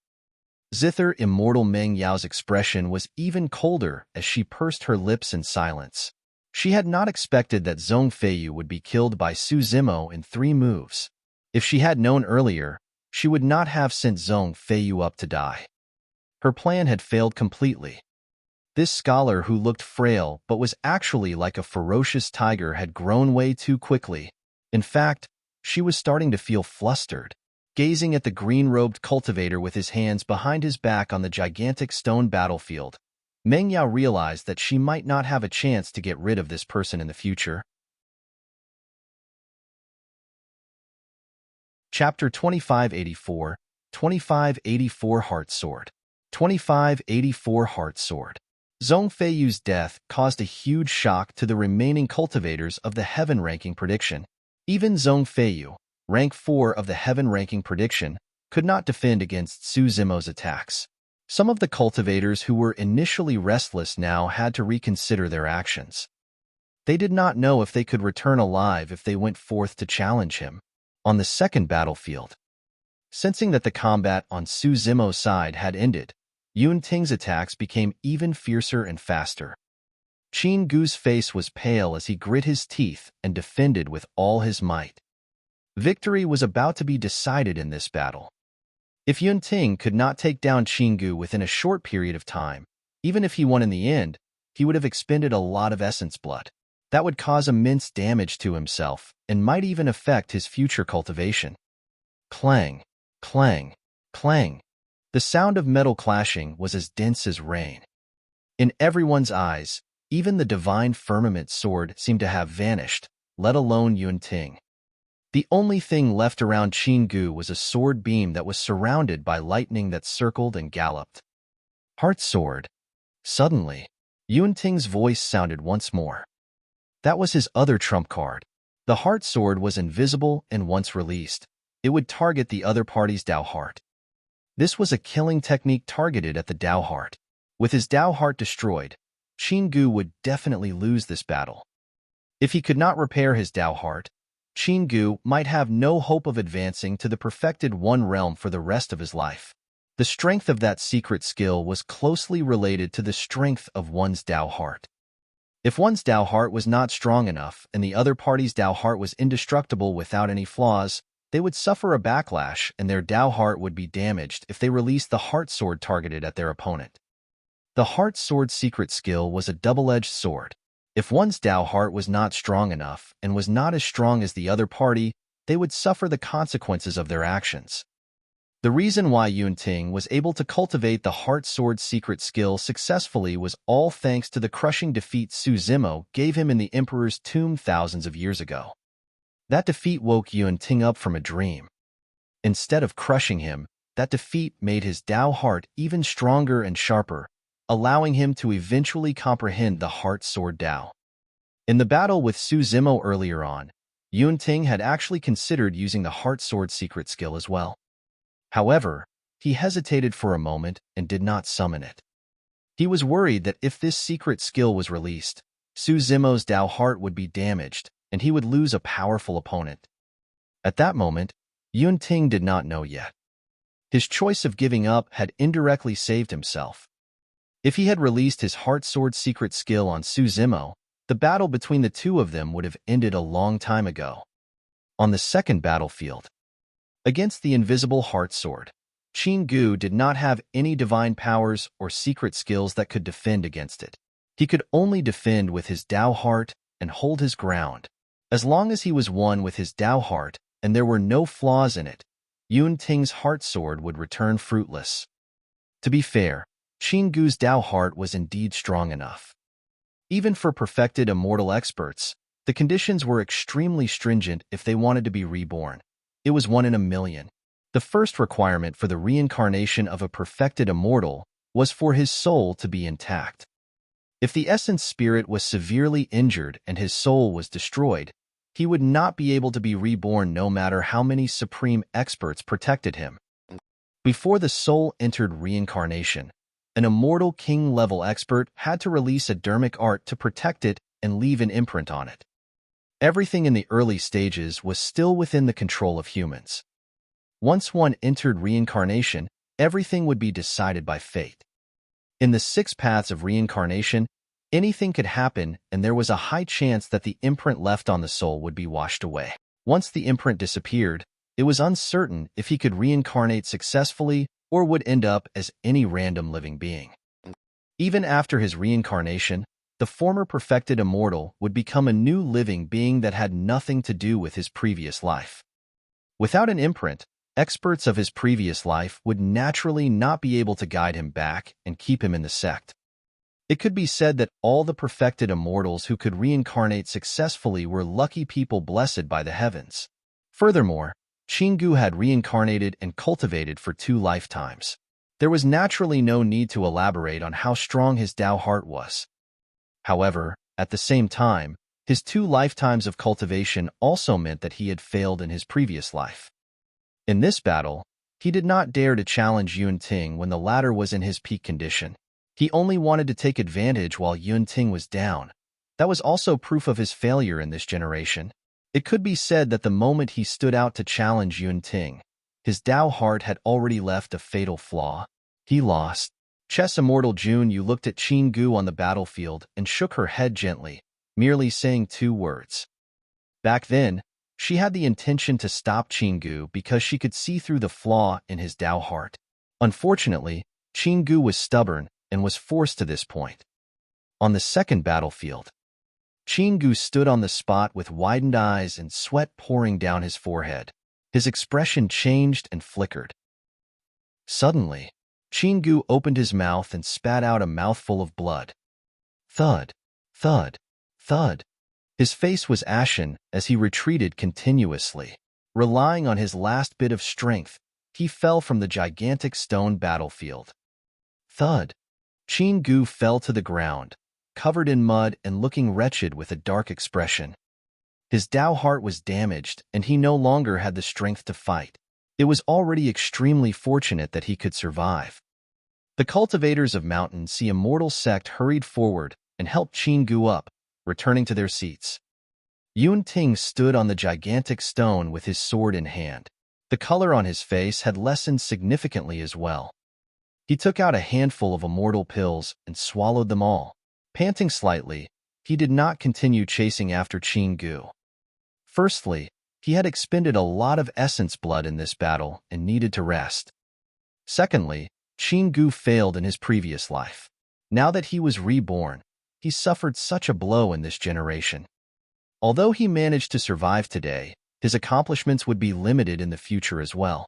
Speaker 1: Zither Immortal Meng Yao's expression was even colder as she pursed her lips in silence. She had not expected that Zhong Feiyu would be killed by Su Zimo in 3 moves. If she had known earlier, she would not have sent Zhong Feiyu up to die. Her plan had failed completely. This scholar who looked frail but was actually like a ferocious tiger had grown way too quickly. In fact, she was starting to feel flustered. Gazing at the green-robed cultivator with his hands behind his back on the gigantic stone battlefield, Meng Yao realized that she might not have a chance to get rid of this person in the future. Chapter 2584, 2584 Heart Sword. 2584 Heart Sword. Zhong Feiyu's death caused a huge shock to the remaining cultivators of the Heaven ranking prediction. Even Zhong Feiyu, rank 4 of the Heaven ranking prediction, could not defend against Su Zimo's attacks. Some of the cultivators who were initially restless now had to reconsider their actions. They did not know if they could return alive if they went forth to challenge him. On the second battlefield, sensing that the combat on Su Zimo's side had ended, Yun Ting's attacks became even fiercer and faster. Qin Gu's face was pale as he grit his teeth and defended with all his might. Victory was about to be decided in this battle. If Yun Ting could not take down Qin Gu within a short period of time, even if he won in the end, he would have expended a lot of essence blood. That would cause immense damage to himself and might even affect his future cultivation. Clang, clang, clang. The sound of metal clashing was as dense as rain. In everyone's eyes, even the divine Firmament sword seemed to have vanished, let alone Yun Ting. The only thing left around Qin Gu was a sword beam that was surrounded by lightning that circled and galloped. Heart Sword. Suddenly, Yuan Ting's voice sounded once more. That was his other trump card. The Heart Sword was invisible, and once released, it would target the other party's Dao Heart. This was a killing technique targeted at the Dao Heart. With his Dao Heart destroyed, Qin Gu would definitely lose this battle. If he could not repair his Dao Heart, Qin Gu might have no hope of advancing to the perfected One Realm for the rest of his life. The strength of that secret skill was closely related to the strength of one's Dao Heart. If one's Dao Heart was not strong enough and the other party's Dao Heart was indestructible without any flaws, they would suffer a backlash and their Dao Heart would be damaged if they released the Heart Sword targeted at their opponent. The Heart Sword secret skill was a double-edged sword. If one's Dao Heart was not strong enough and was not as strong as the other party, they would suffer the consequences of their actions. The reason why Yuan Ting was able to cultivate the Heart Sword secret skill successfully was all thanks to the crushing defeat Su Zimo gave him in the Emperor's tomb thousands of years ago. That defeat woke Yuan Ting up from a dream. Instead of crushing him, that defeat made his Dao Heart even stronger and sharper, allowing him to eventually comprehend the Heart Sword Dao. In the battle with Su Zimo earlier on, Yuan Ting had actually considered using the Heart Sword secret skill as well. However, he hesitated for a moment and did not summon it. He was worried that if this secret skill was released, Su Zimo's Dao Heart would be damaged and he would lose a powerful opponent. At that moment, Yuan Ting did not know yet. His choice of giving up had indirectly saved himself. If he had released his Heart Sword secret skill on Su Zimo, the battle between the two of them would have ended a long time ago. On the second battlefield, against the invisible Heart Sword, Qin Gu did not have any divine powers or secret skills that could defend against it. He could only defend with his Dao Heart and hold his ground. As long as he was one with his Dao Heart and there were no flaws in it, Yuan Ting's Heart Sword would return fruitless. To be fair, Qin Gu's Dao Heart was indeed strong enough. Even for perfected immortal experts, the conditions were extremely stringent if they wanted to be reborn. It was 1 in a million. The first requirement for the reincarnation of a perfected immortal was for his soul to be intact. If the essence spirit was severely injured and his soul was destroyed, he would not be able to be reborn no matter how many supreme experts protected him. Before the soul entered reincarnation, an immortal king-level expert had to release a Dharmic art to protect it and leave an imprint on it. Everything in the early stages was still within the control of humans. Once one entered reincarnation, everything would be decided by fate. In the 6 paths of reincarnation, anything could happen and there was a high chance that the imprint left on the soul would be washed away. Once the imprint disappeared, it was uncertain if he could reincarnate successfully or would end up as any random living being. Even after his reincarnation, the former perfected immortal would become a new living being that had nothing to do with his previous life. Without an imprint, experts of his previous life would naturally not be able to guide him back and keep him in the sect. It could be said that all the perfected immortals who could reincarnate successfully were lucky people blessed by the heavens. Furthermore, Qin Gu had reincarnated and cultivated for 2 lifetimes. There was naturally no need to elaborate on how strong his Dao Heart was. However, at the same time, his 2 lifetimes of cultivation also meant that he had failed in his previous life. In this battle, he did not dare to challenge Yuan Ting when the latter was in his peak condition. He only wanted to take advantage while Yuan Ting was down. That was also proof of his failure in this generation. It could be said that the moment he stood out to challenge Yuan Ting, his Dao Heart had already left a fatal flaw. He lost. Chess Immortal June you looked at Qin Gu on the battlefield and shook her head gently, merely saying 2 words. Back then, she had the intention to stop Qin Gu because she could see through the flaw in his Dao Heart. Unfortunately, Qin Gu was stubborn and was forced to this point. On the second battlefield, Qin Gu stood on the spot with widened eyes and sweat pouring down his forehead. His expression changed and flickered. Suddenly, Qin Gu opened his mouth and spat out a mouthful of blood. Thud, thud, thud. His face was ashen as he retreated continuously. Relying on his last bit of strength, he fell from the gigantic stone battlefield. Thud! Qin Gu fell to the ground, covered in mud and looking wretched with a dark expression. His Dao heart was damaged, and he no longer had the strength to fight. It was already extremely fortunate that he could survive. The cultivators of Mountain Sea Immortal sect hurried forward and helped Qin Gu up, returning to their seats. Yun Ting stood on the gigantic stone with his sword in hand. The color on his face had lessened significantly as well. He took out a handful of immortal pills and swallowed them all. Panting slightly, he did not continue chasing after Qin Gu. Firstly, he had expended a lot of essence blood in this battle and needed to rest. Secondly, Qin Gu failed in his previous life. Now that he was reborn, he suffered such a blow in this generation. Although he managed to survive today, his accomplishments would be limited in the future as well.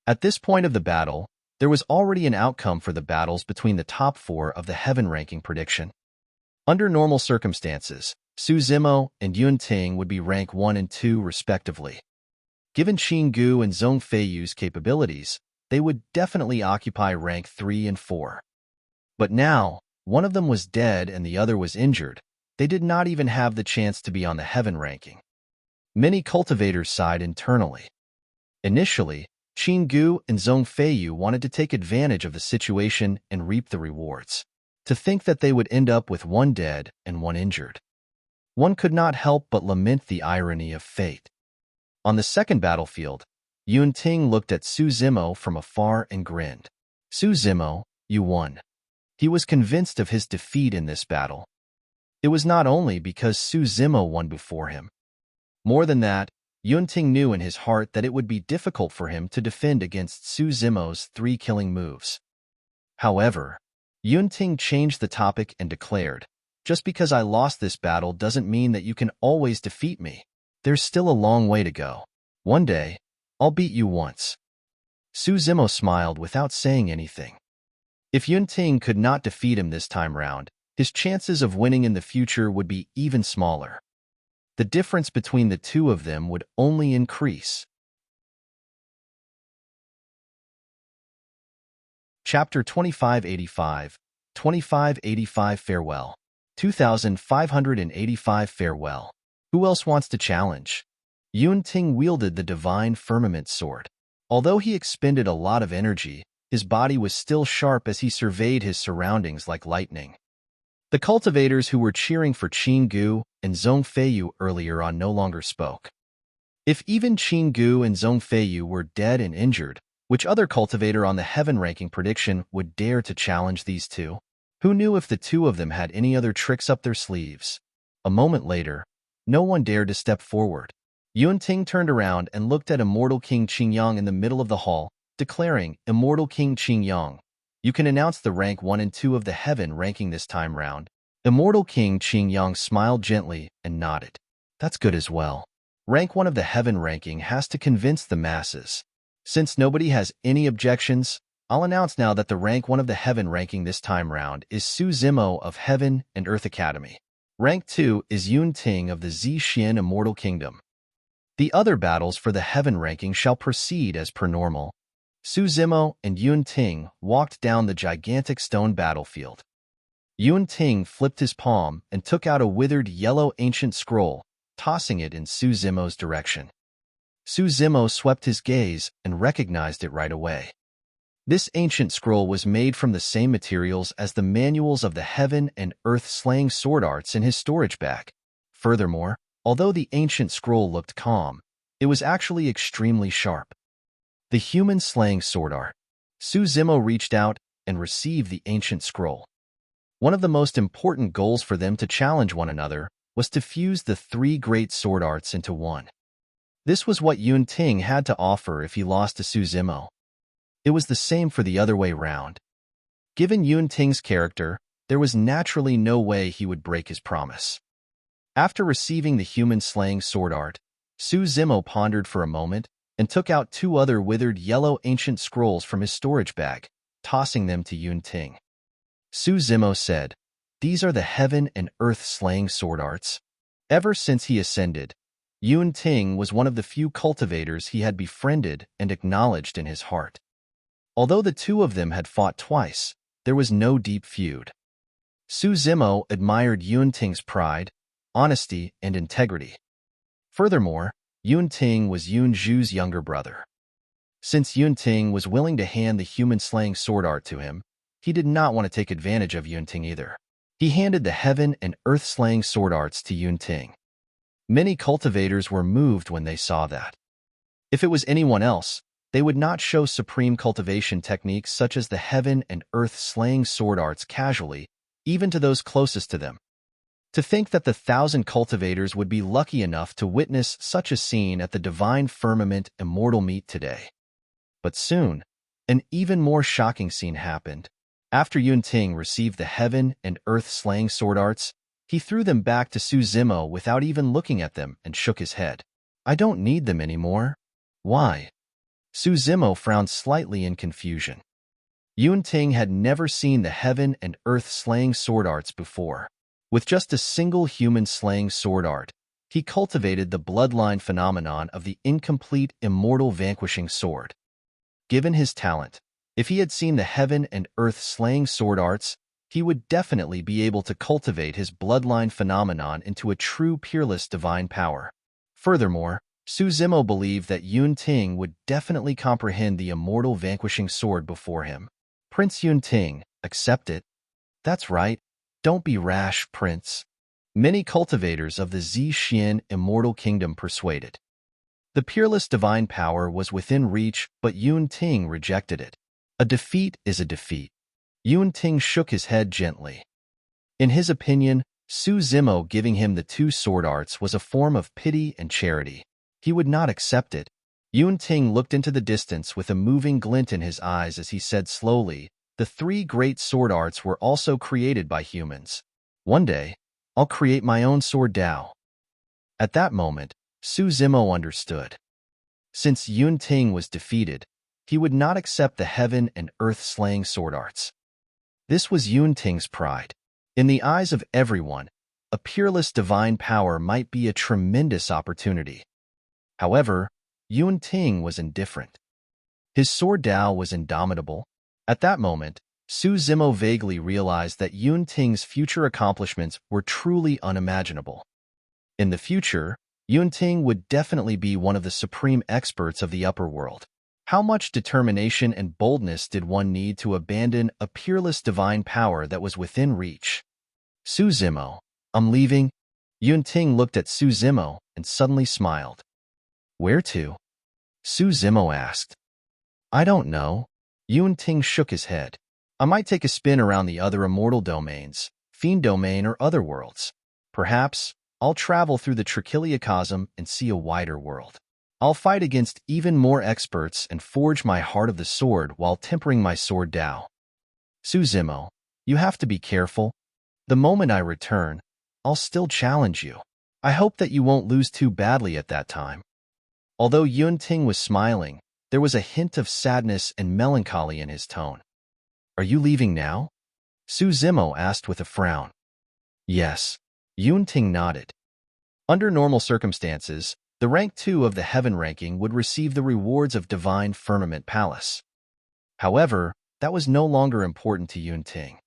Speaker 1: At this point of the battle, there was already an outcome for the battles between the top 4 of the heaven ranking prediction. Under normal circumstances, Su Zimo and Yun Ting would be rank 1 and 2 respectively. Given Qin Gu and Zhong Feiyu's capabilities, they would definitely occupy rank 3 and 4. But now, one of them was dead and the other was injured. They did not even have the chance to be on the heaven ranking. Many cultivators sighed internally. Initially, Qin Gu and Zhong Feiyu wanted to take advantage of the situation and reap the rewards. To think that they would end up with one dead and one injured. One could not help but lament the irony of fate. On the second battlefield, Yun Ting looked at Su Zimo from afar and grinned. Su Zimo, you won. He was convinced of his defeat in this battle. It was not only because Su Zimo won before him. More than that, Yun Ting knew in his heart that it would be difficult for him to defend against Su Zimo's 3 killing moves. However, Yun Ting changed the topic and declared, "Just because I lost this battle doesn't mean that you can always defeat me. There's still a long way to go. One day, I'll beat you once." Su Zimo smiled without saying anything. If Yun Ting could not defeat him this time round, his chances of winning in the future would be even smaller. The difference between the two of them would only increase. Chapter 2585, 2585 Farewell. 2585 Farewell. Who else wants to challenge? Yun Ting wielded the divine Firmament sword. Although he expended a lot of energy, his body was still sharp as he surveyed his surroundings like lightning. The cultivators who were cheering for Qin Gu and Zhong Feiyu earlier on no longer spoke. If even Qin Gu and Zhong Feiyu were dead and injured, which other cultivator on the heaven ranking prediction would dare to challenge these two? Who knew if the two of them had any other tricks up their sleeves? A moment later, no one dared to step forward. Yun Ting turned around and looked at Immortal King Qingyang in the middle of the hall, declaring, "Immortal King Qingyang, you can announce the rank 1 and 2 of the heaven ranking this time round." Immortal King Qingyang smiled gently and nodded. "That's good as well. Rank 1 of the heaven ranking has to convince the masses. Since nobody has any objections, I'll announce now that the rank 1 of the heaven ranking this time round is Su Zimo of Heaven and Earth Academy. Rank 2 is Yun Ting of the Zixin Immortal Kingdom. The other battles for the heaven ranking shall proceed as per normal." Su Zimo and Yun Ting walked down the gigantic stone battlefield. Yun Ting flipped his palm and took out a withered yellow ancient scroll, tossing it in Su Zimo's direction. Su Zimo swept his gaze and recognized it right away. This ancient scroll was made from the same materials as the manuals of the heaven and earth slaying sword arts in his storage bag. Furthermore, although the ancient scroll looked calm, it was actually extremely sharp. The human slaying sword art. Su Zimo reached out and received the ancient scroll. One of the most important goals for them to challenge one another was to fuse the 3 great sword arts into one. This was what Yun Ting had to offer if he lost to Su Zimo. It was the same for the other way round. Given Yun Ting's character, there was naturally no way he would break his promise. After receiving the human slaying sword art, Su Zimo pondered for a moment and took out 2 other withered yellow ancient scrolls from his storage bag, tossing them to Yun Ting. Su Zimo said, "These are the heaven and earth slaying sword arts." Ever since he ascended, Yun Ting was one of the few cultivators he had befriended and acknowledged in his heart. Although the two of them had fought twice, there was no deep feud. Su Zimo admired Yun Ting's pride, honesty, and integrity. Furthermore, Yun Ting was Yun Zhu's younger brother. Since Yun Ting was willing to hand the human-slaying sword art to him, he did not want to take advantage of Yun Ting either. He handed the heaven and earth-slaying sword arts to Yun Ting. Many cultivators were moved when they saw that. If it was anyone else, they would not show supreme cultivation techniques such as the heaven and earth-slaying sword arts casually, even to those closest to them. To think that the 1,000 cultivators would be lucky enough to witness such a scene at the divine Firmament Immortal meet today. But soon, an even more shocking scene happened. After Yun Ting received the heaven and earth-slaying sword arts, he threw them back to Su Zimo without even looking at them and shook his head. "I don't need them anymore." "Why?" Su Zimo frowned slightly in confusion. Yun Ting had never seen the heaven and earth-slaying sword arts before. With just a single human-slaying sword art, he cultivated the bloodline phenomenon of the incomplete immortal vanquishing sword. Given his talent, if he had seen the heaven and earth-slaying sword arts, he would definitely be able to cultivate his bloodline phenomenon into a true peerless divine power. Furthermore, Su Zimo believed that Yun Ting would definitely comprehend the immortal vanquishing sword before him. "Prince Yun Ting, accept it." "That's right. Don't be rash, Prince." Many cultivators of the Zixin Immortal Kingdom persuaded. The peerless divine power was within reach, but Yun Ting rejected it. A defeat is a defeat. Yun Ting shook his head gently. In his opinion, Su Zimo giving him the two sword arts was a form of pity and charity. He would not accept it. Yun Ting looked into the distance with a moving glint in his eyes as he said slowly, "The three great sword arts were also created by humans. One day, I'll create my own sword Dao." At that moment, Su Zimo understood. Since Yun Ting was defeated, he would not accept the heaven and earth-slaying sword arts. This was Yun Ting's pride. In the eyes of everyone, a peerless divine power might be a tremendous opportunity. However, Yun Ting was indifferent. His sword Dao was indomitable. At that moment, Su Zimo vaguely realized that Yun Ting's future accomplishments were truly unimaginable. In the future, Yun Ting would definitely be one of the supreme experts of the upper world. How much determination and boldness did one need to abandon a peerless divine power that was within reach? "Su Zimo, I'm leaving." Yun Ting looked at Su Zimo and suddenly smiled. "Where to?" Su Zimo asked. "I don't know." Yun Ting shook his head. "I might take a spin around the other immortal domains, Fiend Domain or other worlds. Perhaps I'll travel through the Trichiliacosm and see a wider world. I'll fight against even more experts and forge my heart of the sword while tempering my sword Dao." "Su Zimo, you have to be careful. The moment I return, I'll still challenge you. I hope that you won't lose too badly at that time." Although Yun Ting was smiling, there was a hint of sadness and melancholy in his tone. "Are you leaving now?" Su Zimo asked with a frown. "Yes." Yun Ting nodded. Under normal circumstances, the rank 2 of the heaven ranking would receive the rewards of Divine Firmament Palace. However, that was no longer important to Yun Ting.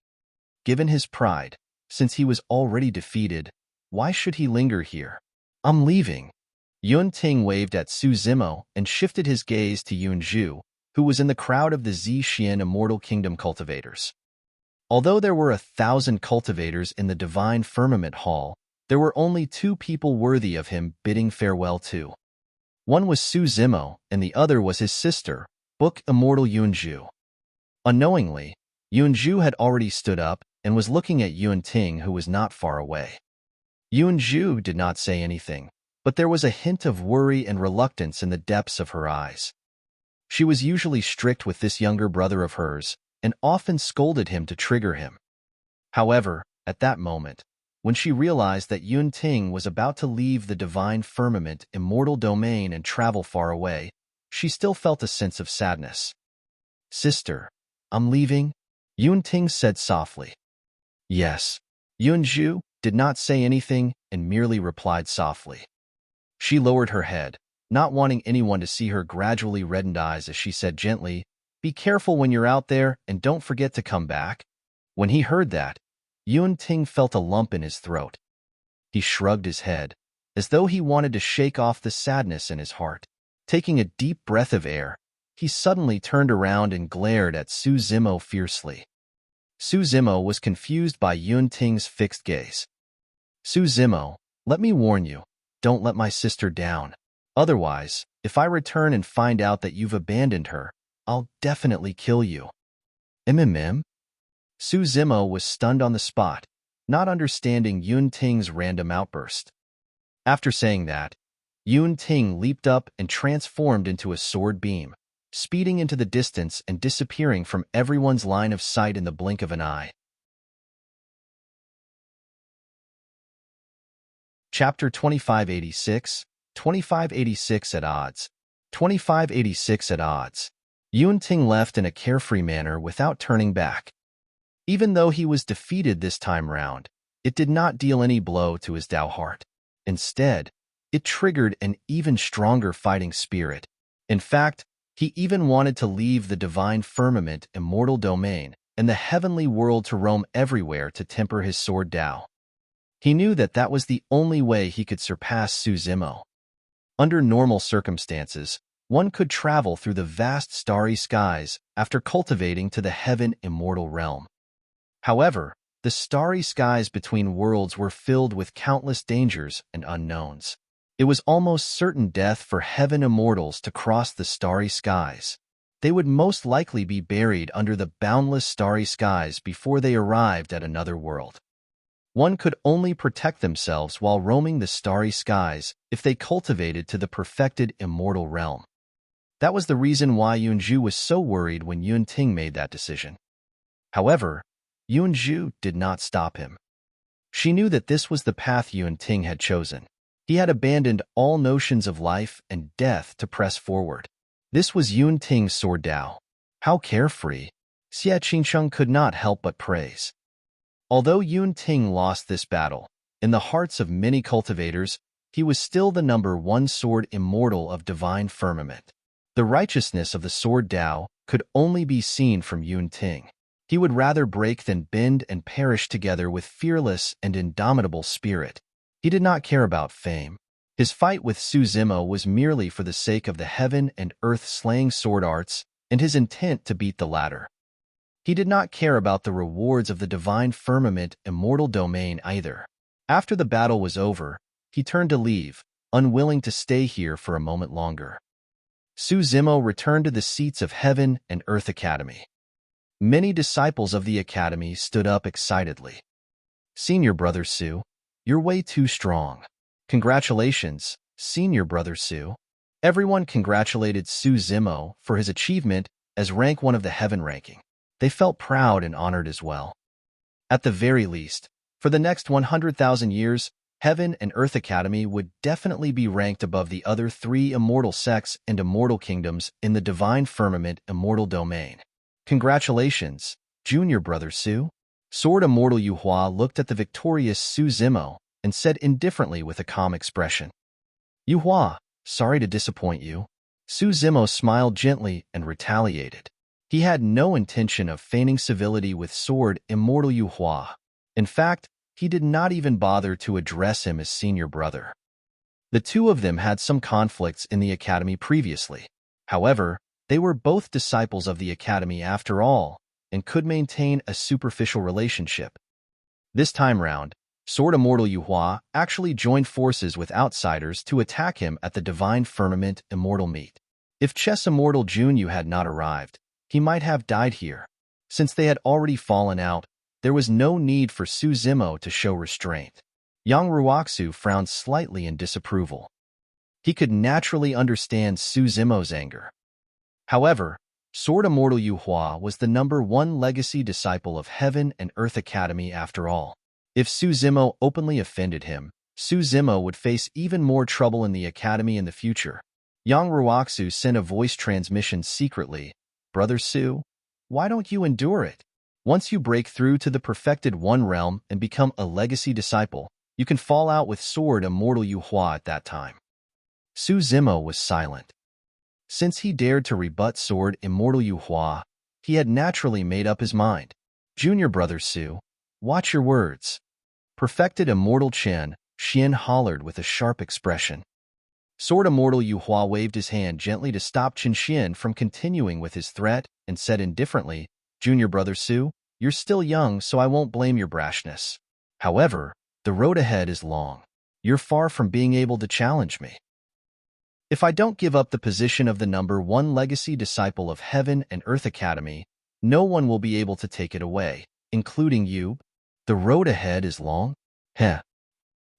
Speaker 1: Given his pride, since he was already defeated, why should he linger here? "I'm leaving." Yun Ting waved at Su Zimo and shifted his gaze to Yun Zhu, who was in the crowd of the Zixin Immortal Kingdom cultivators. Although there were 1,000 cultivators in the Divine Firmament Hall, there were only 2 people worthy of him bidding farewell to. One was Su Zimo, and the other was his sister, Book Immortal Yun Zhu. Unknowingly, Yun Zhu had already stood up and was looking at Yun Ting, who was not far away. Yun Zhu did not say anything, but there was a hint of worry and reluctance in the depths of her eyes. She was usually strict with this younger brother of hers, and often scolded him to trigger him. However, at that moment, when she realized that Yun Ting was about to leave the Divine Firmament Immortal Domain and travel far away, she still felt a sense of sadness. "Sister, I'm leaving," Yun Ting said softly. "Yes." Yun Zhu did not say anything and merely replied softly. She lowered her head, not wanting anyone to see her gradually reddened eyes as she said gently, "Be careful when you're out there and don't forget to come back." When he heard that, Yuan Ting felt a lump in his throat. He shrugged his head, as though he wanted to shake off the sadness in his heart. Taking a deep breath of air, he suddenly turned around and glared at Su Zimo fiercely. Su Zimo was confused by Yuan Ting's fixed gaze. "Su Zimo, let me warn you, don't let my sister down. Otherwise, if I return and find out that you've abandoned her, I'll definitely kill you." "Im. Su Zimo was stunned on the spot, not understanding Yuan Ting's random outburst. After saying that, Yuan Ting leaped up and transformed into a sword beam, speeding into the distance and disappearing from everyone's line of sight in the blink of an eye. Chapter 2586, 2586 at odds. 2586 at odds. Yuan Ting left in a carefree manner without turning back. Even though he was defeated this time round, it did not deal any blow to his Dao heart. Instead, it triggered an even stronger fighting spirit. In fact, he even wanted to leave the divine firmament immortal domain and the heavenly world to roam everywhere to temper his sword Dao. He knew that that was the only way he could surpass Su Zimo. Under normal circumstances, one could travel through the vast starry skies after cultivating to the heaven immortal realm. However, the starry skies between worlds were filled with countless dangers and unknowns. It was almost certain death for heaven immortals to cross the starry skies. They would most likely be buried under the boundless starry skies before they arrived at another world. One could only protect themselves while roaming the starry skies if they cultivated to the perfected immortal realm. That was the reason why Yunju was so worried when Yuan Ting made that decision. However, Yunju did not stop him. She knew that this was the path Yuan Ting had chosen. He had abandoned all notions of life and death to press forward. This was Yuan Ting's sword Dao. How carefree! Xie Qingsheng could not help but praise. Although Yuan Ting lost this battle, in the hearts of many cultivators, he was still the #1 sword immortal of divine firmament. The righteousness of the sword Dao could only be seen from Yuan Ting. He would rather break than bend and perish together with fearless and indomitable spirit. He did not care about fame. His fight with Su Zimo was merely for the sake of the heaven and earth slaying sword arts and his intent to beat the latter. He did not care about the rewards of the divine firmament immortal domain either. After the battle was over, he turned to leave, unwilling to stay here for a moment longer. Su Zimo returned to the seats of Heaven and Earth Academy. Many disciples of the academy stood up excitedly. "Senior Brother Su, you're way too strong. Congratulations, Senior Brother Su." Everyone congratulated Su Zimo for his achievement as rank 1 of the Heaven ranking. They felt proud and honored as well. At the very least, for the next 100,000 years, Heaven and Earth Academy would definitely be ranked above the other 3 immortal sects and immortal kingdoms in the divine firmament immortal domain. "Congratulations, Junior Brother Su." Sword Immortal Yuhua looked at the victorious Su Zimo and said indifferently with a calm expression, "Yuhua, sorry to disappoint you." Su Zimo smiled gently and retaliated. He had no intention of feigning civility with Sword Immortal Yuhua. In fact, he did not even bother to address him as senior brother. The two of them had some conflicts in the academy previously. However, they were both disciples of the academy after all, and could maintain a superficial relationship. This time round, Sword Immortal Yuhua actually joined forces with outsiders to attack him at the Divine Firmament Immortal Meet. If Chess Immortal Junyu had not arrived, he might have died here. Since they had already fallen out, there was no need for Su Zimo to show restraint. Yang Ruoxu frowned slightly in disapproval. He could naturally understand Su Zimo's anger. However, Sword Immortal Yuhua was the #1 legacy disciple of Heaven and Earth Academy after all. If Su Zimo openly offended him, Su Zimo would face even more trouble in the academy in the future. Yang Ruoxu sent a voice transmission secretly. "Brother Su, why don't you endure it? Once you break through to the perfected 1 realm and become a legacy disciple, you can fall out with Sword Immortal Yuhua at that time." Su Zimo was silent. Since he dared to rebut Sword Immortal Yu Hua, he had naturally made up his mind. Junior brother Su, watch your words. Perfected Immortal Xian hollered with a sharp expression. Sword Immortal Yu Hua waved his hand gently to stop Xian from continuing with his threat and said indifferently, Junior brother Su, you're still young, so I won't blame your brashness. However, the road ahead is long. You're far from being able to challenge me. If I don't give up the position of the #1 legacy disciple of Heaven and Earth Academy, no one will be able to take it away, including you. The road ahead is long? Heh.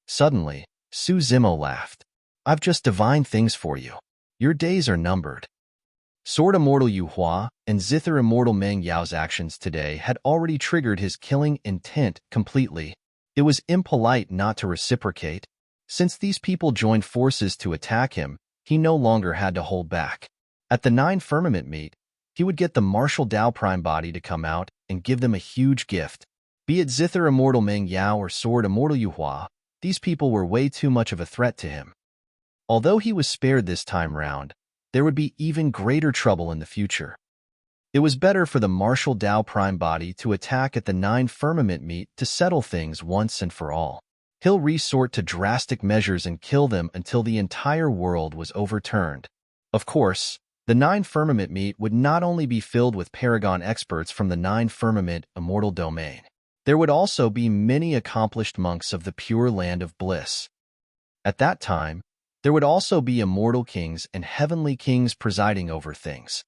Speaker 1: Suddenly, Su Zimo laughed. I've just divined things for you. Your days are numbered. Sword Immortal Yu Hua and Zither Immortal Meng Yao's actions today had already triggered his killing intent completely. It was impolite not to reciprocate. Since these people joined forces to attack him, he no longer had to hold back. At the 9 Firmament meet, he would get the Martial Dao Prime Body to come out and give them a huge gift. Be it Zither Immortal Meng Yao or Sword Immortal Yu Hua, these people were way too much of a threat to him. Although he was spared this time round, there would be even greater trouble in the future. It was better for the Martial Dao Prime Body to attack at the 9 Firmament meet to settle things once and for all. He'll resort to drastic measures and kill them until the entire world was overturned. Of course, the 9 Firmament meet would not only be filled with Paragon experts from the 9 Firmament Immortal Domain. There would also be many accomplished monks of the Pure Land of Bliss. At that time, there would also be immortal kings and heavenly kings presiding over things.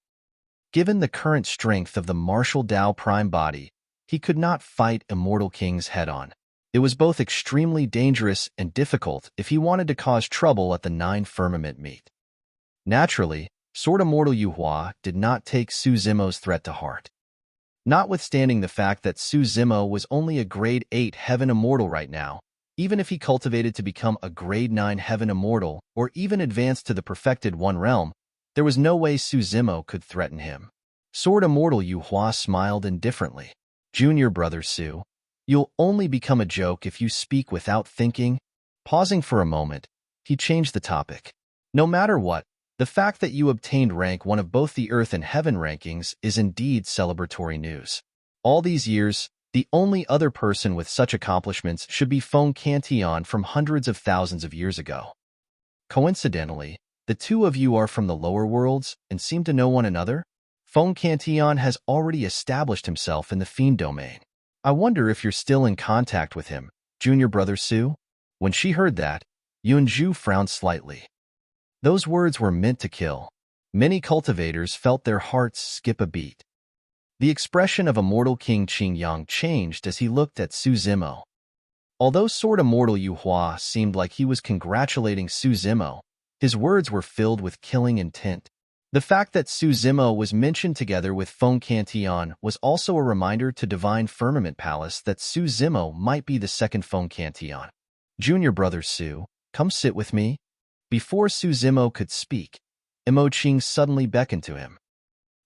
Speaker 1: Given the current strength of the Martial Dao Prime Body, he could not fight immortal kings head-on. It was both extremely dangerous and difficult if he wanted to cause trouble at the 9 Firmament meet. Naturally, Sword Immortal Yu Hua did not take Su Zimo's threat to heart. Notwithstanding the fact that Su Zimo was only a Grade 8 Heaven Immortal right now, even if he cultivated to become a Grade 9 Heaven Immortal or even advanced to the Perfected One realm, there was no way Su Zimo could threaten him. Sword Immortal Yu Hua smiled indifferently. Junior brother Su, you'll only become a joke if you speak without thinking. Pausing for a moment, he changed the topic. No matter what, the fact that you obtained rank 1 of both the Earth and Heaven rankings is indeed celebratory news. All these years, the only other person with such accomplishments should be Feng Cantillon from hundreds of thousands of years ago. Coincidentally, the two of you are from the lower worlds and seem to know one another. Feng Cantillon has already established himself in the Fiend domain. I wonder if you're still in contact with him, Junior brother Su? When she heard that, Yunju frowned slightly. Those words were meant to kill. Many cultivators felt their hearts skip a beat. The expression of Immortal King Qingyang changed as he looked at Su Zimo. Although Sword Immortal Yu Hua seemed like he was congratulating Su Zimo, his words were filled with killing intent. The fact that Su Zimo was mentioned together with Feng Cantillon was also a reminder to Divine Firmament Palace that Su Zimo might be the second Feng Cantillon. Junior brother Su, come sit with me. Before Su Zimo could speak, Imoqing suddenly beckoned to him.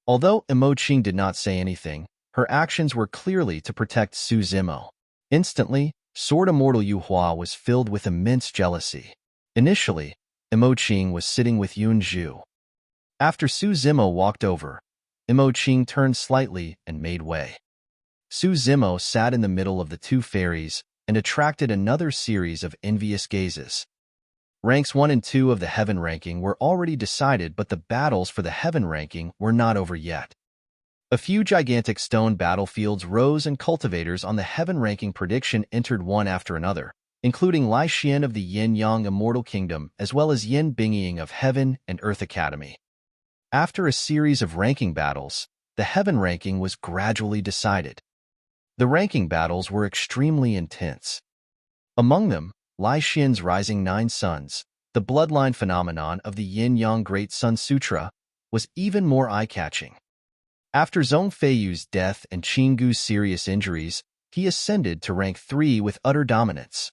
Speaker 1: Although Imoqing did not say anything, her actions were clearly to protect Su Zimo. Instantly, Sword Immortal Yu Hua was filled with immense jealousy. Initially, Imoqing was sitting with Yunju. After Su Zimo walked over, Imoqing turned slightly and made way. Su Zimo sat in the middle of the two fairies and attracted another series of envious gazes. Ranks 1 and 2 of the Heaven ranking were already decided, but the battles for the Heaven ranking were not over yet. A few gigantic stone battlefields rose and cultivators on the Heaven ranking prediction entered one after another, including Lai Xian of the Yin-Yang Immortal Kingdom as well as Yin Bingying of Heaven and Earth Academy. After a series of ranking battles, the Heaven ranking was gradually decided. The ranking battles were extremely intense. Among them, Lai Xian's Rising 9 Suns, the bloodline phenomenon of the Yin-Yang Great Sun Sutra, was even more eye-catching. After Zhong Feiyu's death and Qinggu's serious injuries, he ascended to rank 3 with utter dominance.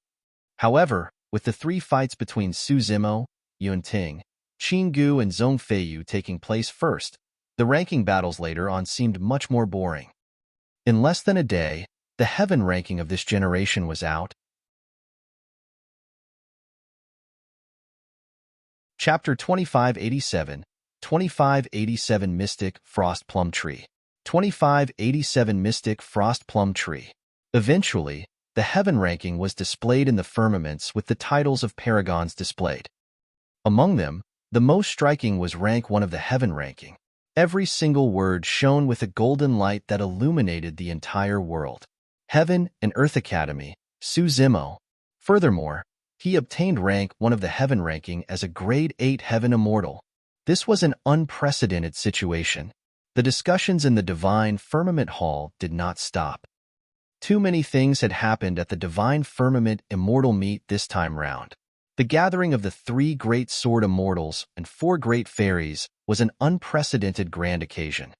Speaker 1: However, with the 3 fights between Su Zimo, Yunting, Qinggu and Zhong Feiyu taking place first, the ranking battles later on seemed much more boring. In less than a day, the Heaven ranking of this generation was out. Chapter 2587, 2587 Mystic Frost Plum Tree. 2587 Mystic Frost Plum Tree. Eventually, the heaven ranking was displayed in the firmaments with the titles of paragons displayed. Among them, the most striking was rank 1 of the heaven ranking. Every single word shone with a golden light that illuminated the entire world. Heaven and Earth Academy, Suzimo. Furthermore, he obtained rank 1 of the heaven ranking as a grade 8 heaven immortal. This was an unprecedented situation. The discussions in the Divine Firmament Hall did not stop. Too many things had happened at the Divine Firmament Immortal meet this time round. The gathering of the 3 great sword immortals and 4 great fairies was an unprecedented grand occasion.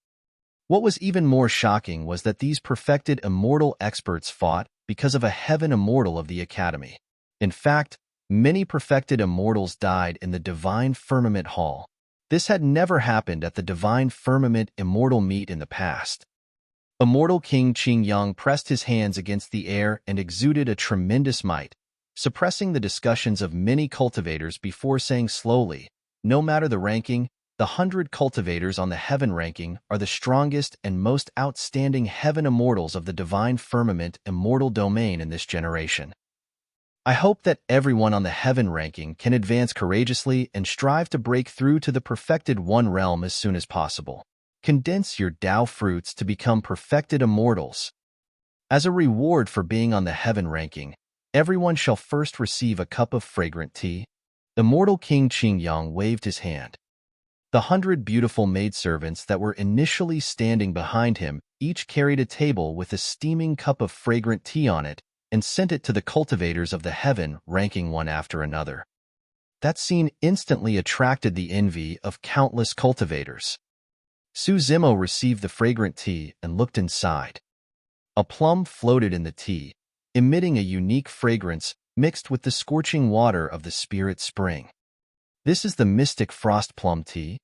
Speaker 1: What was even more shocking was that these perfected immortal experts fought because of a heaven immortal of the Academy. In fact, many perfected immortals died in the Divine Firmament Hall. This had never happened at the Divine Firmament Immortal meet in the past. Immortal King Qingyang pressed his hands against the air and exuded a tremendous might, suppressing the discussions of many cultivators before saying slowly, "No matter the ranking, the 100 cultivators on the heaven ranking are the strongest and most outstanding heaven immortals of the Divine Firmament Immortal domain in this generation. I hope that everyone on the heaven ranking can advance courageously and strive to break through to the perfected 1 realm as soon as possible. Condense your Tao fruits to become perfected immortals. As a reward for being on the heaven ranking, everyone shall first receive a cup of fragrant tea." Immortal King Qingyang waved his hand. The 100 beautiful maidservants that were initially standing behind him each carried a table with a steaming cup of fragrant tea on it and sent it to the cultivators of the heaven, ranking one after another. That scene instantly attracted the envy of countless cultivators. Suzimo received the fragrant tea and looked inside. A plum floated in the tea, emitting a unique fragrance mixed with the scorching water of the spirit spring. "This is the mystic frost plum tea,"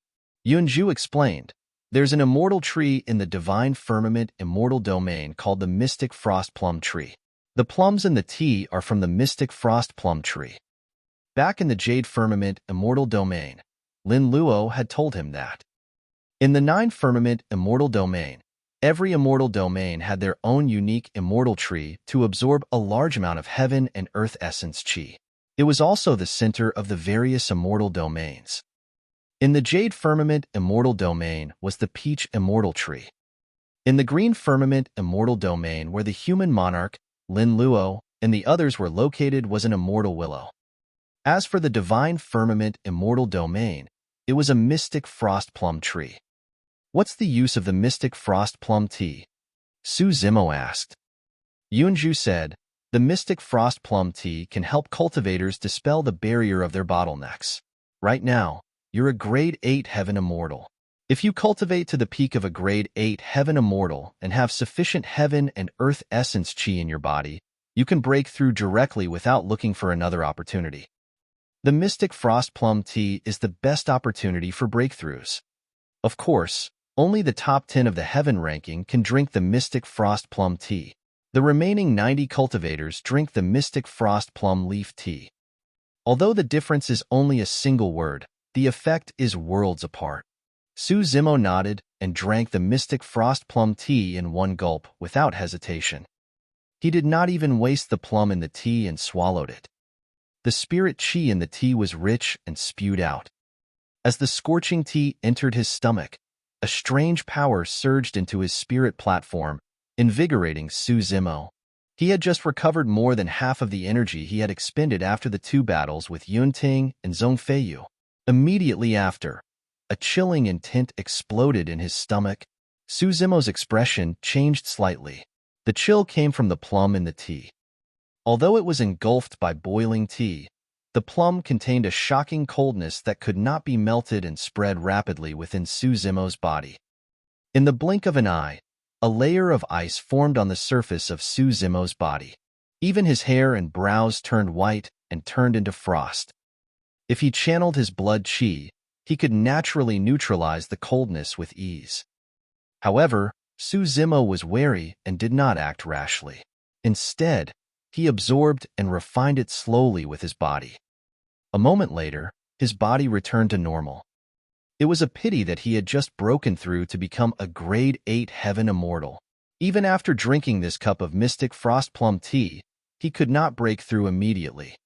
Speaker 1: Yunju explained. "There's an immortal tree in the Divine Firmament Immortal domain called the mystic frost plum tree. The plums in the tea are from the mystic frost plum tree." Back in the Jade Firmament Immortal domain, Lin Luo had told him that. In the 9 Firmament Immortal domain, every immortal domain had their own unique immortal tree to absorb a large amount of heaven and earth essence chi. It was also the center of the various immortal domains. In the Jade Firmament Immortal domain was the Peach Immortal tree. In the Green Firmament Immortal domain, where the human monarch, Lin Luo, and the others were located, was an immortal willow. As for the Divine Firmament Immortal domain, it was a mystic frost plum tree. "What's the use of the mystic frost plum tea?" Suzimo asked. Yunju said, "The mystic frost plum tea can help cultivators dispel the barrier of their bottlenecks. Right now, you're a grade 8 heaven immortal. If you cultivate to the peak of a grade 8 heaven immortal and have sufficient heaven and earth essence chi in your body, you can break through directly without looking for another opportunity. The mystic frost plum tea is the best opportunity for breakthroughs. Of course, only the top 10 of the heaven ranking can drink the mystic frost plum tea. The remaining 90 cultivators drink the mystic frost plum leaf tea. Although the difference is only a single word, the effect is worlds apart." Suzimo nodded and drank the mystic frost plum tea in one gulp without hesitation. He did not even waste the plum in the tea and swallowed it. The spirit chi in the tea was rich and spewed out. As the scorching tea entered his stomach, a strange power surged into his spirit platform, invigorating Suzimo. He had just recovered more than half of the energy he had expended after the 2 battles with Yunting and Zhongfeiyu. Immediately after, a chilling intent exploded in his stomach. Suzimo's expression changed slightly. The chill came from the plum in the tea. Although it was engulfed by boiling tea, the plum contained a shocking coldness that could not be melted and spread rapidly within Suzimo's body. In the blink of an eye, a layer of ice formed on the surface of Suzimo's body. Even his hair and brows turned white and turned into frost. If he channeled his blood chi, he could naturally neutralize the coldness with ease. However, Suzimo was wary and did not act rashly. Instead, he absorbed and refined it slowly with his body. A moment later, his body returned to normal. It was a pity that he had just broken through to become a Grade 8 Heaven Immortal. Even after drinking this cup of mystic frost plum tea, he could not break through immediately.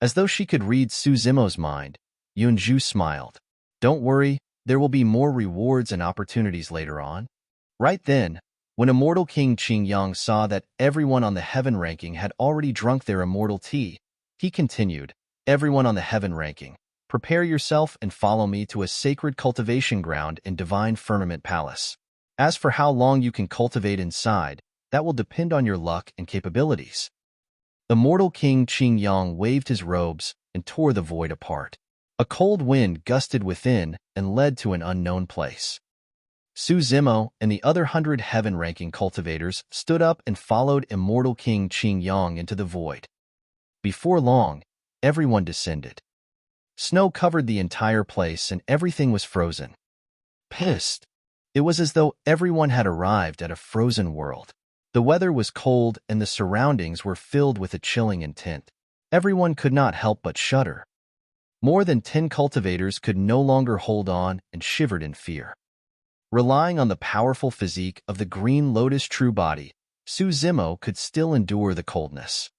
Speaker 1: As though she could read Su Zimo's mind, Yunju smiled. Don't worry, there will be more rewards and opportunities later on. Right then, when Immortal King Qingyang saw that everyone on the heaven ranking had already drunk their immortal tea, he continued, everyone on the heaven ranking, prepare yourself and follow me to a sacred cultivation ground in Divine Firmament Palace. As for how long you can cultivate inside, that will depend on your luck and capabilities. Immortal King Qingyang waved his robes and tore the void apart. A cold wind gusted within and led to an unknown place. Su Zimo and the other 100 heaven-ranking cultivators stood up and followed Immortal King Qingyang into the void. Before long, everyone descended. Snow covered the entire place and everything was frozen. Pissed. It was as though everyone had arrived at a frozen world. The weather was cold and the surroundings were filled with a chilling intent. Everyone could not help but shudder. More than 10 cultivators could no longer hold on and shivered in fear. Relying on the powerful physique of the Green Lotus True Body, Su Zimo could still endure the coldness.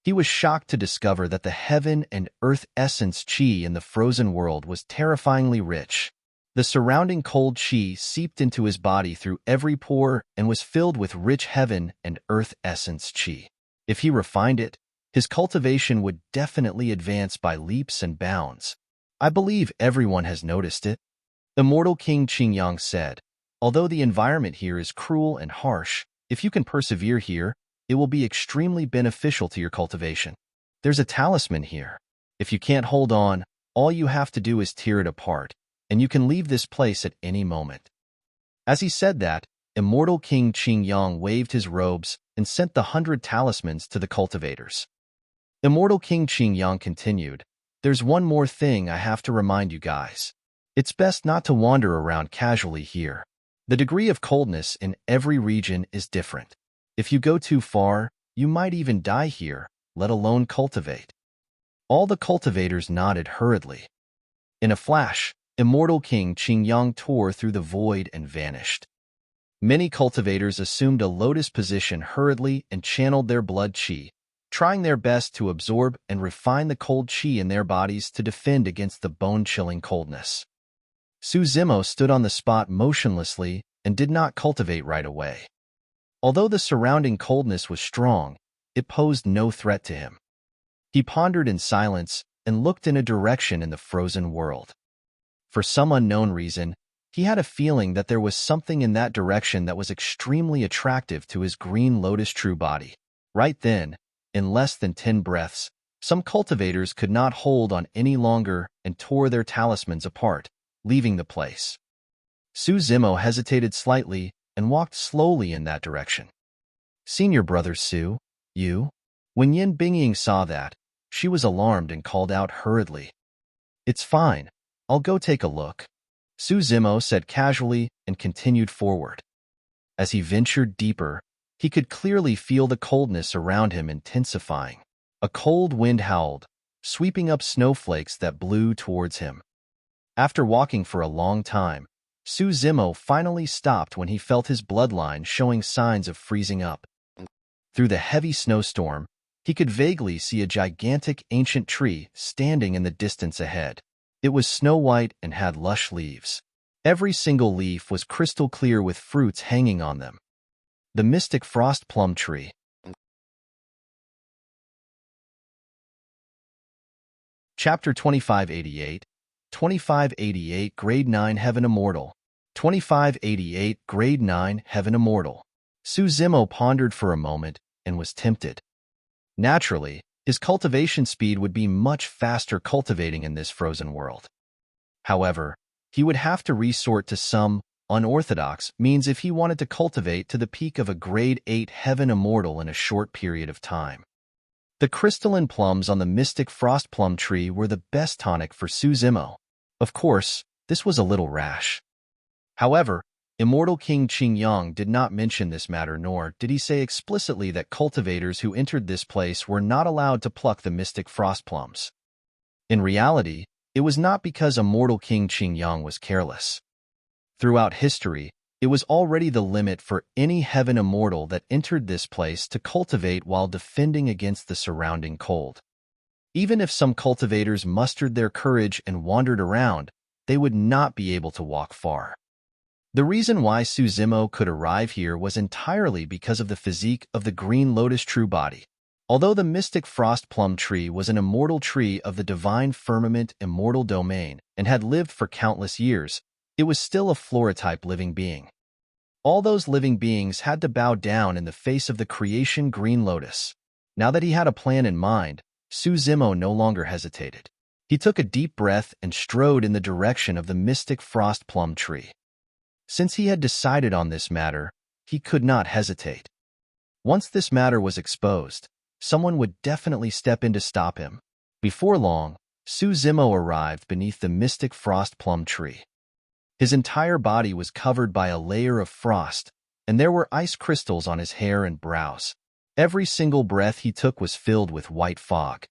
Speaker 1: He was shocked to discover that the heaven and earth essence qi in the frozen world was terrifyingly rich. The surrounding cold qi seeped into his body through every pore and was filled with rich heaven and earth essence qi. If he refined it, his cultivation would definitely advance by leaps and bounds. I believe everyone has noticed it. Immortal King Qingyang said, although the environment here is cruel and harsh, if you can persevere here, it will be extremely beneficial to your cultivation. There's a talisman here. If you can't hold on, all you have to do is tear it apart, and you can leave this place at any moment. As he said that, Immortal King Qingyang waved his robes and sent the 100 talismans to the cultivators. Immortal King Qingyang continued, there's one more thing I have to remind you guys. It's best not to wander around casually here. The degree of coldness in every region is different. If you go too far, you might even die here, let alone cultivate. All the cultivators nodded hurriedly. In a flash, Immortal King Qingyang tore through the void and vanished. Many cultivators assumed a lotus position hurriedly and channeled their blood qi, trying their best to absorb and refine the cold qi in their bodies to defend against the bone-chilling coldness. Su Zimo stood on the spot motionlessly and did not cultivate right away. Although the surrounding coldness was strong, it posed no threat to him. He pondered in silence and looked in a direction in the frozen world. For some unknown reason, he had a feeling that there was something in that direction that was extremely attractive to his Green Lotus True Body. Right then, in less than 10 breaths, some cultivators could not hold on any longer and tore their talismans apart, leaving the place. Su Zimo hesitated slightly and walked slowly in that direction. Senior brother Su, you? When Yin Bingying saw that, she was alarmed and called out hurriedly. It's fine. I'll go take a look. Su Zimo said casually and continued forward. As he ventured deeper, he could clearly feel the coldness around him intensifying. A cold wind howled, sweeping up snowflakes that blew towards him. After walking for a long time, Su Zimo finally stopped when he felt his bloodline showing signs of freezing up. Through the heavy snowstorm, he could vaguely see a gigantic ancient tree standing in the distance ahead. It was snow-white and had lush leaves. Every single leaf was crystal clear with fruits hanging on them. The mystic frost plum tree. Chapter 2588, 2588 Grade 9 Heaven Immortal. 2588 Grade 9 Heaven Immortal. Su Zimo pondered for a moment and was tempted. Naturally, his cultivation speed would be much faster cultivating in this frozen world. However, he would have to resort to some unorthodox means if he wanted to cultivate to the peak of a Grade 8 Heaven Immortal in a short period of time. The crystalline plums on the mystic frost plum tree were the best tonic for Su Zimo. Of course, this was a little rash. However, Immortal King Qingyang did not mention this matter, nor did he say explicitly that cultivators who entered this place were not allowed to pluck the mystic frost plums. In reality, It was not because Immortal King Qingyang was careless. Throughout history, it was already the limit for any heaven immortal that entered this place to cultivate while defending against the surrounding cold. Even if some cultivators mustered their courage and wandered around, they would not be able to walk far. The reason why Su Zimo could arrive here was entirely because of the physique of the Green Lotus true body. Although the mystic frost plum tree was an immortal tree of the divine firmament immortal domain and had lived for countless years, it was still a flora-type living being. All those living beings had to bow down in the face of the creation Green Lotus. Now that he had a plan in mind, Su Zimo no longer hesitated. He took a deep breath and strode in the direction of the mystic frost plum tree. Since he had decided on this matter, he could not hesitate. Once this matter was exposed, someone would definitely step in to stop him. Before long, Su Zimo arrived beneath the mystic frost plum tree. His entire body was covered by a layer of frost, and there were ice crystals on his hair and brows. Every single breath he took was filled with white fog.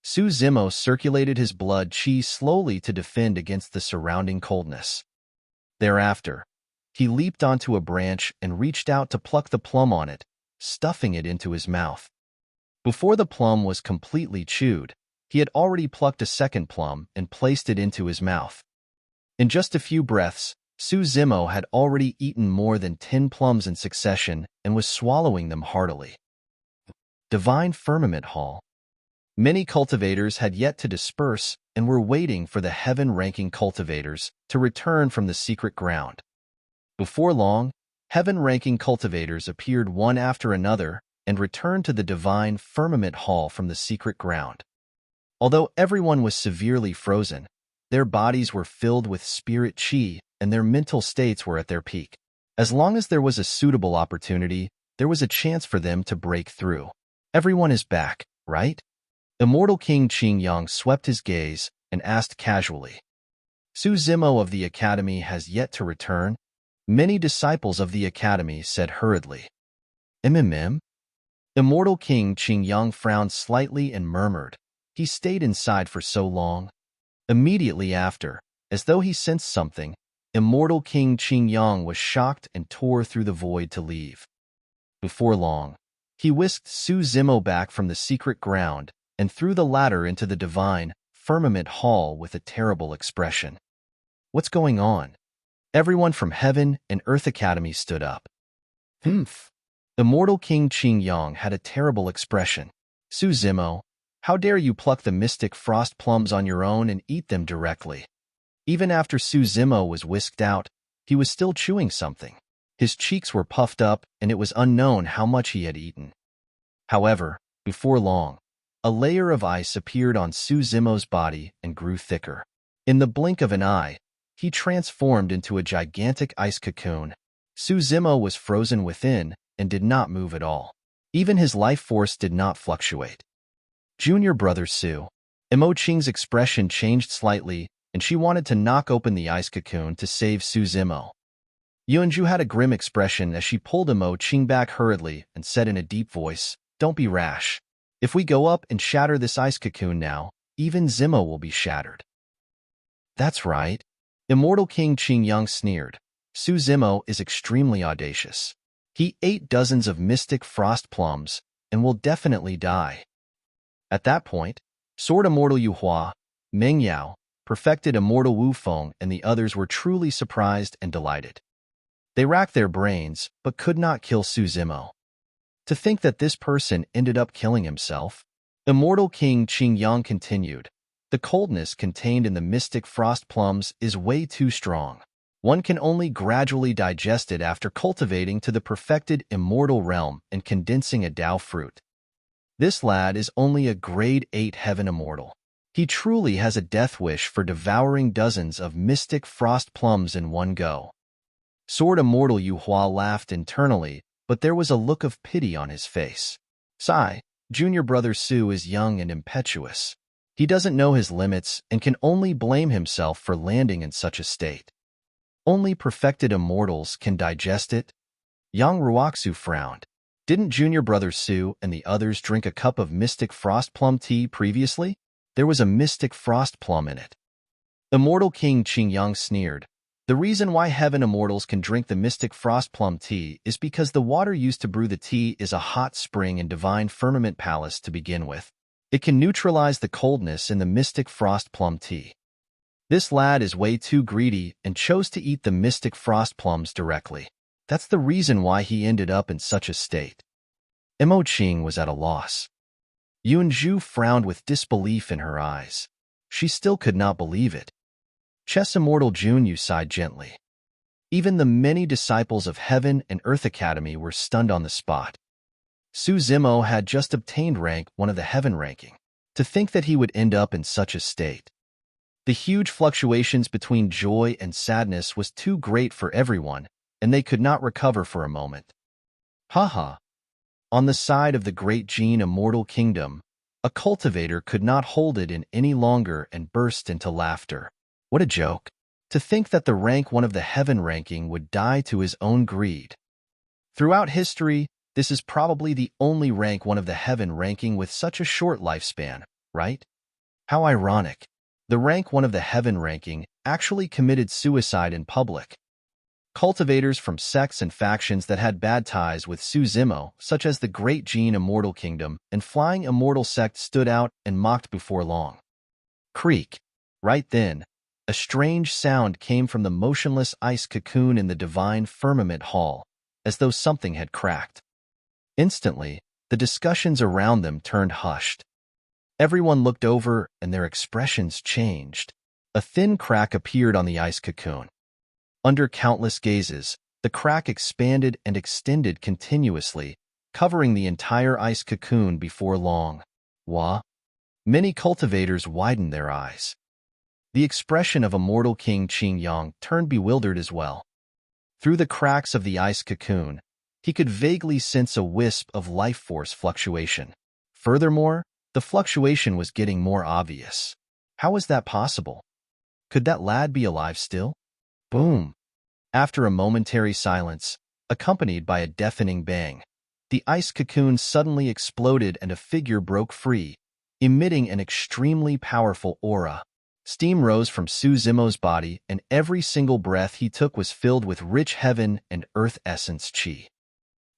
Speaker 1: Su Zimo circulated his blood qi slowly to defend against the surrounding coldness. Thereafter, he leaped onto a branch and reached out to pluck the plum on it, stuffing it into his mouth. Before the plum was completely chewed, he had already plucked a second plum and placed it into his mouth. In just a few breaths, Su Zimo had already eaten more than 10 plums in succession and was swallowing them heartily. Divine Firmament Hall. Many cultivators had yet to disperse and were waiting for the heaven-ranking cultivators to return from the secret ground. Before long, heaven-ranking cultivators appeared one after another and returned to the Divine Firmament Hall from the secret ground. Although everyone was severely frozen, their bodies were filled with spirit qi and their mental states were at their peak. As long as there was a suitable opportunity, there was a chance for them to break through. Everyone is back, right? Immortal King Qingyang swept his gaze and asked casually. Su Zimo of the Academy has yet to return? Many disciples of the Academy said hurriedly. Immortal King Qingyang frowned slightly and murmured, he stayed inside for so long. Immediately after, as though he sensed something, Immortal King Qingyang was shocked and tore through the void to leave. Before long, he whisked Su Zimo back from the secret ground and threw the ladder into the Divine Firmament Hall with a terrible expression. What's going on? Everyone from Heaven and Earth Academy stood up. Immortal King Qingyang had a terrible expression. Su Zimo, how dare you pluck the mystic frost plums on your own and eat them directly? Even after Su Zimo was whisked out, he was still chewing something. His cheeks were puffed up and it was unknown how much he had eaten. However, before long, a layer of ice appeared on Su Zimo's body and grew thicker. In the blink of an eye, he transformed into a gigantic ice cocoon. Su Zimo was frozen within and did not move at all. Even his life force did not fluctuate. Junior brother Su. Imo Qing's expression changed slightly, and she wanted to knock open the ice cocoon to save Su Zimo. Yuanju had a grim expression as she pulled Imo Qing back hurriedly and said in a deep voice, "Don't be rash. If we go up and shatter this ice cocoon now, even Zimo will be shattered." That's right. Immortal King Qingyang sneered. Su Zimo is extremely audacious. He ate dozens of mystic frost plums and will definitely die. At that point, Sword Immortal Yu Hua, Meng Yao, perfected Immortal Wu Feng and the others were truly surprised and delighted. They racked their brains, but could not kill Su Zimo. To think that this person ended up killing himself? Immortal King Qingyang continued. The coldness contained in the mystic frost plums is way too strong. One can only gradually digest it after cultivating to the perfected immortal realm and condensing a Dao fruit. This lad is only a grade 8 heaven immortal. He truly has a death wish for devouring dozens of mystic frost plums in one go. Sword Immortal Yu Hua laughed internally, but there was a look of pity on his face. Sigh, junior brother Su is young and impetuous. He doesn't know his limits and can only blame himself for landing in such a state. Only perfected immortals can digest it? Yang Ruoxu frowned. Didn't junior brother Su and the others drink a cup of mystic frost plum tea previously? There was a mystic frost plum in it. Immortal King Qingyang sneered. The reason why heaven immortals can drink the mystic frost plum tea is because the water used to brew the tea is a hot spring in divine firmament palace to begin with. It can neutralize the coldness in the mystic frost plum tea. This lad is way too greedy and chose to eat the mystic frost plums directly. That's the reason why he ended up in such a state. Mo Qing was at a loss. Yunzhu frowned with disbelief in her eyes. She still could not believe it. Chess Immortal Junyu sighed gently. Even the many disciples of Heaven and Earth Academy were stunned on the spot. Su Zimo had just obtained rank 1 of the Heaven ranking. To think that he would end up in such a state. The huge fluctuations between joy and sadness was too great for everyone, and they could not recover for a moment. Haha. On the side of the great Jin Immortal Kingdom, a cultivator could not hold it in any longer and burst into laughter. What a joke. To think that the rank 1 of the Heaven ranking would die to his own greed. Throughout history, this is probably the only rank 1 of the Heaven ranking with such a short lifespan, right? How ironic. The rank 1 of the Heaven ranking actually committed suicide in public. Cultivators from sects and factions that had bad ties with Su Zimo, such as the Great Jin Immortal Kingdom and Flying Immortal Sect, stood out and mocked before long. Creak. Right then, a strange sound came from the motionless ice cocoon in the divine firmament hall, as though something had cracked. Instantly, the discussions around them turned hushed. Everyone looked over and their expressions changed. A thin crack appeared on the ice cocoon. Under countless gazes, the crack expanded and extended continuously, covering the entire ice cocoon before long. Wah! Many cultivators widened their eyes. The expression of Immortal King Qingyang turned bewildered as well. Through the cracks of the ice cocoon, he could vaguely sense a wisp of life force fluctuation. Furthermore, the fluctuation was getting more obvious. How was that possible? Could that lad be alive still? Boom! After a momentary silence, accompanied by a deafening bang, the ice cocoon suddenly exploded and a figure broke free, emitting an extremely powerful aura. Steam rose from Su Zimo's body, and every single breath he took was filled with rich heaven and earth essence qi.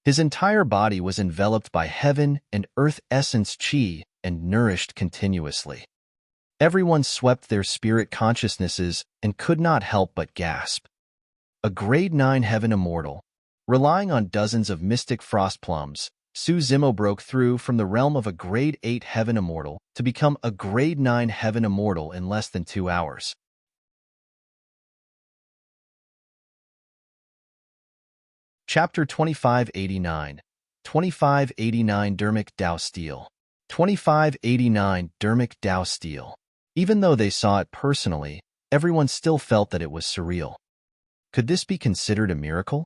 Speaker 1: His entire body was enveloped by heaven and earth essence qi and nourished continuously. Everyone swept their spirit consciousnesses and could not help but gasp. A grade 9 heaven immortal, relying on dozens of mystic frost plums, Su Zimo broke through from the realm of a grade 8 heaven immortal to become a grade 9 heaven immortal in less than 2 hours. Chapter 2589. 2589 Dharmic Dao Stele. 2589 Dharmic Dao Stele. Even though they saw it personally, everyone still felt that it was surreal. Could this be considered a miracle?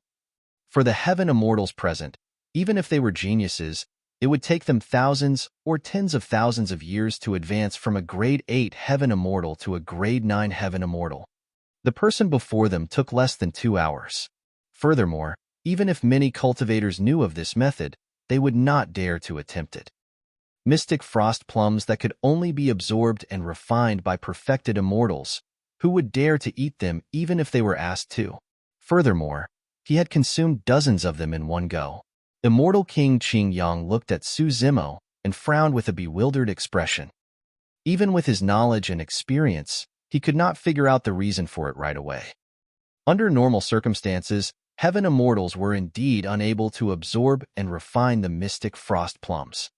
Speaker 1: For the heaven immortals present, even if they were geniuses, it would take them thousands or tens of thousands of years to advance from a grade 8 heaven immortal to a grade 9 heaven immortal. The person before them took less than 2 hours. Furthermore, even if many cultivators knew of this method, they would not dare to attempt it. Mystic frost plums that could only be absorbed and refined by perfected immortals, who would dare to eat them even if they were asked to. Furthermore, he had consumed dozens of them in one go. Immortal King Qingyang looked at Su Zimo and frowned with a bewildered expression. Even with his knowledge and experience, he could not figure out the reason for it right away. Under normal circumstances, heaven immortals were indeed unable to absorb and refine the mystic frost plums.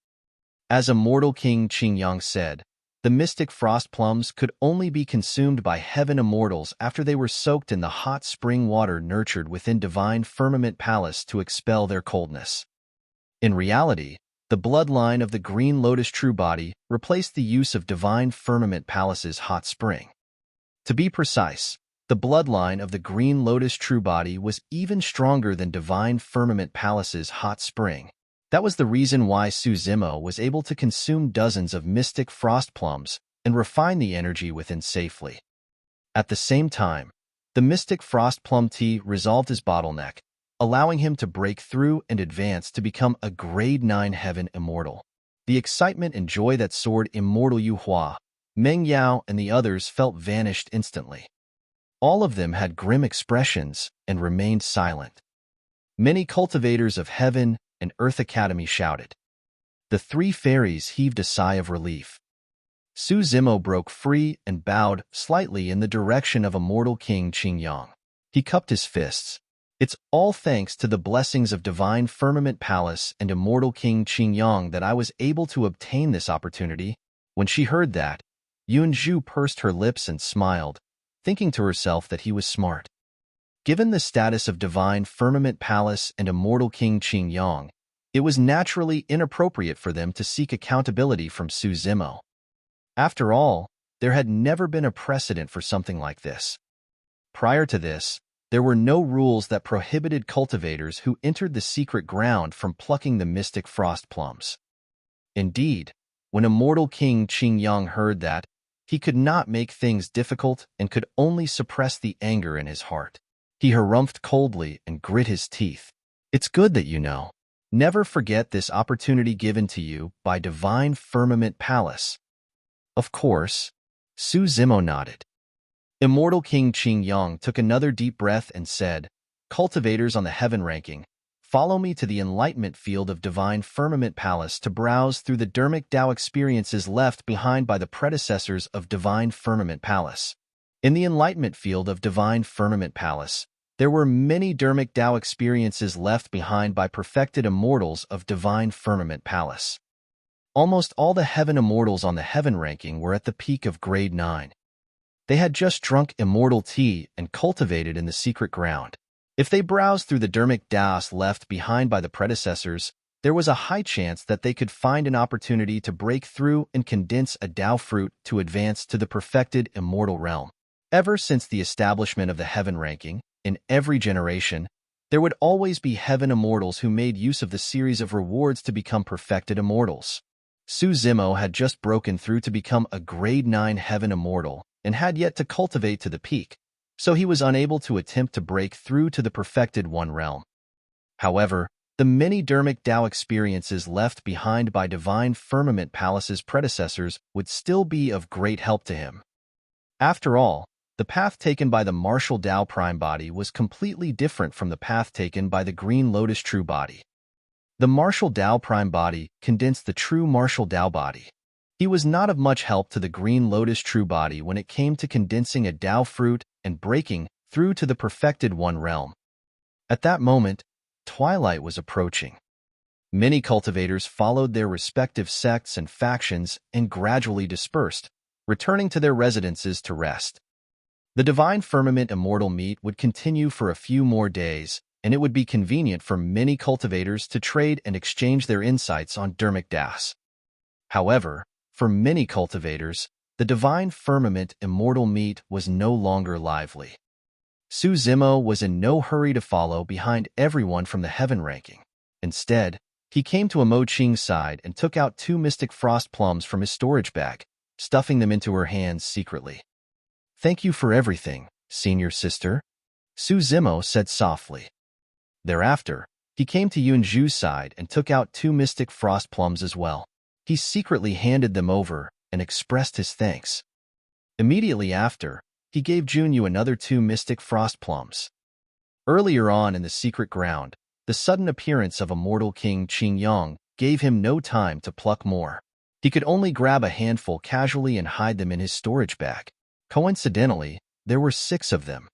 Speaker 1: As Immortal King Qingyang said, the mystic frost plums could only be consumed by heaven immortals after they were soaked in the hot spring water nurtured within divine firmament palace to expel their coldness. In reality, the bloodline of the green lotus true body replaced the use of divine firmament palace's hot spring. To be precise, the bloodline of the green lotus true body was even stronger than divine firmament palace's hot spring. That was the reason why Su Zimo was able to consume dozens of mystic frost plums and refine the energy within safely. At the same time, the mystic frost plum tea resolved his bottleneck, allowing him to break through and advance to become a grade 9 heaven immortal. The excitement and joy that soared Immortal Yu Hua, Meng Yao and the others felt vanished instantly. All of them had grim expressions and remained silent. Many cultivators of Heaven and Earth Academy shouted. The three fairies heaved a sigh of relief. Su Zimo broke free and bowed slightly in the direction of Immortal King Qingyang. He cupped his fists. It's all thanks to the blessings of Divine Firmament Palace and Immortal King Qingyang that I was able to obtain this opportunity. When she heard that, Yunzhu pursed her lips and smiled, thinking to herself that he was smart. Given the status of Divine Firmament Palace and Immortal King Qingyang, it was naturally inappropriate for them to seek accountability from Su Zimo. After all, there had never been a precedent for something like this. Prior to this, there were no rules that prohibited cultivators who entered the secret ground from plucking the mystic frost plums. Indeed, when Immortal King Qingyang heard that, he could not make things difficult and could only suppress the anger in his heart. He harumphed coldly and grit his teeth. It's good that you know. Never forget this opportunity given to you by Divine Firmament Palace. Of course, Su Zimo nodded. Immortal King Qingyang took another deep breath and said, Cultivators on the heaven ranking, follow me to the enlightenment field of Divine Firmament Palace to browse through the Dharmic Tao experiences left behind by the predecessors of Divine Firmament Palace. In the enlightenment field of Divine Firmament Palace, there were many Dharmic Tao experiences left behind by perfected immortals of Divine Firmament Palace. Almost all the heaven immortals on the heaven ranking were at the peak of grade 9. They had just drunk immortal tea and cultivated in the secret ground. If they browsed through the Dharmic Taos left behind by the predecessors, there was a high chance that they could find an opportunity to break through and condense a Tao fruit to advance to the perfected immortal realm. Ever since the establishment of the heaven ranking, in every generation, there would always be heaven immortals who made use of the series of rewards to become perfected immortals. Su Zimo had just broken through to become a grade 9 heaven immortal and had yet to cultivate to the peak, so he was unable to attempt to break through to the perfected one realm. However, the many Dharmic Tao experiences left behind by Divine Firmament Palace's predecessors would still be of great help to him. After all, the path taken by the Martial Tao Prime Body was completely different from the path taken by the Green Lotus True Body. The Martial Tao Prime Body condensed the true Martial Tao Body. He was not of much help to the Green Lotus True Body when it came to condensing a Tao fruit and breaking through to the perfected one realm. At that moment, twilight was approaching. Many cultivators followed their respective sects and factions and gradually dispersed, returning to their residences to rest. The Divine Firmament Immortal Meet would continue for a few more days, and it would be convenient for many cultivators to trade and exchange their insights on Dharmic Das. However, for many cultivators, the Divine Firmament Immortal Meet was no longer lively. Su Zimo was in no hurry to follow behind everyone from the heaven ranking. Instead, he came to Imo Qing's side and took out 2 mystic frost plums from his storage bag, stuffing them into her hands secretly. Thank you for everything, senior sister, Su Zimo said softly. Thereafter, he came to Yunzhu's side and took out 2 mystic frost plums as well. He secretly handed them over and expressed his thanks. Immediately after, he gave Junyu another 2 mystic frost plums. Earlier on in the secret ground, the sudden appearance of Immortal King Qingyang gave him no time to pluck more. He could only grab a handful casually and hide them in his storage bag. Coincidentally, there were 6 of them.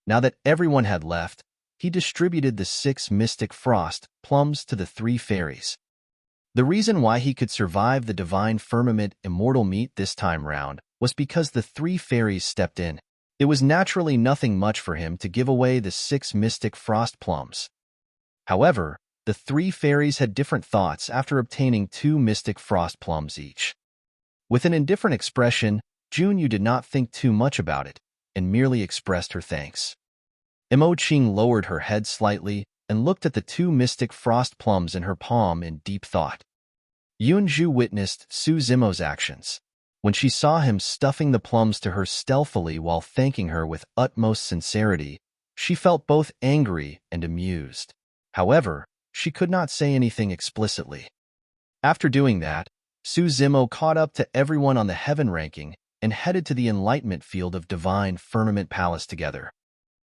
Speaker 1: Now that everyone had left, he distributed the 6 mystic frost plums to the 3 fairies. The reason why he could survive the Divine Firmament Immortal Meet this time round was because the 3 fairies stepped in. It was naturally nothing much for him to give away the 6 mystic frost plums. However, the 3 fairies had different thoughts after obtaining 2 mystic frost plums each. With an indifferent expression, Junyu did not think too much about it and merely expressed her thanks. Imo Qing lowered her head slightly and looked at the 2 mystic frost plums in her palm in deep thought. Yunzhu witnessed Su Zimo's actions. When she saw him stuffing the plums to her stealthily while thanking her with utmost sincerity, she felt both angry and amused. However, she could not say anything explicitly. After doing that, Su Zimo caught up to everyone on the heaven ranking and headed to the enlightenment field of divine Firmament Palace together.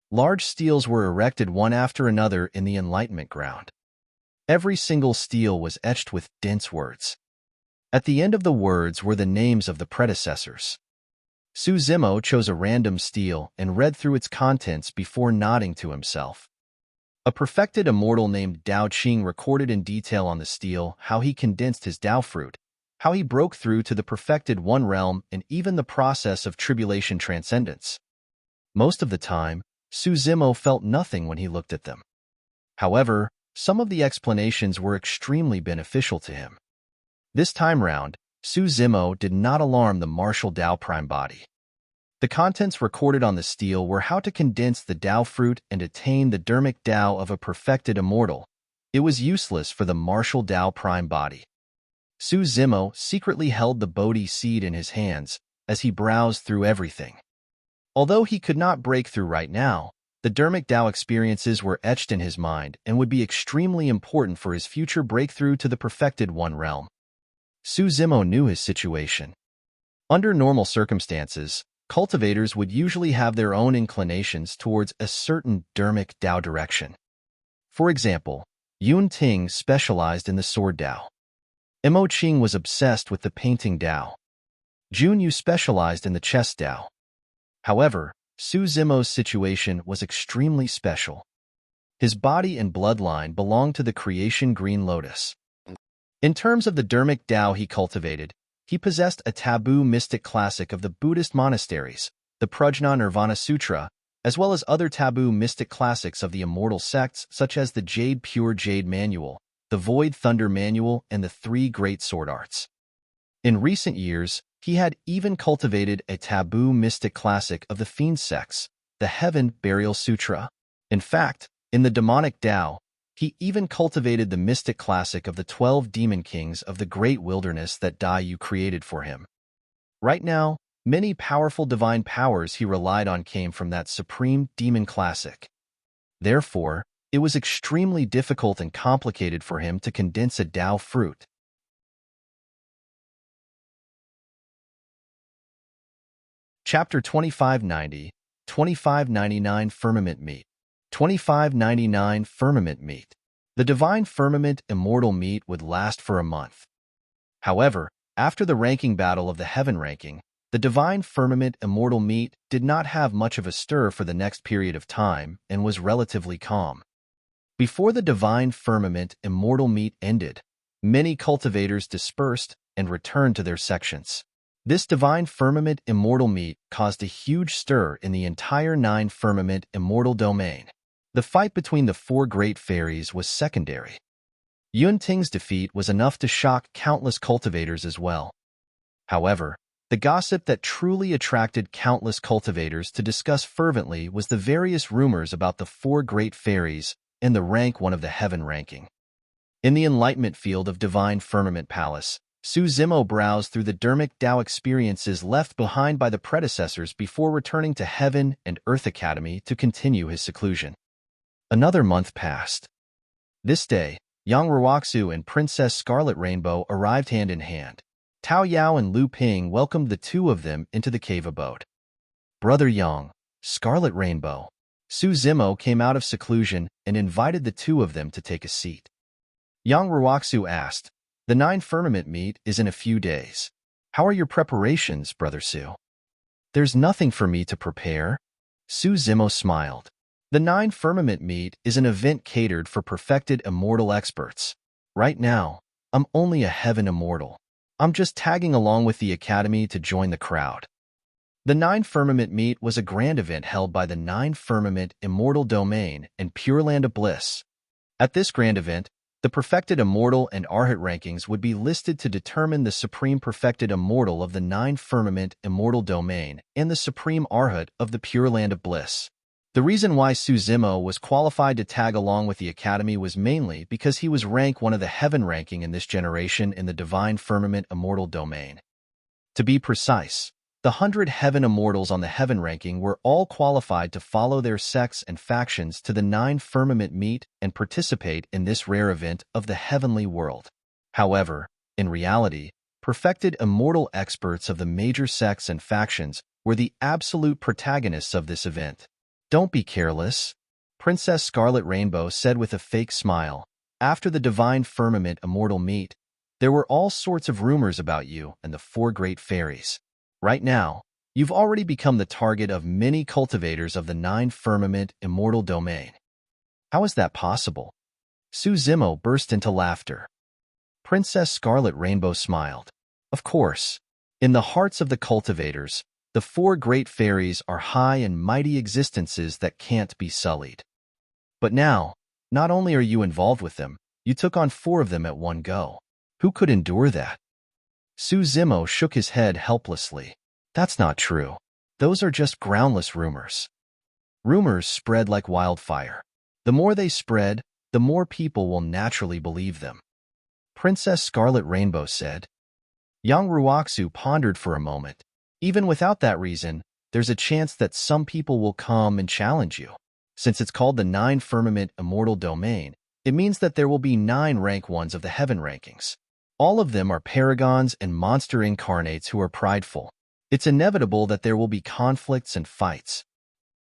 Speaker 1: Large steles were erected one after another in the enlightenment ground. Every single stele was etched with dense words. At the end of the words were the names of the predecessors. Su Zimo chose a random stele and read through its contents before nodding to himself. A perfected immortal named Dao Qing recorded in detail on the stele how he condensed his Dao fruit, how he broke through to the perfected one realm, and even the process of tribulation transcendence. Most of the time, Su Zimo felt nothing when he looked at them. However, some of the explanations were extremely beneficial to him. This time round, Su Zimo did not alarm the martial Dao Prime body. The contents recorded on the stele were how to condense the Dao fruit and attain the Dharmic Dao of a perfected immortal. It was useless for the martial Dao Prime body. Su Zimo secretly held the Bodhi seed in his hands as he browsed through everything. Although he could not break through right now, the Dharmic Dao experiences were etched in his mind and would be extremely important for his future breakthrough to the perfected one realm. Su Zimo knew his situation. Under normal circumstances, cultivators would usually have their own inclinations towards a certain Dharmic Dao direction. For example, Yun Ting specialized in the sword Dao. Mo Qing was obsessed with the painting Dao. Jun Yu specialized in the chess Dao. However, Su Zimo's situation was extremely special. His body and bloodline belonged to the creation Green Lotus. In terms of the Dharmic Dao he cultivated, he possessed a taboo mystic classic of the Buddhist monasteries, the Prajna Nirvana Sutra, as well as other taboo mystic classics of the immortal sects such as the Jade Pure Jade Manual, the Void Thunder Manual, and the Three Great Sword Arts. In recent years, he had even cultivated a taboo mystic classic of the Fiend sects, the Heaven Burial Sutra. In fact, in the demonic Dao, he even cultivated the mystic classic of the 12 demon kings of the great wilderness that Dai Yu created for him. Right now, many powerful divine powers he relied on came from that supreme demon classic. Therefore, it was extremely difficult and complicated for him to condense a Dao fruit. Chapter 2590, 2599 Firmament Meat. 2599 Firmament Meat. The divine firmament immortal meat would last for a month. However, after the ranking battle of the heaven ranking, the divine firmament immortal meat did not have much of a stir for the next period of time and was relatively calm. Before the divine firmament immortal meat ended, many cultivators dispersed and returned to their sections. This divine firmament immortal meat caused a huge stir in the entire 9 firmament immortal domain. The fight between the 4 great fairies was secondary. Yun Ting's defeat was enough to shock countless cultivators as well. However, the gossip that truly attracted countless cultivators to discuss fervently was the various rumors about the 4 great fairies and the rank 1 of the heaven ranking. In the enlightenment field of divine Firmament Palace, Su Zimo browsed through the Dharmic Dao experiences left behind by the predecessors before returning to Heaven and Earth Academy to continue his seclusion. Another month passed. This day, Yang Ruoxu and Princess Scarlet Rainbow arrived hand in hand. Tao Yao and Lu Ping welcomed the two of them into the cave abode. Brother Yang, Scarlet Rainbow. Su Zimo came out of seclusion and invited the two of them to take a seat. Yang Ruoxu asked, "The 9 firmament meet is in a few days. How are your preparations, Brother Su?" "There's nothing for me to prepare." Su Zimo smiled. The 9 firmament meet is an event catered for perfected immortal experts. Right now, I'm only a heaven immortal. I'm just tagging along with the academy to join the crowd. The 9 firmament meet was a grand event held by the 9 firmament immortal domain and Pure Land of Bliss. At this grand event, the perfected immortal and arhat rankings would be listed to determine the supreme perfected immortal of the 9 firmament immortal domain and the supreme arhat of the Pure Land of Bliss. The reason why Su Zimo was qualified to tag along with the academy was mainly because he was rank 1 of the heaven ranking in this generation in the divine firmament immortal domain. To be precise, the 100 heaven immortals on the heaven ranking were all qualified to follow their sects and factions to the 9 firmament meet and participate in this rare event of the heavenly world. However, in reality, Perfected immortal experts of the major sects and factions were the absolute protagonists of this event. "Don't be careless," Princess Scarlet Rainbow said with a fake smile. "After the Divine Firmament Immortal meet, there were all sorts of rumors about you and the four great fairies. Right now, you've already become the target of many cultivators of the 9 Firmament Immortal domain." "How is that possible?" Su Zimo burst into laughter. Princess Scarlet Rainbow smiled. "Of course, in the hearts of the cultivators, the four great fairies are high and mighty existences that can't be sullied. But now, not only are you involved with them, you took on 4 of them at one go. Who could endure that?" Su Zimo shook his head helplessly. "That's not true. Those are just groundless rumors." "Rumors spread like wildfire. The more they spread, the more people will naturally believe them," Princess Scarlet Rainbow said. Yang Ruoxu pondered for a moment. "Even without that reason, there's a chance that some people will come and challenge you. Since it's called the 9 Firmament Immortal Domain, it means that there will be 9 rank 1s of the heaven rankings. All of them are paragons and monster incarnates who are prideful. It's inevitable that there will be conflicts and fights.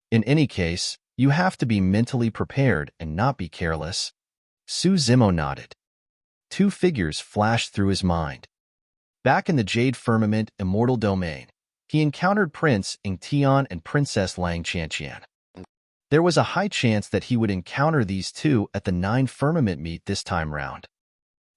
Speaker 1: In any case, you have to be mentally prepared and not be careless." Su Zimo nodded. 2 figures flashed through his mind. Back in the Jade Firmament Immortal Domain, he encountered Prince Ingtian and Princess Lang Chanqian. There was a high chance that he would encounter these two at the 9 Firmament meet this time round.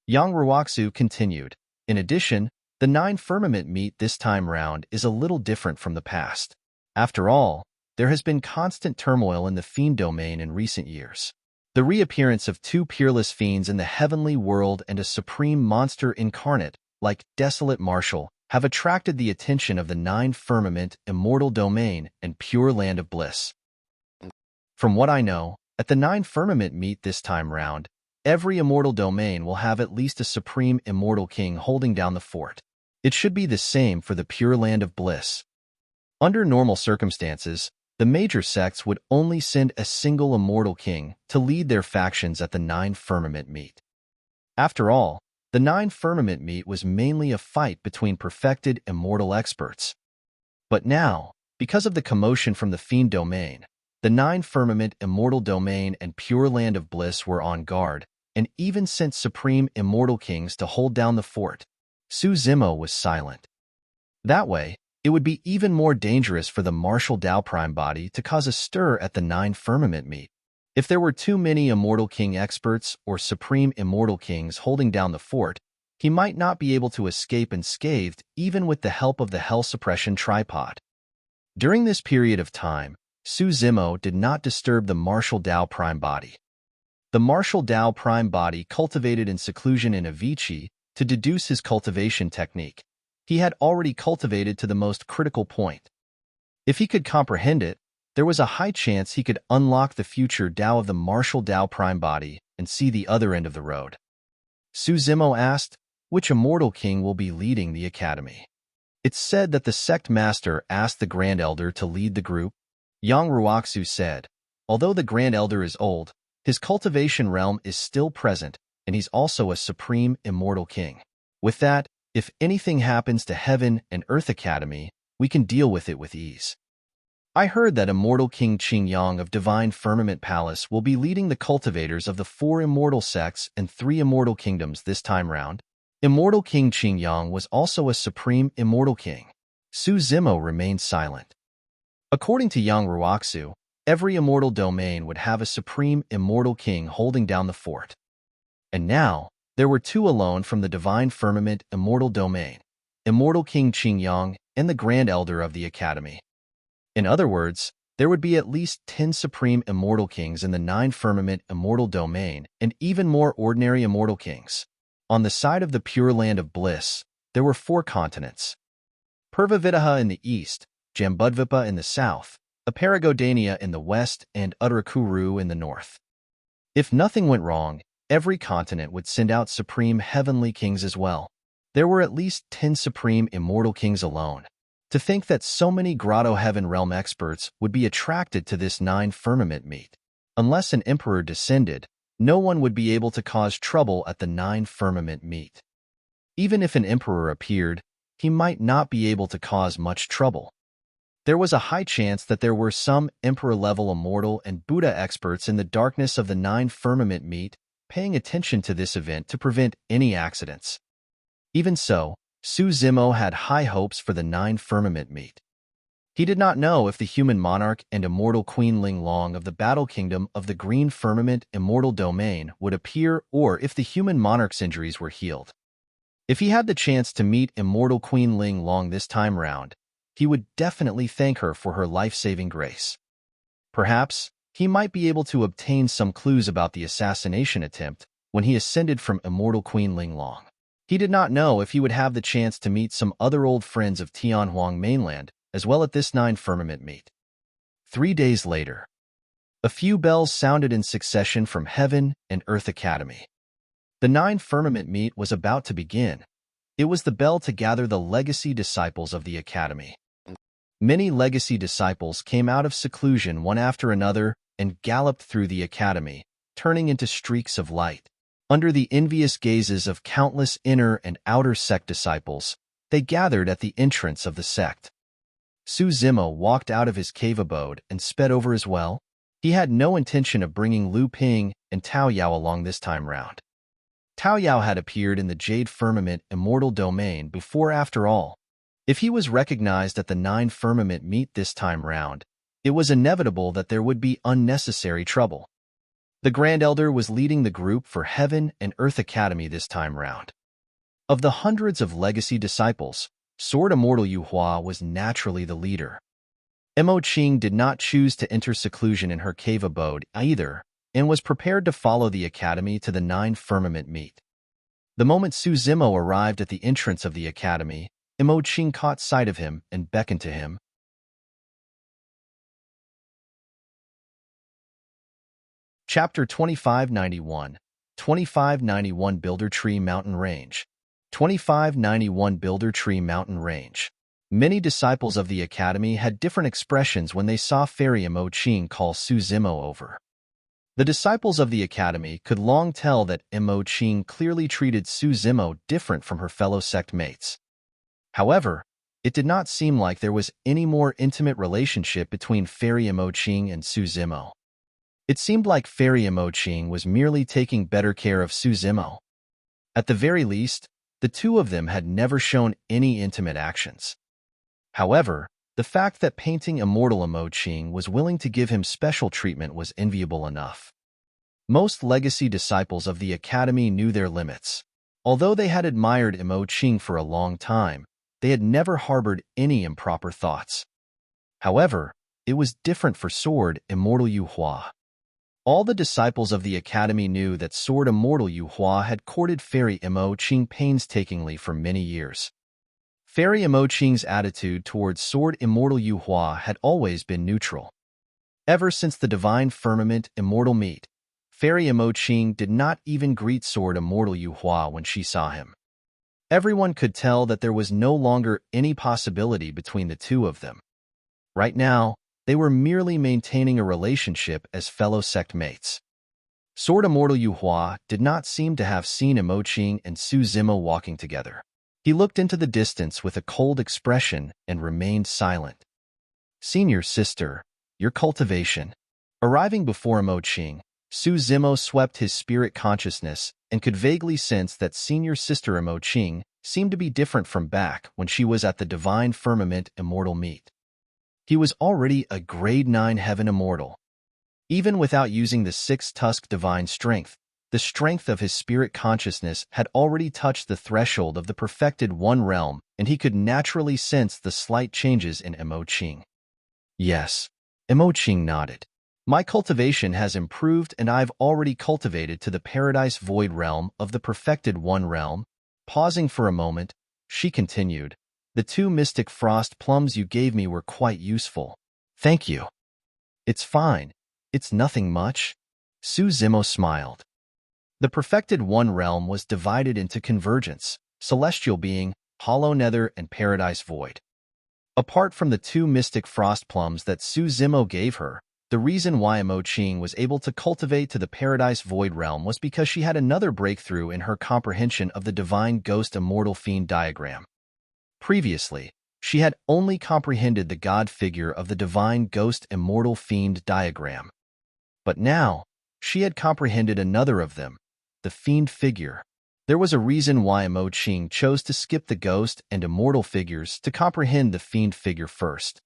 Speaker 1: Yang Ruoxu continued. "In addition, the 9 Firmament meet this time round is a little different from the past. After all, there has been constant turmoil in the Fiend domain in recent years. The reappearance of 2 peerless fiends in the heavenly world and a supreme monster incarnate, like Desolate Marshal, have attracted the attention of the 9 Firmament Immortal Domain and Pure Land of Bliss. From what I know, at the 9 Firmament meet this time round, every immortal domain will have at least a supreme immortal king holding down the fort. It should be the same for the Pure Land of Bliss. Under normal circumstances, the major sects would only send a single immortal king to lead their factions at the 9 Firmament meet. After all, the 9 Firmament meet was mainly a fight between perfected immortal experts. But now, because of the commotion from the Fiend domain, the 9 Firmament Immortal Domain and Pure Land of Bliss were on guard, and even sent supreme immortal kings to hold down the fort. Su Zimo was silent. That way, it would be even more dangerous for the Martial Dao Prime body to cause a stir at the 9 Firmament meet. If there were too many Immortal King experts or Supreme Immortal Kings holding down the fort, he might not be able to escape unscathed even with the help of the Hell Suppression tripod. During this period of time, Su Zimo did not disturb the Martial Dao Prime body. The Martial Dao Prime body cultivated in seclusion in Avicii to deduce his cultivation technique. He had already cultivated to the most critical point. If he could comprehend it, there was a high chance he could unlock the future Dao of the Martial Dao Prime body and see the other end of the road. Su Zimo asked, "Which immortal king will be leading the academy?" It's said that the sect master asked the Grand Elder to lead the group. Yang Ruoxu said, "Although the Grand Elder is old, his cultivation realm is still present, and he's also a supreme immortal king. With that, if anything happens to Heaven and Earth Academy, we can deal with it with ease." I heard that Immortal King Qingyang of Divine Firmament Palace will be leading the cultivators of the 4 immortal sects and 3 immortal kingdoms this time round. Immortal King Qingyang was also a supreme immortal king. Su Zimo remained silent. According to Yang Ruoxu, every immortal domain would have a supreme immortal king holding down the fort. And now, there were 2 alone from the Divine Firmament Immortal Domain, Immortal King Qingyang and the Grand Elder of the Academy. In other words, there would be at least 10 supreme immortal kings in the 9 Firmament Immortal Domain and even more ordinary immortal kings. On the side of the Pure Land of Bliss, there were 4 continents. Purvavidaha in the east, Jambudvipa in the south, Aparagodania in the west, and Uttarakuru in the north. If nothing went wrong, every continent would send out supreme heavenly kings as well. There were at least 10 supreme immortal kings alone. To think that so many Grotto Heaven Realm experts would be attracted to this 9 Firmament meet. Unless an emperor descended, no one would be able to cause trouble at the 9 Firmament meet. Even if an emperor appeared, he might not be able to cause much trouble. There was a high chance that there were some emperor-level immortal and Buddha experts in the darkness of the 9 Firmament meet, paying attention to this event to prevent any accidents. Even so, Su Zimo had high hopes for the 9 Firmament meet. He did not know if the human monarch and immortal Queen Ling Long of the Battle Kingdom of the Green Firmament Immortal Domain would appear or if the human monarch's injuries were healed. If he had the chance to meet immortal Queen Ling Long this time round, he would definitely thank her for her life-saving grace. Perhaps, he might be able to obtain some clues about the assassination attempt when he ascended from immortal Queen Ling Long. He did not know if he would have the chance to meet some other old friends of Tianhuang mainland, as well at this 9 Firmament meet. 3 days later, a few bells sounded in succession from Heaven and Earth Academy. The 9 Firmament meet was about to begin. It was the bell to gather the legacy disciples of the Academy. Many legacy disciples came out of seclusion one after another and galloped through the Academy, turning into streaks of light. Under the envious gazes of countless inner and outer sect disciples, they gathered at the entrance of the sect. Su Zimo walked out of his cave abode and sped over as well. He had no intention of bringing Lu Ping and Tao Yao along this time round. Tao Yao had appeared in the Jade Firmament Immortal Domain before after all. If he was recognized at the 9 Firmament meet this time round, it was inevitable that there would be unnecessary trouble. The Grand Elder was leading the group for Heaven and Earth Academy this time round. Of the hundreds of legacy disciples, Sword Immortal Yu Hua was naturally the leader. Mo Qing did not choose to enter seclusion in her cave abode either, and was prepared to follow the Academy to the 9 Firmament meet. The moment Su Zimo arrived at the entrance of the Academy, Mo Qing caught sight of him and beckoned to him. Chapter 2591, 2591 Builder Tree Mountain Range. 2591 Builder Tree Mountain Range. Many disciples of the Academy had different expressions when they saw Fairy Mo Qing call Su Zimo over. The disciples of the Academy could long tell that Mo Qing clearly treated Su Zimo different from her fellow sect mates. However, it did not seem like there was any more intimate relationship between Fairy Mo Qing and Su Zimo. It seemed like Fairy Mo Qing was merely taking better care of Su Zimo. At the very least, the two of them had never shown any intimate actions. However, the fact that painting immortal Mo Qing was willing to give him special treatment was enviable enough. Most legacy disciples of the Academy knew their limits. Although they had admired Mo Qing for a long time, they had never harbored any improper thoughts. However, it was different for Sword Immortal Yu Hua. All the disciples of the Academy knew that Sword Immortal Yu Hua had courted Fairy Mo Qing painstakingly for many years. Fairy Mo Qing's attitude towards Sword Immortal Yu Hua had always been neutral. Ever since the Divine Firmament Immortal meet, Fairy Mo Qing did not even greet Sword Immortal Yu Hua when she saw him. Everyone could tell that there was no longer any possibility between the two of them. Right now, they were merely maintaining a relationship as fellow sect mates. Sword Immortal Yu Hua did not seem to have seen Mo Qing and Su Zimo walking together. He looked into the distance with a cold expression and remained silent. Senior sister, your cultivation. Arriving before Mo Qing, Su Zimo swept his spirit consciousness and could vaguely sense that senior sister Mo Qing seemed to be different from back when she was at the Divine Firmament Immortal meet. He was already a Grade 9 Heaven Immortal. Even without using the 6-tusk Divine Strength, the strength of his spirit consciousness had already touched the threshold of the perfected One Realm, and he could naturally sense the slight changes in Mo Qing. Yes, Mo Qing nodded. My cultivation has improved and I've already cultivated to the Paradise Void Realm of the perfected One Realm. Pausing for a moment, she continued, the 2 mystic frost plums you gave me were quite useful. Thank you. It's fine. It's nothing much. Su Zimo smiled. The perfected One Realm was divided into Convergence, Celestial Being, Hollow Nether, and Paradise Void. Apart from the 2 mystic frost plums that Su Zimo gave her, The reason why Imoching was able to cultivate to the Paradise Void realm was because she had another breakthrough in her comprehension of the Divine Ghost Immortal Fiend diagram. Previously, she had only comprehended the god figure of the Divine Ghost Immortal Fiend diagram. But now, she had comprehended another of them, the Fiend figure. There was a reason why Imoching chose to skip the Ghost and Immortal figures to comprehend the Fiend figure first.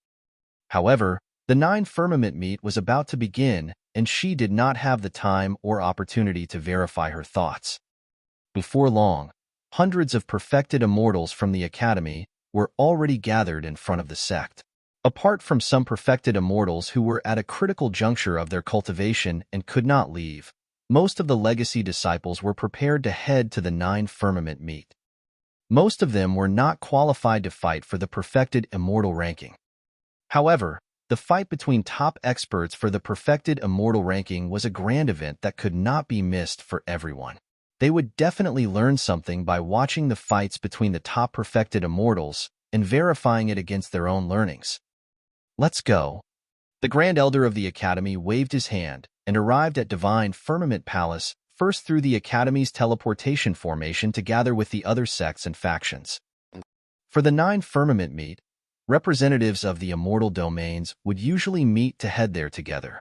Speaker 1: However, the 9 Firmament meet was about to begin, and she did not have the time or opportunity to verify her thoughts. Before long, hundreds of perfected immortals from the Academy were already gathered in front of the sect. Apart from some perfected immortals who were at a critical juncture of their cultivation and could not leave, most of the legacy disciples were prepared to head to the 9 Firmament meet. Most of them were not qualified to fight for the perfected immortal ranking. However, the fight between top experts for the perfected immortal ranking was a grand event that could not be missed for everyone. They would definitely learn something by watching the fights between the top perfected immortals and verifying it against their own learnings. Let's go. The Grand Elder of the Academy waved his hand and arrived at Divine Firmament Palace first through the Academy's teleportation formation to gather with the other sects and factions. For the 9 Firmament meet, representatives of the immortal domains would usually meet to head there together.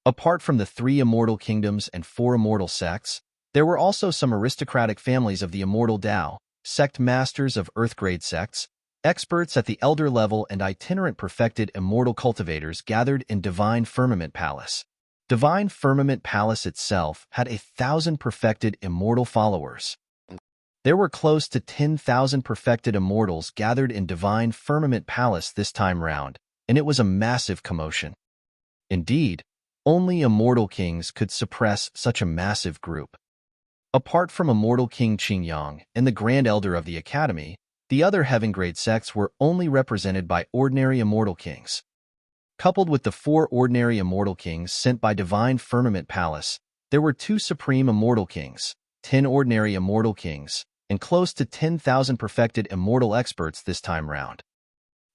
Speaker 1: Apart from the 3 immortal kingdoms and 4 immortal sects, there were also some aristocratic families of the immortal Tao, sect masters of Earth-grade sects, experts at the elder level and itinerant perfected immortal cultivators gathered in Divine Firmament Palace. Divine Firmament Palace itself had 1,000 perfected immortal followers. There were close to 10,000 perfected immortals gathered in Divine Firmament Palace this time round, and it was a massive commotion. Indeed, only immortal kings could suppress such a massive group. Apart from Immortal King Qingyang and the Grand Elder of the Academy, the other heaven-grade sects were only represented by ordinary immortal kings. Coupled with the 4 ordinary immortal kings sent by Divine Firmament Palace, there were 2 supreme immortal kings, 10 ordinary immortal kings, and close to 10,000 perfected immortal experts this time round.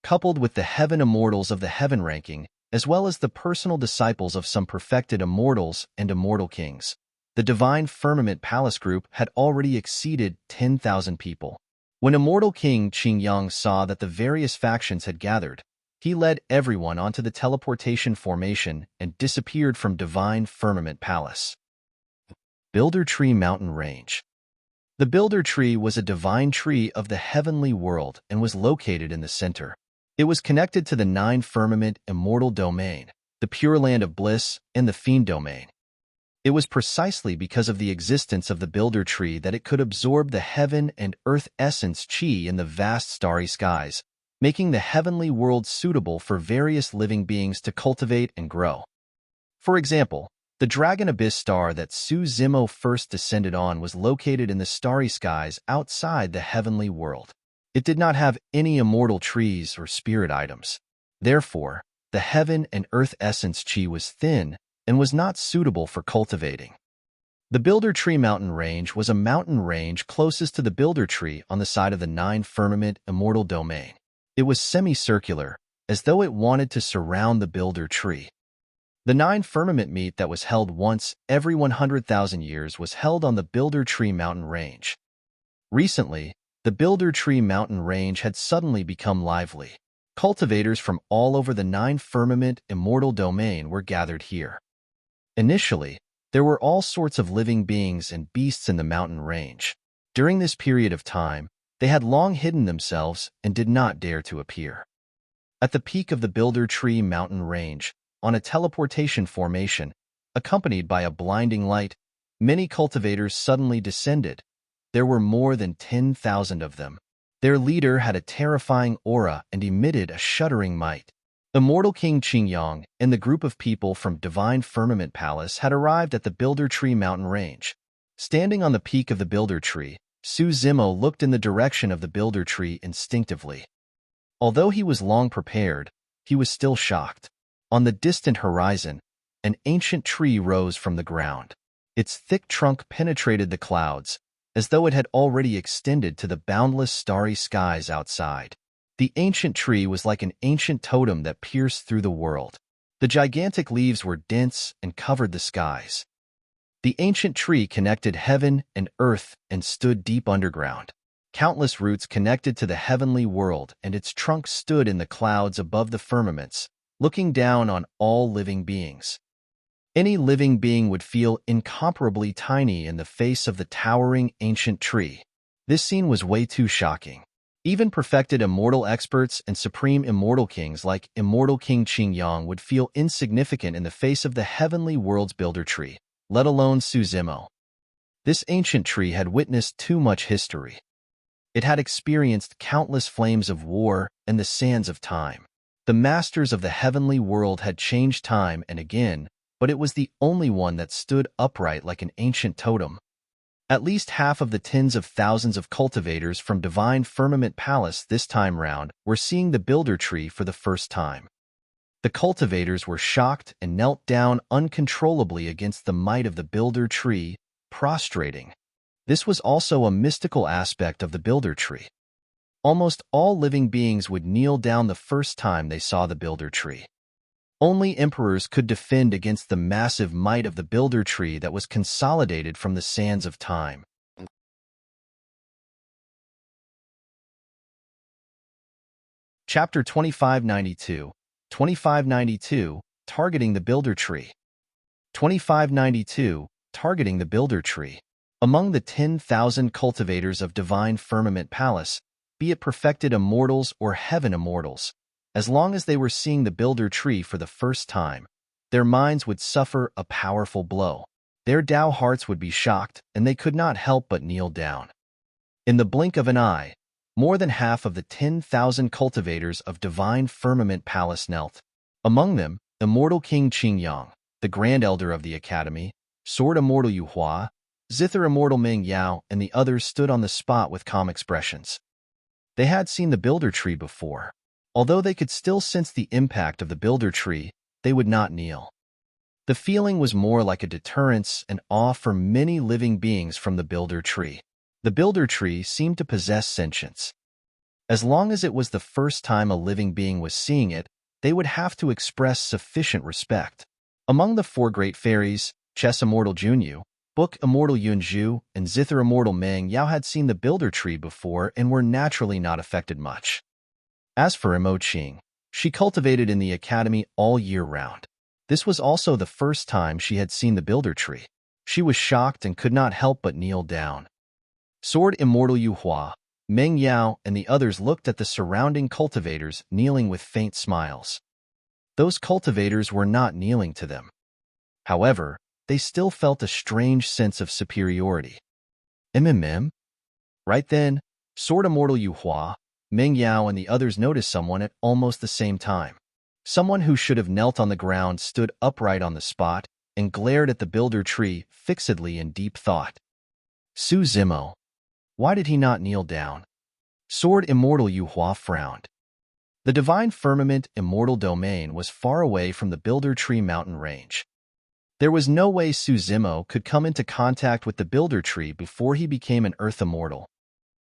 Speaker 1: Coupled with the heaven immortals of the heaven ranking, as well as the personal disciples of some perfected immortals and immortal kings, the Divine Firmament Palace group had already exceeded 10,000 people. When Immortal King Qingyang saw that the various factions had gathered, he led everyone onto the teleportation formation and disappeared from Divine Firmament Palace. Builder Tree Mountain Range. The Builder Tree was a divine tree of the heavenly world and was located in the center. It was connected to the 9 Firmament Immortal Domain, the Pure Land of Bliss, and the Fiend Domain. It was precisely because of the existence of the Builder Tree that it could absorb the heaven and earth essence chi in the vast starry skies, making the heavenly world suitable for various living beings to cultivate and grow. For example, the Dragon Abyss star that Su Zimo first descended on was located in the starry skies outside the heavenly world. It did not have any immortal trees or spirit items. Therefore, the heaven and earth essence chi was thin and was not suitable for cultivating. The Builder Tree Mountain Range was a mountain range closest to the Builder Tree on the side of the 9 Firmament Immortal Domain. It was semicircular, as though it wanted to surround the Builder Tree. The 9 Firmament meet that was held once every 100,000 years was held on the Builder Tree Mountain Range. Recently, the Builder Tree Mountain Range had suddenly become lively. Cultivators from all over the 9 Firmament Immortal Domain were gathered here. Initially, there were all sorts of living beings and beasts in the mountain range. During this period of time, they had long hidden themselves and did not dare to appear. At the peak of the Builder Tree Mountain Range, on a teleportation formation, accompanied by a blinding light, many cultivators suddenly descended. There were more than 10,000 of them. Their leader had a terrifying aura and emitted a shuddering might. Immortal King Qingyang and the group of people from Divine Firmament Palace had arrived at the Builder Tree Mountain Range. Standing on the peak of the Builder Tree, Su Zimo looked in the direction of the Builder Tree instinctively. Although he was long prepared, he was still shocked. On the distant horizon, an ancient tree rose from the ground. Its thick trunk penetrated the clouds, as though it had already extended to the boundless starry skies outside. The ancient tree was like an ancient totem that pierced through the world. The gigantic leaves were dense and covered the skies. The ancient tree connected heaven and earth and stood deep underground. Countless roots connected to the heavenly world, and its trunk stood in the clouds above the firmaments, looking down on all living beings. Any living being would feel incomparably tiny in the face of the towering ancient tree. This scene was way too shocking. Even perfected immortal experts and supreme immortal kings like Immortal King Qingyang would feel insignificant in the face of the heavenly world's builder tree, let alone Suzimo. This ancient tree had witnessed too much history. It had experienced countless flames of war and the sands of time. The masters of the heavenly world had changed time and again, but it was the only one that stood upright like an ancient totem. At least half of the tens of thousands of cultivators from Divine Firmament Palace this time round were seeing the builder tree for the first time. The cultivators were shocked and knelt down uncontrollably against the might of the builder tree, prostrating. This was also a mystical aspect of the builder tree. Almost all living beings would kneel down the first time they saw the builder tree. Only emperors could defend against the massive might of the builder tree that was consolidated from the sands of time. Chapter 2592, 2592, Targeting the Builder Tree. 2592, Targeting the Builder Tree. Among the 10,000 cultivators of Divine Firmament Palace, be it perfected immortals or heaven immortals, as long as they were seeing the builder tree for the first time, their minds would suffer a powerful blow. Their Tao hearts would be shocked, and they could not help but kneel down. In the blink of an eye, more than half of the 10,000 cultivators of Divine Firmament Palace knelt. Among them, Immortal King Qingyang, the Grand Elder of the Academy, Sword Immortal Yuhua, Zither Immortal Ming Yao, and the others stood on the spot with calm expressions. They had seen the builder tree before. Although they could still sense the impact of the builder tree, they would not kneel. The feeling was more like a deterrence and awe for many living beings from the builder tree. The builder tree seemed to possess sentience. As long as it was the first time a living being was seeing it, they would have to express sufficient respect. Among the four great fairies, Chess Immortal Junyu, Book Immortal Yunzhu, and Zither Immortal Meng Yao had seen the builder tree before and were naturally not affected much. As for Imoqing, she cultivated in the academy all year round. This was also the first time she had seen the builder tree. She was shocked and could not help but kneel down. Sword Immortal Yuhua, Meng Yao, and the others looked at the surrounding cultivators kneeling with faint smiles. Those cultivators were not kneeling to them. However, they still felt a strange sense of superiority. Right then, Sword Immortal Yuhua, Meng Yao, and the others noticed someone at almost the same time. Someone who should have knelt on the ground stood upright on the spot and glared at the builder tree fixedly in deep thought. Suzimo. Why did he not kneel down? Sword Immortal Yuhua frowned. The Divine Firmament Immortal Domain was far away from the builder tree mountain range. There was no way Suzimo could come into contact with the builder tree before he became an Earth Immortal.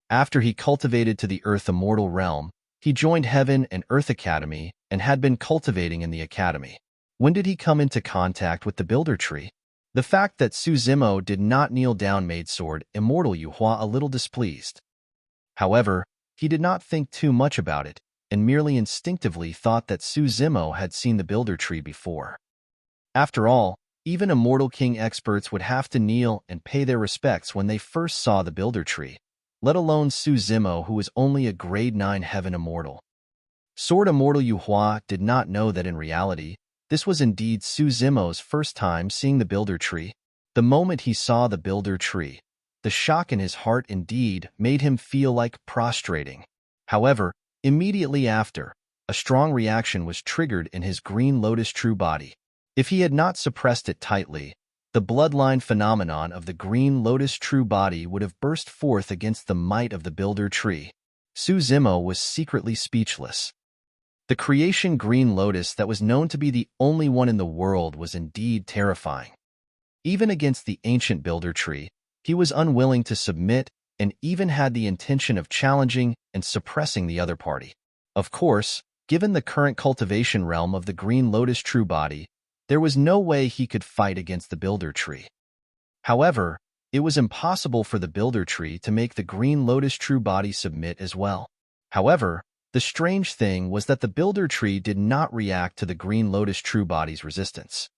Speaker 1: After he cultivated to the Earth Immortal realm, he joined Heaven and Earth Academy and had been cultivating in the Academy. When did he come into contact with the builder tree? The fact that Suzimo did not kneel down made Sword Immortal Yuhua a little displeased. However, he did not think too much about it, and merely instinctively thought that Suzimo had seen the builder tree before. After all, even Immortal King experts would have to kneel and pay their respects when they first saw the builder tree, let alone Suzimo, who was only a grade 9 Heaven Immortal. Sword Immortal Yuhua did not know that in reality, this was indeed Suzimo's first time seeing the builder tree. The moment he saw the builder tree, the shock in his heart indeed made him feel like prostrating. However, immediately after, a strong reaction was triggered in his green lotus true body. If he had not suppressed it tightly, the bloodline phenomenon of the green lotus true body would have burst forth against the might of the builder tree. Suzimo was secretly speechless. The creation green lotus that was known to be the only one in the world was indeed terrifying. Even against the ancient builder tree, he was unwilling to submit and even had the intention of challenging and suppressing the other party. Of course, Given the current cultivation realm of the Green Lotus True Body, there was no way he could fight against the Builder Tree. However, it was impossible for the Builder Tree to make the Green Lotus True Body submit as well. However, the strange thing was that the Builder Tree did not react to the Green Lotus True Body's resistance.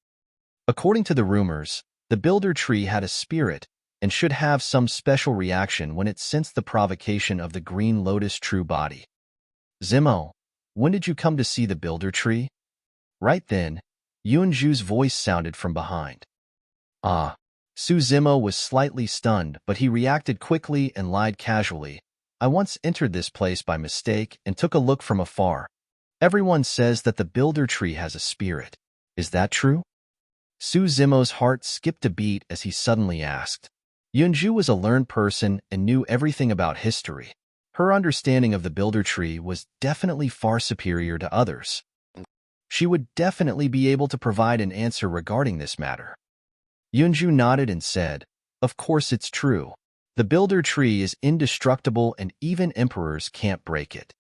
Speaker 1: According to the rumors, the Builder Tree had a spirit and should have some special reaction when it sensed the provocation of the Green Lotus True Body. Zemo, when did you come to see the Builder Tree? Right then, Yuanzhu's voice sounded from behind. Ah. Su Zemo was slightly stunned, but he reacted quickly and lied casually. I once entered this place by mistake and took a look from afar. Everyone says that the Builder Tree has a spirit. Is that true? Su Zemo's heart skipped a beat as he suddenly asked. Yuanzhu was a learned person and knew everything about history. Her understanding of the Builder Tree was definitely far superior to others. She would definitely be able to provide an answer regarding this matter. Yuanzhu nodded and said, of course it's true. The Builder Tree is indestructible and even emperors can't break it.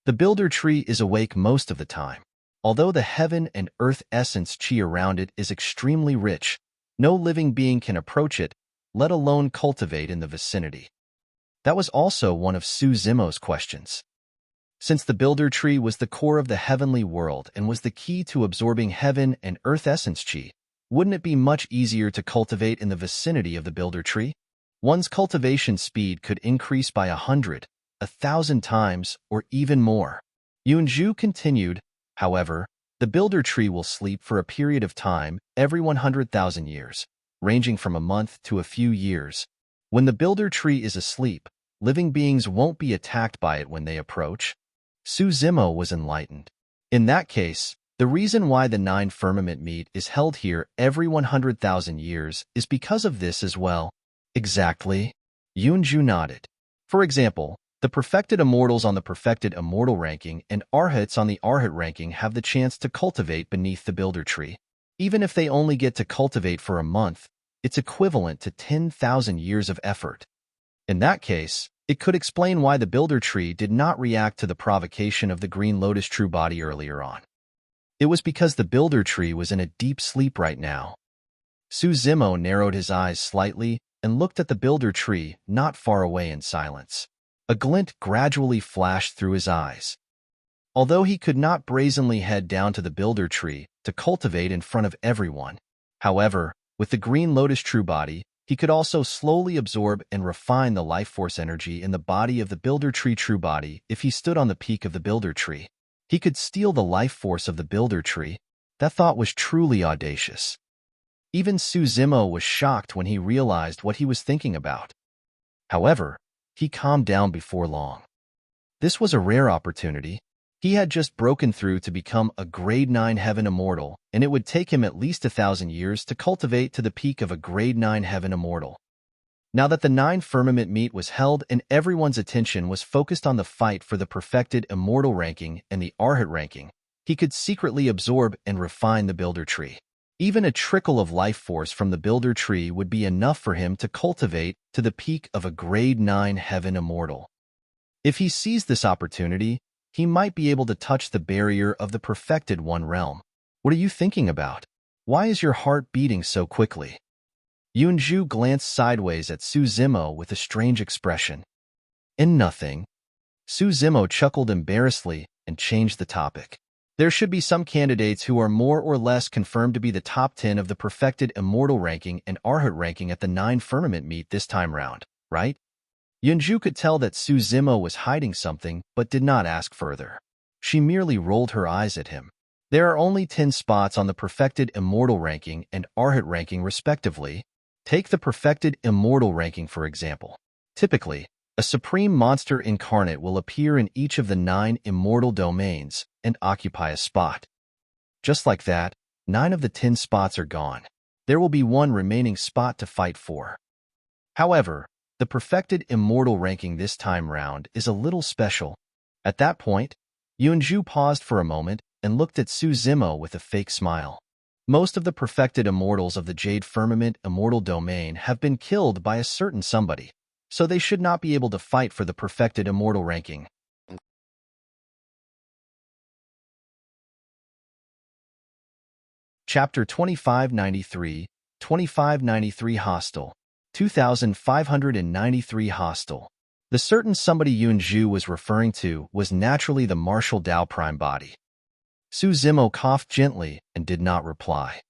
Speaker 1: The Builder Tree is awake most of the time. Although the heaven and earth essence chi around it is extremely rich, no living being can approach it, let alone cultivate in the vicinity. That was also one of Su Zemo's questions. Since the Builder Tree was the core of the heavenly world and was the key to absorbing heaven and earth essence chi, wouldn't it be much easier to cultivate in the vicinity of the Builder Tree? One's cultivation speed could increase by 100, 1,000 times, or even more. Yuanzhu continued, however, the Builder Tree will sleep for a period of time every 100,000 years, ranging from a month to a few years. When the Builder Tree is asleep, living beings won't be attacked by it when they approach. Su Zemo was enlightened. In that case, the reason why the 9 Firmament meet is held here every 100,000 years is because of this as well. Exactly. Yuanzhu nodded. For example, the Perfected Immortals on the Perfected Immortal ranking and Arhats on the Arhat ranking have the chance to cultivate beneath the Builder Tree. Even if they only get to cultivate for a month, it's equivalent to 10,000 years of effort. In that case, it could explain why the Builder Tree did not react to the provocation of the Green Lotus True Body earlier on. It was because the Builder Tree was in a deep sleep right now. Su Zemo narrowed his eyes slightly and looked at the Builder Tree not far away in silence. A glint gradually flashed through his eyes. Although he could not brazenly head down to the Builder Tree to cultivate in front of everyone, however, with the Green Lotus True Body, he could also slowly absorb and refine the life force energy in the body of the Builder Tree True Body if he stood on the peak of the Builder Tree. He could steal the life force of the Builder Tree. That thought was truly audacious. Even Su Zemo was shocked when he realized what he was thinking about. However, he calmed down before long. This was a rare opportunity. He had just broken through to become a Grade 9 Heaven Immortal, and it would take him at least 1,000 years to cultivate to the peak of a Grade 9 Heaven Immortal. Now that the 9 Firmament meet was held and everyone's attention was focused on the fight for the Perfected Immortal ranking and the Arhat ranking, he could secretly absorb and refine the Builder Tree. Even a trickle of life force from the Builder Tree would be enough for him to cultivate to the peak of a Grade 9 Heaven Immortal. If he seized this opportunity, he might be able to touch the barrier of the Perfected One realm. What are you thinking about? Why is your heart beating so quickly? Yuanzhu glanced sideways at Su Zemo with a strange expression. In nothing. Su Zemo chuckled embarrassedly and changed the topic. There should be some candidates who are more or less confirmed to be the top 10 of the Perfected Immortal ranking and Arhat ranking at the 9 Firmament meet this time round, right? Yuanzhu could tell that Su Zemo was hiding something but did not ask further. She merely rolled her eyes at him. There are only 10 spots on the Perfected Immortal ranking and Arhat ranking respectively. Take the Perfected Immortal ranking for example. Typically, a supreme monster incarnate will appear in each of the 9 immortal domains and occupy a spot. Just like that, 9 of the 10 spots are gone. There will be one remaining spot to fight for. However, the Perfected Immortal ranking this time round is a little special. At that point, Yuanzhu paused for a moment and looked at Su Zemo with a fake smile. Most of the Perfected Immortals of the Jade Firmament Immortal Domain have been killed by a certain somebody, so they should not be able to fight for the Perfected Immortal ranking. Chapter 2593, 2593 Hostile, 2593 Hostile. The certain somebody Yunju was referring to was naturally the martial Dao Prime body. Su Zimo coughed gently and did not reply.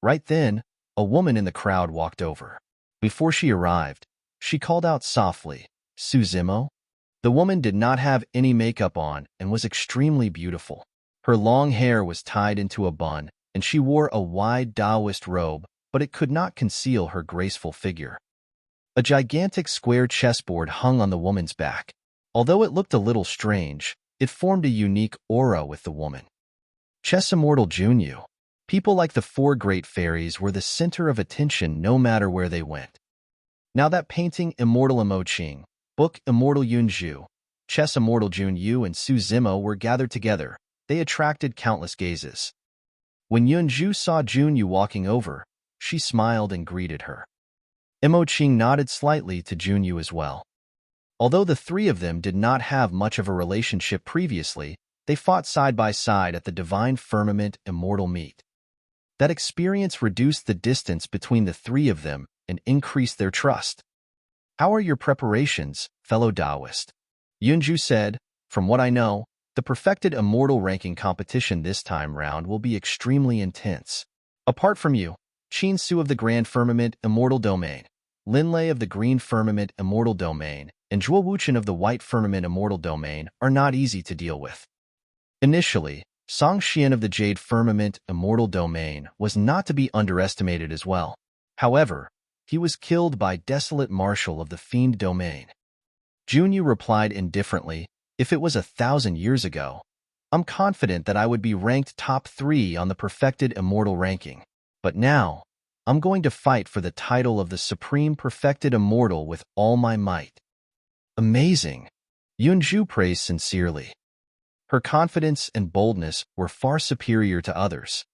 Speaker 1: Right then, a woman in the crowd walked over. Before she arrived, she called out softly, "Su Zimo?" The woman did not have any makeup on and was extremely beautiful. Her long hair was tied into a bun, and she wore a wide Taoist robe, but it could not conceal her graceful figure. A gigantic square chessboard hung on the woman's back. Although it looked a little strange, it formed a unique aura with the woman. Chess Immortal Junyu. People like the four great fairies were the center of attention no matter where they went. Now that painting Immortal Imoching, book Immortal Yunju, Chess Immortal Junyu and Su Zimo were gathered together, they attracted countless gazes. When Yunju saw Junyu walking over, she smiled and greeted her. Imoching nodded slightly to Junyu as well. Although the three of them did not have much of a relationship previously, they fought side by side at the Divine Firmament Immortal meet. That experience reduced the distance between the three of them and increased their trust. "How are your preparations, fellow Taoist?" Yunju said, "From what I know, the perfected immortal ranking competition this time round will be extremely intense. Apart from you, Qin Su of the Grand Firmament Immortal Domain, Lin Lei of the Green Firmament Immortal Domain, and Zhuo Wuchen of the White Firmament Immortal Domain are not easy to deal with." Initially, Song Xian of the Jade Firmament Immortal Domain was not to be underestimated as well. However, he was killed by Desolate Marshal of the Fiend Domain. Junyu replied indifferently, "If it was 1,000 years ago, I'm confident that I would be ranked top 3 on the perfected immortal ranking. But now, I'm going to fight for the title of the Supreme Perfected Immortal with all my might." Amazing! Yunju praised sincerely. Her confidence and boldness were far superior to others.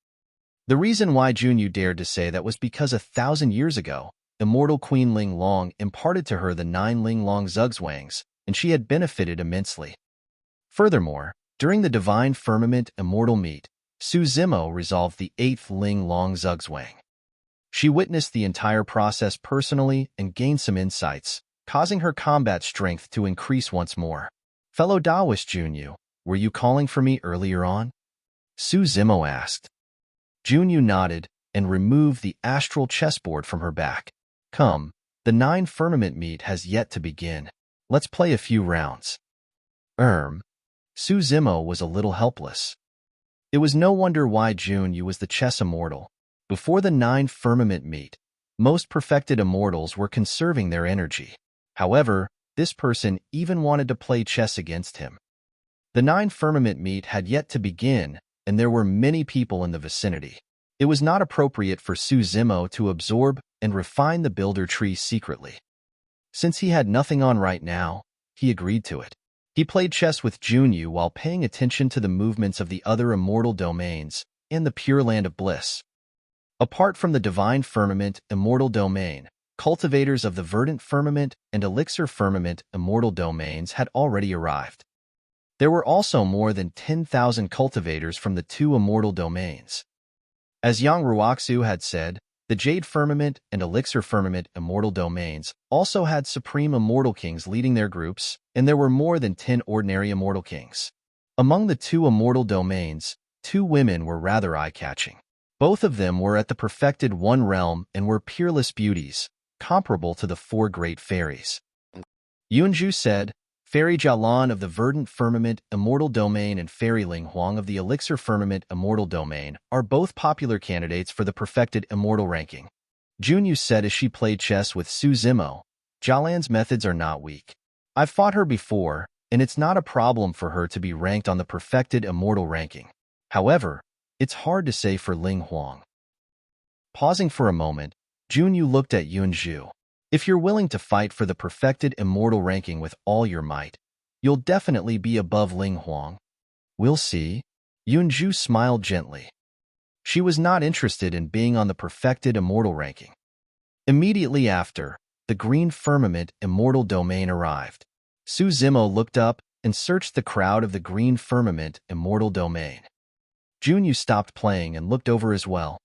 Speaker 1: The reason why Junyu dared to say that was because 1,000 years ago, Immortal Queen Ling Long imparted to her the 9 Ling Long Zugzwangs, and she had benefited immensely. Furthermore, during the Divine Firmament Immortal meet, Su Zimo resolved the 8th Ling Long Zugzwang. She witnessed the entire process personally and gained some insights, causing her combat strength to increase once more. "Fellow Taoist Junyu, were you calling for me earlier on?" Su Zimo asked. Junyu nodded and removed the astral chessboard from her back. "Come, the 9 Firmament meet has yet to begin. Let's play a few rounds." Su Zimo was a little helpless. It was no wonder why Junyu was the chess immortal. Before the 9 Firmament meet, most perfected immortals were conserving their energy. However, this person even wanted to play chess against him. The 9 Firmament meet had yet to begin, and there were many people in the vicinity. It was not appropriate for Su Zimo to absorb and refine the builder tree secretly. Since he had nothing on right now, he agreed to it. He played chess with Junyu while paying attention to the movements of the other immortal domains and the Pure Land of Bliss. Apart from the Divine Firmament Immortal Domain, cultivators of the Verdant Firmament and Elixir Firmament Immortal Domains had already arrived. There were also more than 10,000 cultivators from the 2 immortal domains. As Yang Ruoxu had said, the Jade Firmament and Elixir Firmament Immortal Domains also had Supreme Immortal Kings leading their groups, and there were more than 10 ordinary Immortal Kings. Among the 2 immortal domains, 2 women were rather eye-catching. Both of them were at the perfected 1 realm and were peerless beauties, comparable to the 4 great fairies. Yunju said, "Fairy Jialan of the Verdant Firmament Immortal Domain and Fairy Ling Huang of the Elixir Firmament Immortal Domain are both popular candidates for the perfected immortal ranking." Junyu said as she played chess with Su Zimo, "Jialan's methods are not weak. I've fought her before, and it's not a problem for her to be ranked on the perfected immortal ranking. However, it's hard to say for Ling Huang." Pausing for a moment, Junyu looked at Yunju. "If you're willing to fight for the perfected immortal ranking with all your might, you'll definitely be above Ling Huang." "We'll see." Yunju smiled gently. She was not interested in being on the perfected immortal ranking. Immediately after, the Green Firmament Immortal Domain arrived. Su Zimo looked up and searched the crowd of the Green Firmament Immortal Domain. Junyu stopped playing and looked over as well.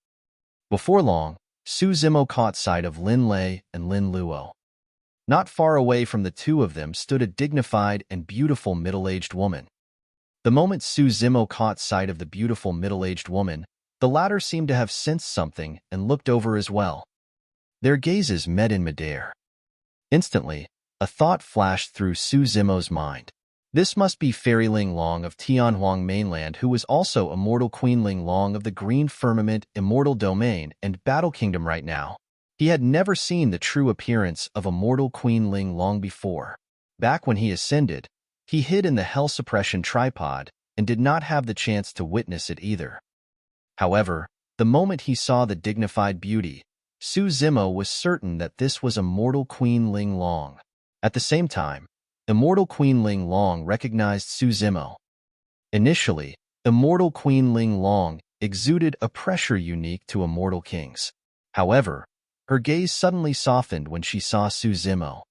Speaker 1: Before long, Su Zimo caught sight of Lin Lei and Lin Luo. Not far away from the two of them stood a dignified and beautiful middle-aged woman. The moment Su Zimo caught sight of the beautiful middle-aged woman, the latter seemed to have sensed something and looked over as well. Their gazes met in midair. Instantly, a thought flashed through Su Zimo's mind. This must be Fairy Ling Long of Tianhuang Mainland, who was also Immortal Queen Ling Long of the Green Firmament Immortal Domain and Battle Kingdom right now. He had never seen the true appearance of Immortal Queen Ling Long before. Back when he ascended, he hid in the Hell Suppression tripod and did not have the chance to witness it either. However, the moment he saw the dignified beauty, Su Zimo was certain that this was Immortal Queen Ling Long. At the same time, Immortal Queen Ling Long recognized Su Zimo. Initially, Immortal Queen Ling Long exuded a pressure unique to immortal kings. However, her gaze suddenly softened when she saw Su Zimo.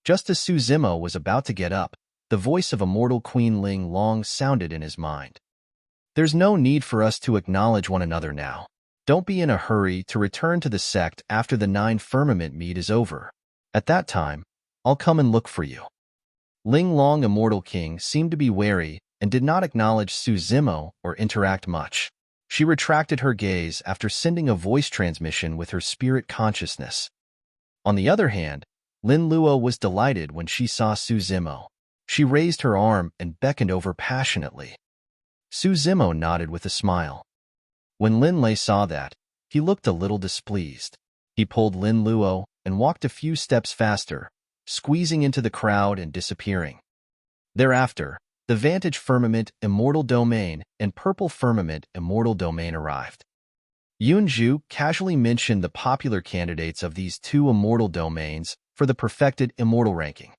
Speaker 1: Just as Su Zimo was about to get up, the voice of Immortal Queen Ling Long sounded in his mind. There's no need for us to acknowledge one another now. Don't be in a hurry to return to the sect after the 9 Firmament meet is over. At that time, I'll come and look for you. Ling Long Immortal King seemed to be wary and did not acknowledge Su Zimo or interact much. She retracted her gaze after sending a voice transmission with her spirit consciousness. On the other hand, Lin Luo was delighted when she saw Su Zimo. She raised her arm and beckoned over passionately. Su Zimo nodded with a smile. When Lin Lei saw that, he looked a little displeased. He pulled Lin Luo and walked a few steps faster, squeezing into the crowd and disappearing. Thereafter, the Vantage Firmament Immortal Domain and Purple Firmament Immortal Domain arrived. Yunju casually mentioned the popular candidates of these two immortal domains for the perfected immortal ranking.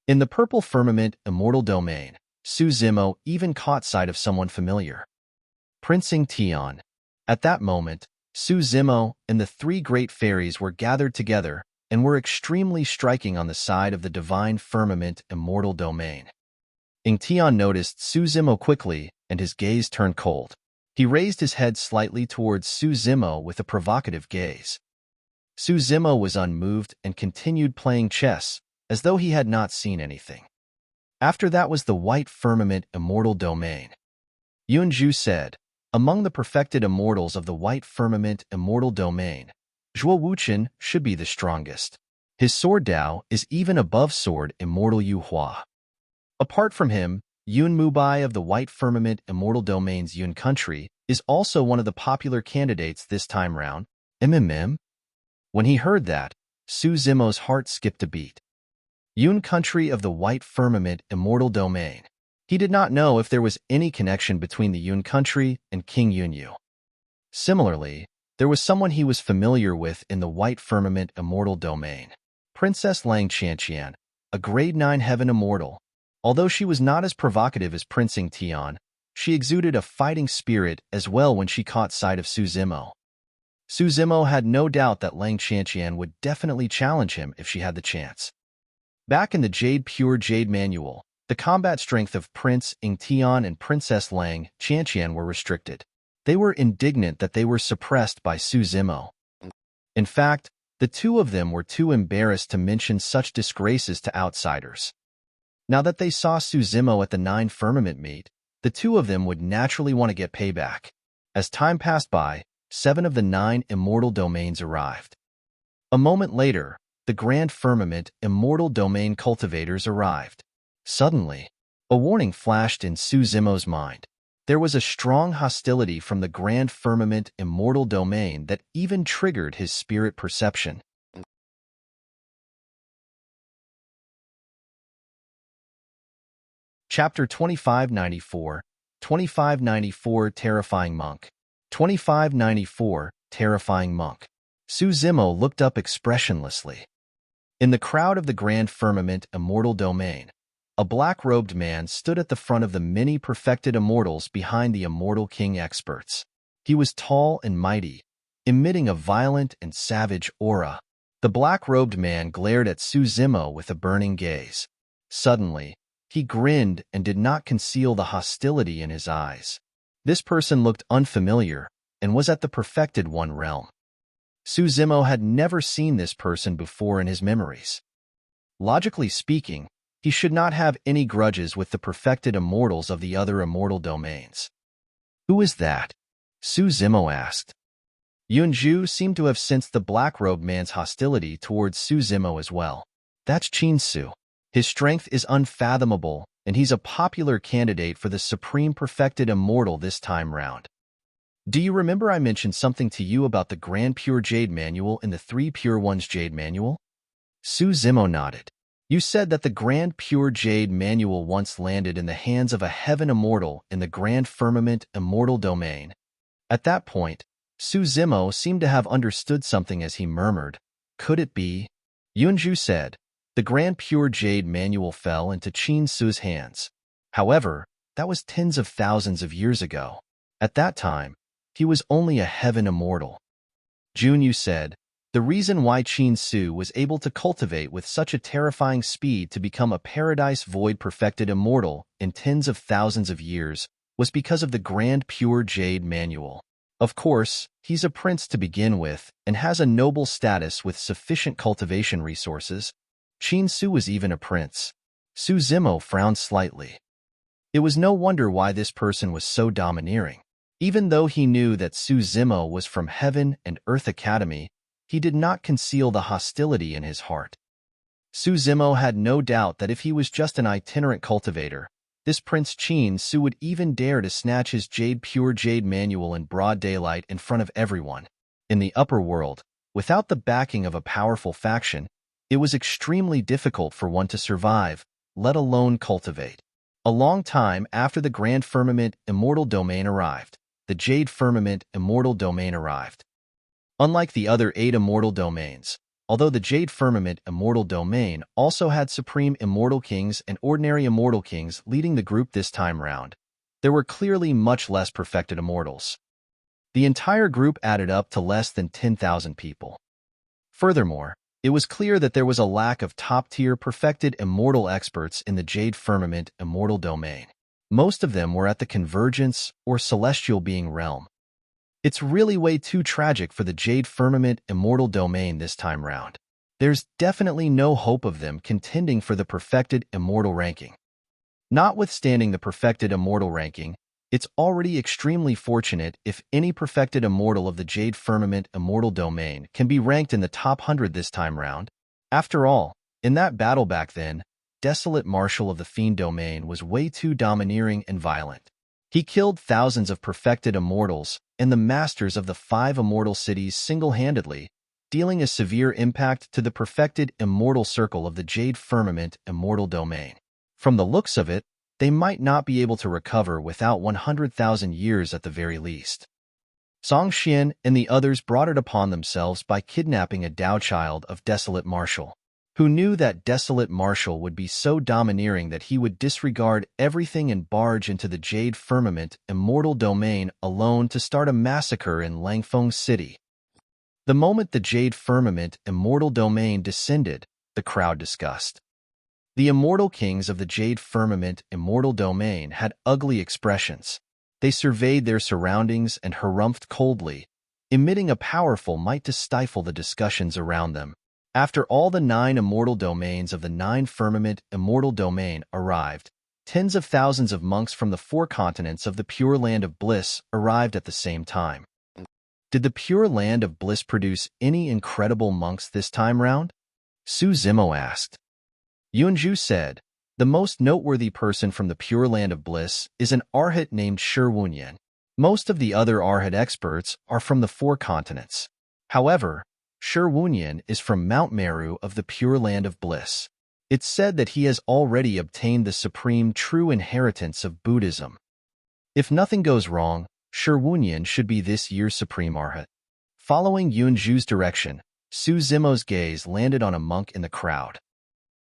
Speaker 1: In the Purple Firmament Immortal Domain, Su Zimo even caught sight of someone familiar. Prince Tian. At that moment, Su Zimo and the 3 great fairies were gathered together and were extremely striking on the side of the Divine Firmament Immortal Domain. Tian noticed Su Zimo quickly, and his gaze turned cold. He raised his head slightly towards Su Zimo with a provocative gaze. Su Zimo was unmoved and continued playing chess, as though he had not seen anything. After that was the White Firmament Immortal Domain. Yunju said, among the perfected immortals of the White Firmament Immortal Domain, Zhuo Wuchen should be the strongest. His sword Dao is even above sword Immortal Yu Hua. Apart from him, Yun Mubai of the White Firmament Immortal Domain's Yun Country is also one of the popular candidates this time round. When he heard that, Su Zimo's heart skipped a beat. Yun Country of the White Firmament Immortal Domain. He did not know if there was any connection between the Yun Country and King Yunyu. Similarly, there was someone he was familiar with in the White Firmament Immortal Domain. Princess Lang Qianqian, a Grade 9 Heaven Immortal. Although she was not as provocative as Prince Tian, she exuded a fighting spirit as well when she caught sight of Su Zimo. Su Zimo had no doubt that Lang Qianqian would definitely challenge him if she had the chance. Back in the Pure Jade Manual, the combat strength of Prince Tian and Princess Lang Qianqian were restricted. They were indignant that they were suppressed by Su Zimo. In fact, the two of them were too embarrassed to mention such disgraces to outsiders. Now that they saw Su Zimo at the 9 Firmament meet, the two of them would naturally want to get payback. As time passed by, 7 of the 9 immortal domains arrived. A moment later, the Grand Firmament Immortal Domain cultivators arrived. Suddenly, a warning flashed in Su Zimo's mind. There was a strong hostility from the Grand Firmament Immortal Domain that even triggered his spirit perception. Chapter 2594, 2594 Terrifying Monk. 2594 Terrifying Monk. Su Zimo looked up expressionlessly. In the crowd of the Grand Firmament Immortal Domain, a black-robed man stood at the front of the many perfected immortals behind the Immortal King experts. He was tall and mighty, emitting a violent and savage aura. The black-robed man glared at Su Zimo with a burning gaze. Suddenly, he grinned and did not conceal the hostility in his eyes. This person looked unfamiliar and was at the Perfected One realm. Suzimo had never seen this person before in his memories. Logically speaking, he should not have any grudges with the perfected immortals of the other immortal domains. Who is that? Suzimo asked. Yunju seemed to have sensed the black-robed man's hostility towards Suzimo as well. That's Qinsu. His strength is unfathomable, and he's a popular candidate for the Supreme Perfected Immortal this time round. Do you remember I mentioned something to you about the Grand Pure Jade Manual in the Three Pure Ones Jade Manual? Suzimo nodded. You said that the Grand Pure Jade Manual once landed in the hands of a heaven immortal in the Grand Firmament Immortal Domain. At that point, Suzimo seemed to have understood something as he murmured, "Could it be?" Yunju said, "The Grand Pure Jade Manual fell into Qinsu's hands. However, that was tens of thousands of years ago. At that time, he was only a heaven immortal." Junyu said, "The reason why Qinsu was able to cultivate with such a terrifying speed to become a Paradise Void Perfected Immortal in tens of thousands of years was because of the Grand Pure Jade Manual. Of course, he's a prince to begin with and has a noble status with sufficient cultivation resources. Qinsu was even a prince." Suzimo frowned slightly. It was no wonder why this person was so domineering. Even though he knew that Suzimo was from Heaven and Earth Academy, he did not conceal the hostility in his heart. Suzimo had no doubt that if he was just an itinerant cultivator, this Prince Qinsu would even dare to snatch his Pure Jade Manual in broad daylight in front of everyone. In the upper world, without the backing of a powerful faction, it was extremely difficult for one to survive, let alone cultivate. A long time after the Grand Firmament Immortal Domain arrived, the Jade Firmament Immortal Domain arrived. Unlike the other 8 immortal domains, although the Jade Firmament Immortal Domain also had Supreme Immortal Kings and Ordinary Immortal Kings leading the group this time round, there were clearly much less perfected immortals. The entire group added up to less than 10,000 people. Furthermore, it was clear that there was a lack of top-tier perfected immortal experts in the Jade Firmament Immortal Domain. Most of them were at the Convergence or Celestial Being realm. It's really way too tragic for the Jade Firmament Immortal Domain this time round. There's definitely no hope of them contending for the perfected immortal ranking. Notwithstanding the perfected immortal ranking, it's already extremely fortunate if any perfected immortal of the Jade Firmament Immortal Domain can be ranked in the top 100 this time round. After all, in that battle back then, Desolate Marshal of the Fiend Domain was way too domineering and violent. He killed thousands of perfected immortals and the masters of the 5 immortal cities single-handedly, dealing a severe impact to the perfected immortal circle of the Jade Firmament Immortal Domain. From the looks of it, they might not be able to recover without 100,000 years at the very least. Song Xian and the others brought it upon themselves by kidnapping a Dao child of Desolate Marshal, who knew that Desolate Marshal would be so domineering that he would disregard everything and barge into the Jade Firmament Immortal Domain alone to start a massacre in Langfeng City. The moment the Jade Firmament Immortal Domain descended, the crowd discussed. The immortal kings of the Jade Firmament Immortal Domain had ugly expressions. They surveyed their surroundings and harumphed coldly, emitting a powerful might to stifle the discussions around them. After all the 9 immortal domains of the 9 Firmament Immortal Domain arrived, tens of thousands of monks from the 4 continents of the Pure Land of Bliss arrived at the same time. Did the Pure Land of Bliss produce any incredible monks this time round? Suzimo asked. Yunju said, "The most noteworthy person from the Pure Land of Bliss is an Arhat named Shi Wunyan. Most of the other Arhat experts are from the 4 continents. However, Shi Wunyan is from Mount Meru of the Pure Land of Bliss. It's said that he has already obtained the supreme true inheritance of Buddhism. If nothing goes wrong, Shi Wunyan should be this year's Supreme Arhat." Following Yunju's direction, Suzimo's gaze landed on a monk in the crowd.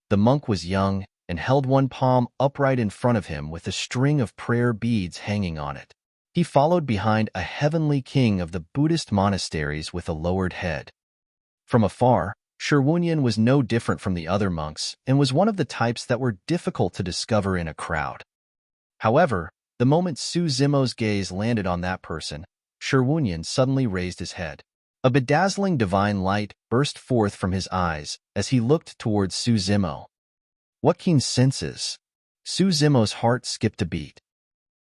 Speaker 1: The monk was young and held one palm upright in front of him with a string of prayer beads hanging on it. He followed behind a heavenly king of the Buddhist monasteries with a lowered head. From afar, Shi Wunyan was no different from the other monks and was one of the types that were difficult to discover in a crowd. However, The moment Su Zimo's gaze landed on that person, Sherwunian suddenly raised his head. A bedazzling divine light burst forth from his eyes as he looked towards Su Zimo. What keen senses! Su Zimo's heart skipped a beat.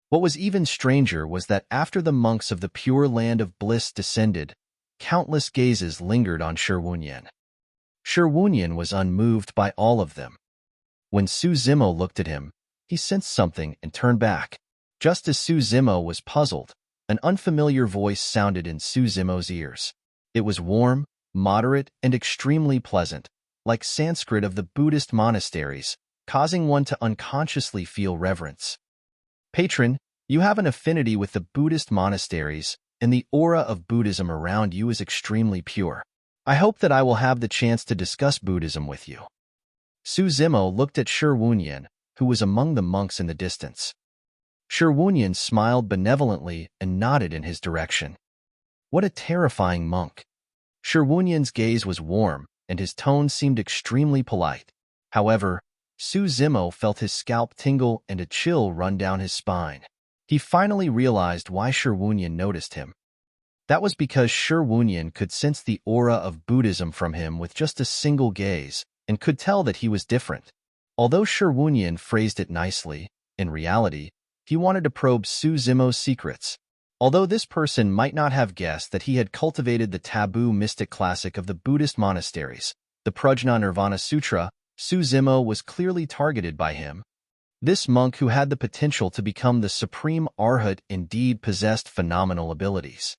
Speaker 1: What was even stranger was that after the monks of the Pure Land of Bliss descended, countless gazes lingered on Sherwunian. Sherwunian was unmoved by all of them. When Su Zimo looked at him, he sensed something and turned back. Just as Su Zimo was puzzled, an unfamiliar voice sounded in Su Zimo's ears. It was warm, moderate, and extremely pleasant, like Sanskrit of the Buddhist monasteries, causing one to unconsciously feel reverence. Patron, you have an affinity with the Buddhist monasteries, and the aura of Buddhism around you is extremely pure. I hope that I will have the chance to discuss Buddhism with you. Su Zimo looked at Sherwunian, who was among the monks in the distance. Sherwunian smiled benevolently and nodded in his direction. What a terrifying monk! Sherwunian's gaze was warm, and his tone seemed extremely polite. However, Su Zimo felt his scalp tingle and a chill run down his spine. He finally realized why Sherwunian noticed him. That was because Sherwunian could sense the aura of Buddhism from him with just a single gaze, and could tell that he was different. Although Sherwunian phrased it nicely, in reality, he wanted to probe Su Zimo's secrets. Although this person might not have guessed that he had cultivated the taboo mystic classic of the Buddhist monasteries, the Prajna Nirvana Sutra, Su Zimo was clearly targeted by him. This monk who had the potential to become the supreme arhat indeed possessed phenomenal abilities.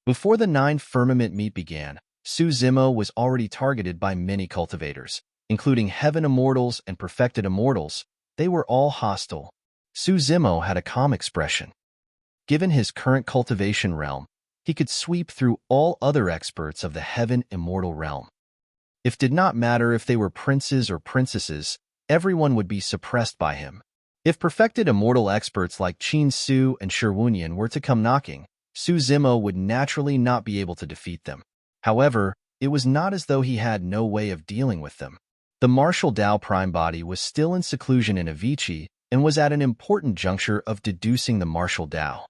Speaker 1: Before the 9 Firmament meet began, Su Zimo was already targeted by many cultivators, including Heaven Immortals and Perfected Immortals. They were all hostile. Su Zimo had a calm expression. Given his current cultivation realm, he could sweep through all other experts of the Heaven Immortal realm. It did not matter if they were princes or princesses, everyone would be suppressed by him. If perfected immortal experts like Qin Su and Sherwunian were to come knocking, Su Zimo would naturally not be able to defeat them. However, it was not as though he had no way of dealing with them. The martial Tao prime body was still in seclusion in Avicii and was at an important juncture of deducing the martial Tao.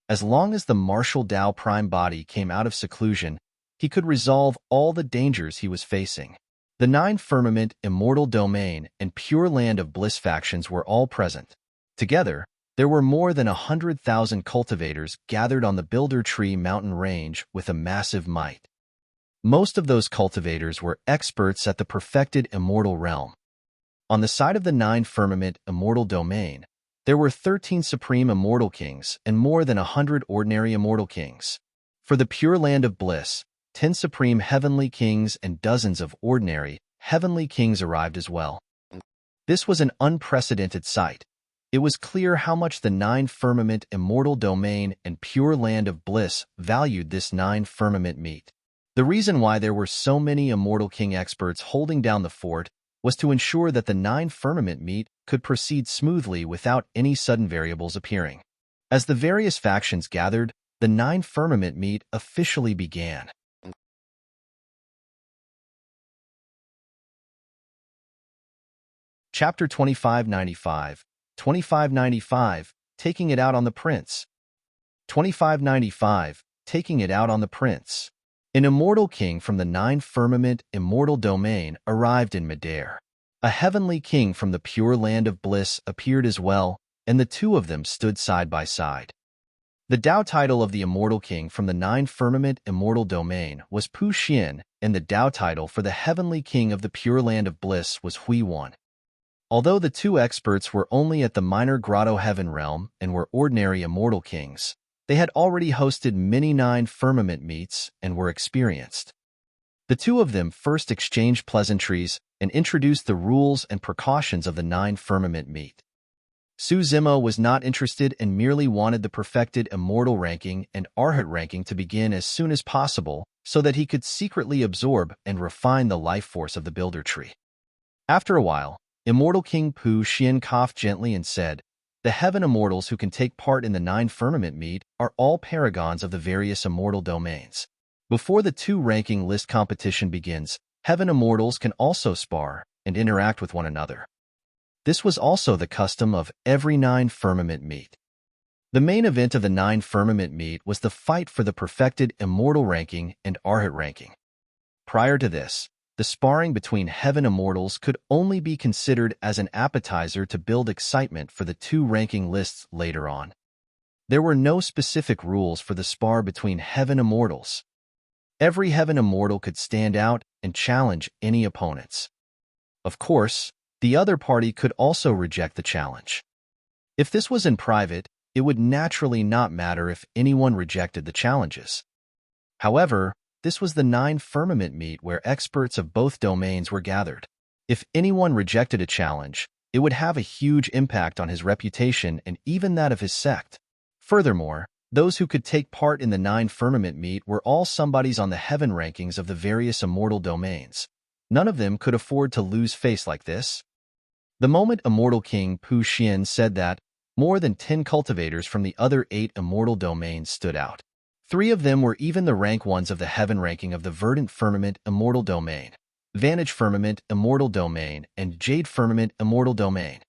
Speaker 1: As long as the martial Tao prime body came out of seclusion, he could resolve all the dangers he was facing. The 9 Firmament, Immortal Domain, and Pure Land of Bliss factions were all present. Together, there were more than 100,000 cultivators gathered on the Builder Tree mountain range with a massive might. Most of those cultivators were experts at the perfected immortal realm. On the side of the 9 Firmament, Immortal Domain, there were 13 Supreme Immortal Kings and more than 100 ordinary Immortal Kings. For the Pure Land of Bliss, 10 Supreme Heavenly Kings and dozens of ordinary Heavenly Kings arrived as well. This was an unprecedented sight. It was clear how much the 9 Firmament, Immortal Domain, and Pure Land of Bliss valued this 9 Firmament meet. The reason why there were so many Immortal King experts holding down the fort was to ensure that the 9 Firmament meet could proceed smoothly without any sudden variables appearing. As the various factions gathered, the 9 Firmament meet officially began. Chapter 2595, 2595, Taking It Out on the Prince. 2595, Taking It Out on the Prince. An immortal king from the 9 Firmament, Immortal Domain arrived in midair. A heavenly king from the Pure Land of Bliss appeared as well, and the two of them stood side by side. The Tao title of the Immortal King from the 9 Firmament, Immortal Domain was Pu Xian, and the Tao title for the Heavenly King of the Pure Land of Bliss was Hui Wan. Although the two experts were only at the minor Grotto Heaven realm and were ordinary Immortal Kings, they had already hosted many 9 Firmament meets and were experienced. The two of them first exchanged pleasantries and introduced the rules and precautions of the 9 Firmament meet. Su Zimo was not interested and merely wanted the perfected Immortal ranking and Arhat ranking to begin as soon as possible so that he could secretly absorb and refine the life force of the Builder Tree. After a while, Immortal King Pu Xian coughed gently and said, "The Heaven Immortals who can take part in the 9 Firmament meet are all paragons of the various Immortal Domains. Before the 2 ranking list competition begins, Heaven Immortals can also spar and interact with one another." This was also the custom of every 9 Firmament meet. The main event of the 9 Firmament meet was the fight for the perfected Immortal ranking and Arhat ranking. Prior to this, the sparring between Heaven Immortals could only be considered as an appetizer to build excitement for the 2 ranking lists later on. There were no specific rules for the spar between Heaven Immortals. Every Heaven Immortal could stand out and challenge any opponents. Of course, the other party could also reject the challenge. If this was in private, it would naturally not matter if anyone rejected the challenges. However, this was the 9 Firmament meet where experts of both domains were gathered. If anyone rejected a challenge, it would have a huge impact on his reputation and even that of his sect. Furthermore, those who could take part in the 9 Firmament meet were all somebodies on the heaven rankings of the various immortal domains. None of them could afford to lose face like this. The moment Immortal King Pu Xian said that, more than 10 cultivators from the other 8 immortal domains stood out. 3 of them were even the rank 1s of the heaven ranking of the Verdant Firmament Immortal Domain, Vantage Firmament Immortal Domain, and Jade Firmament Immortal Domain.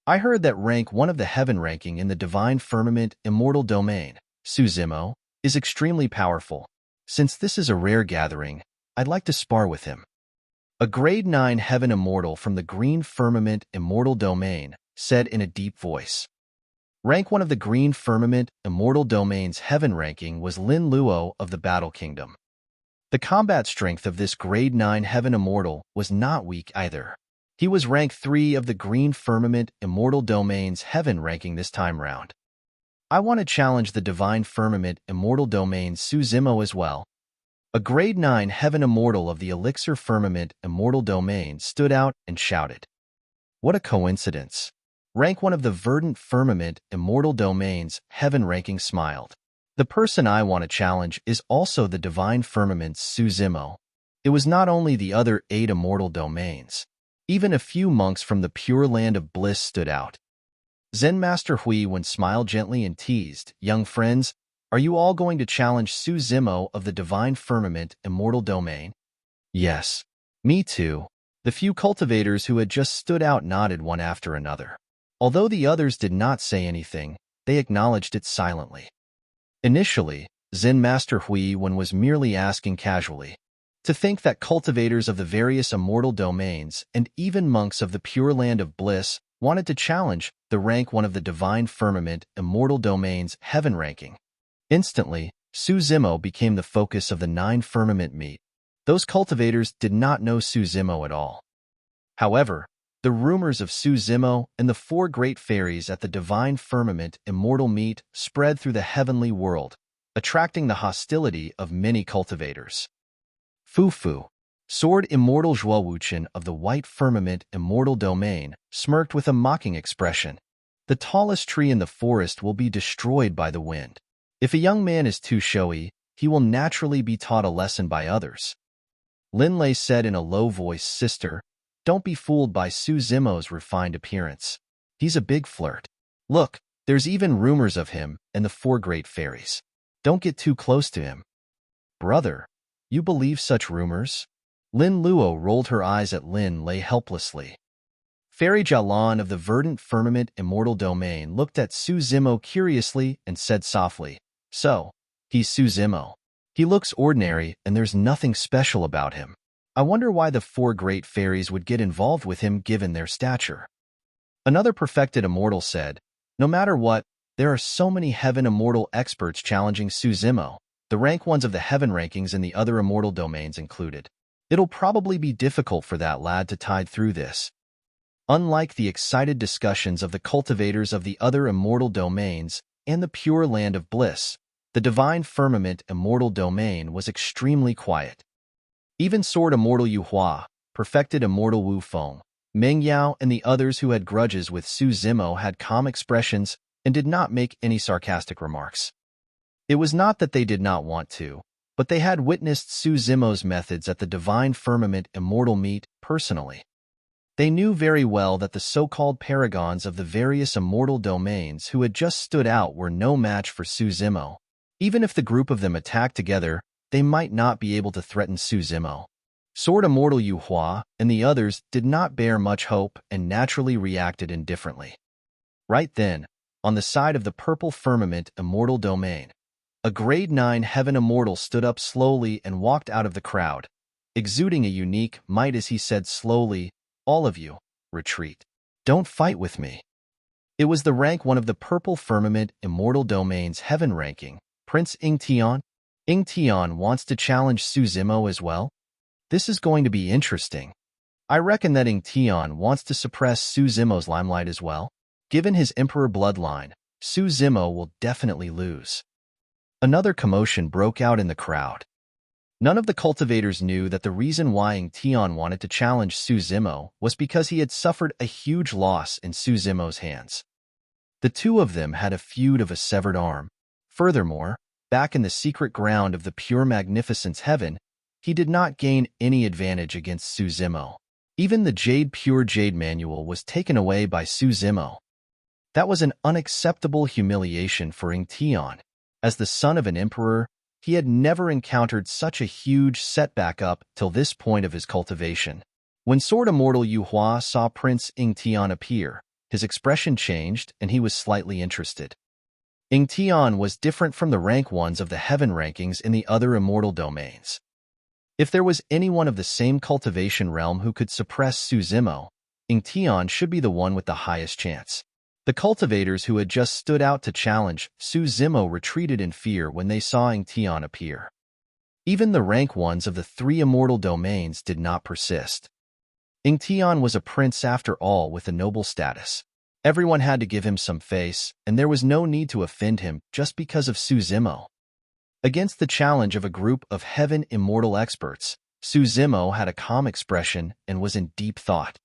Speaker 1: I heard that rank 1 of the heaven ranking in the Divine Firmament Immortal Domain, Suzimo, is extremely powerful. Since this is a rare gathering, I'd like to spar with him. A grade 9 heaven immortal from the Green Firmament Immortal Domain said in a deep voice. Rank 1 of the Green Firmament Immortal Domain's heaven ranking was Lin Luo of the Battle Kingdom. The combat strength of this grade 9 heaven immortal was not weak either. He was rank 3 of the Green Firmament Immortal Domain's heaven ranking this time round. I want to challenge the Divine Firmament Immortal Domain's Suzimo as well. A grade 9 heaven immortal of the Elixir Firmament Immortal Domain stood out and shouted. What a coincidence. Rank 1 of the Verdant Firmament Immortal Domain's heaven ranking smiled. The person I want to challenge is also the Divine Firmament's Suzimo. It was not only the other 8 immortal domains. Even a few monks from the Pure Land of Bliss stood out. Zen Master Huiwen smiled gently and teased, young friends, are you all going to challenge Suzimo of the Divine Firmament Immortal Domain? Yes. Me too. The few cultivators who had just stood out nodded one after another. Although the others did not say anything, they acknowledged it silently. Initially, Zen Master Huiwen was merely asking casually. To think that cultivators of the various immortal domains and even monks of the Pure Land of Bliss wanted to challenge the rank 1 of the Divine Firmament Immortal Domain's heaven ranking. Instantly, Suzimo became the focus of the 9 Firmament meet. Those cultivators did not know Suzimo at all. However, the rumors of Suzimo and the 4 great fairies at the Divine Firmament Immortal meet spread through the heavenly world, attracting the hostility of many cultivators. Fufu, Sword Immortal Zhuowuchen of the White Firmament Immortal Domain, smirked with a mocking expression. The tallest tree in the forest will be destroyed by the wind. If a young man is too showy, he will naturally be taught a lesson by others. Lin Lei said in a low voice, Sister, don't be fooled by Suzimo's refined appearance. He's a big flirt. Look, there's even rumors of him and the 4 great fairies. Don't get too close to him. Brother, you believe such rumors? Lin Luo rolled her eyes at Lin Lei helplessly. Fairy Jialan of the Verdant Firmament Immortal Domain looked at Suzimo curiously and said softly, So, he's Suzimo. He looks ordinary and there's nothing special about him. I wonder why the 4 great fairies would get involved with him given their stature. Another perfected immortal said, No matter what, there are so many heaven immortal experts challenging Suzimo, the rank 1s of the heaven rankings and the other immortal domains included. It'll probably be difficult for that lad to tide through this. Unlike the excited discussions of the cultivators of the other immortal domains and the Pure Land of Bliss, the Divine Firmament Immortal Domain was extremely quiet. Even Sword Immortal Yu Hua, Perfected Immortal Wu Feng, Meng Yao, and the others who had grudges with Suzimo had calm expressions and did not make any sarcastic remarks. It was not that they did not want to, but they had witnessed Suzimo's methods at the Divine Firmament Immortal meet personally. They knew very well that the so-called paragons of the various immortal domains who had just stood out were no match for Suzimo. Even if the group of them attacked together, they might not be able to threaten Suzimo. Sword Immortal Yu Hua and the others did not bear much hope and naturally reacted indifferently. Right then, On the side of the purple firmament immortal domain, a grade 9 heaven immortal stood up slowly and walked out of the crowd, exuding a unique might as he said slowly, "All of you, retreat. Don't fight with me." It was the rank 1 of the purple firmament immortal domain's heaven ranking, Prince Ingtian. Ingtian wants to challenge Su Zimo as well? This is going to be interesting. I reckon that Ingtian wants to suppress Su Zimo's limelight as well. Given his emperor bloodline, Su Zimo will definitely lose. Another commotion broke out in the crowd. None of the cultivators knew that the reason why Ingtian wanted to challenge Su Zimo was because he had suffered a huge loss in Su Zimo's hands. The two of them had a feud of a severed arm. Furthermore, back in the secret ground of the pure magnificence heaven, he did not gain any advantage against Su Zimo. Even the pure jade manual was taken away by Su Zimo. That was an unacceptable humiliation for Ingtian. As the son of an emperor, he had never encountered such a huge setback up till this point of his cultivation. When Sword Immortal Yu Hua saw Prince Ingtian appear, his expression changed and he was slightly interested. Ingtian was different from the rank 1s of the heaven rankings in the other immortal domains. If there was anyone of the same cultivation realm who could suppress Su Zimo, Ingtian should be the one with the highest chance. The cultivators who had just stood out to challenge Su Zimo retreated in fear when they saw Ingtian appear. Even the rank 1s of the 3 immortal domains did not persist. Ingtian was a prince after all with a noble status. Everyone had to give him some face, and there was no need to offend him just because of Su Zimo. Against the challenge of a group of heaven immortal experts, Su Zimo had a calm expression and was in deep thought.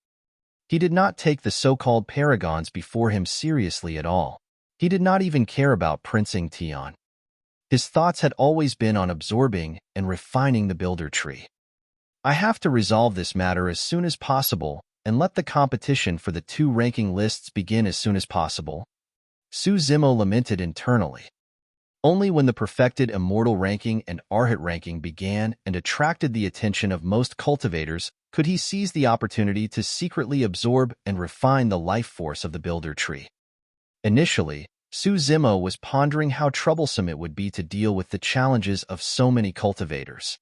Speaker 1: He did not take the so-called paragons before him seriously at all. He did not even care about Prince Ingtian. His thoughts had always been on absorbing and refining the builder tree. I have to resolve this matter as soon as possible and let the competition for the 2 ranking lists begin as soon as possible. Su Zimo lamented internally. Only when the perfected immortal ranking and Arhat ranking began and attracted the attention of most cultivators could he seize the opportunity to secretly absorb and refine the life force of the builder tree. Initially, Su Zimo was pondering how troublesome it would be to deal with the challenges of so many cultivators.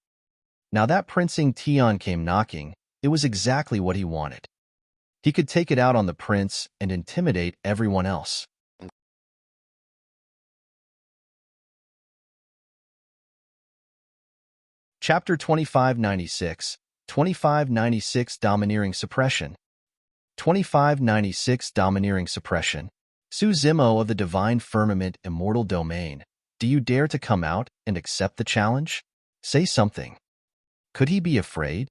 Speaker 1: Now that Prince Ingtian came knocking, it was exactly what he wanted. He could take it out on the prince and intimidate everyone else. Chapter 2596, 2596 Domineering Suppression. 2596 Domineering Suppression. Su Zimo of the Divine Firmament Immortal Domain, do you dare to come out and accept the challenge? Say something. Could he be afraid?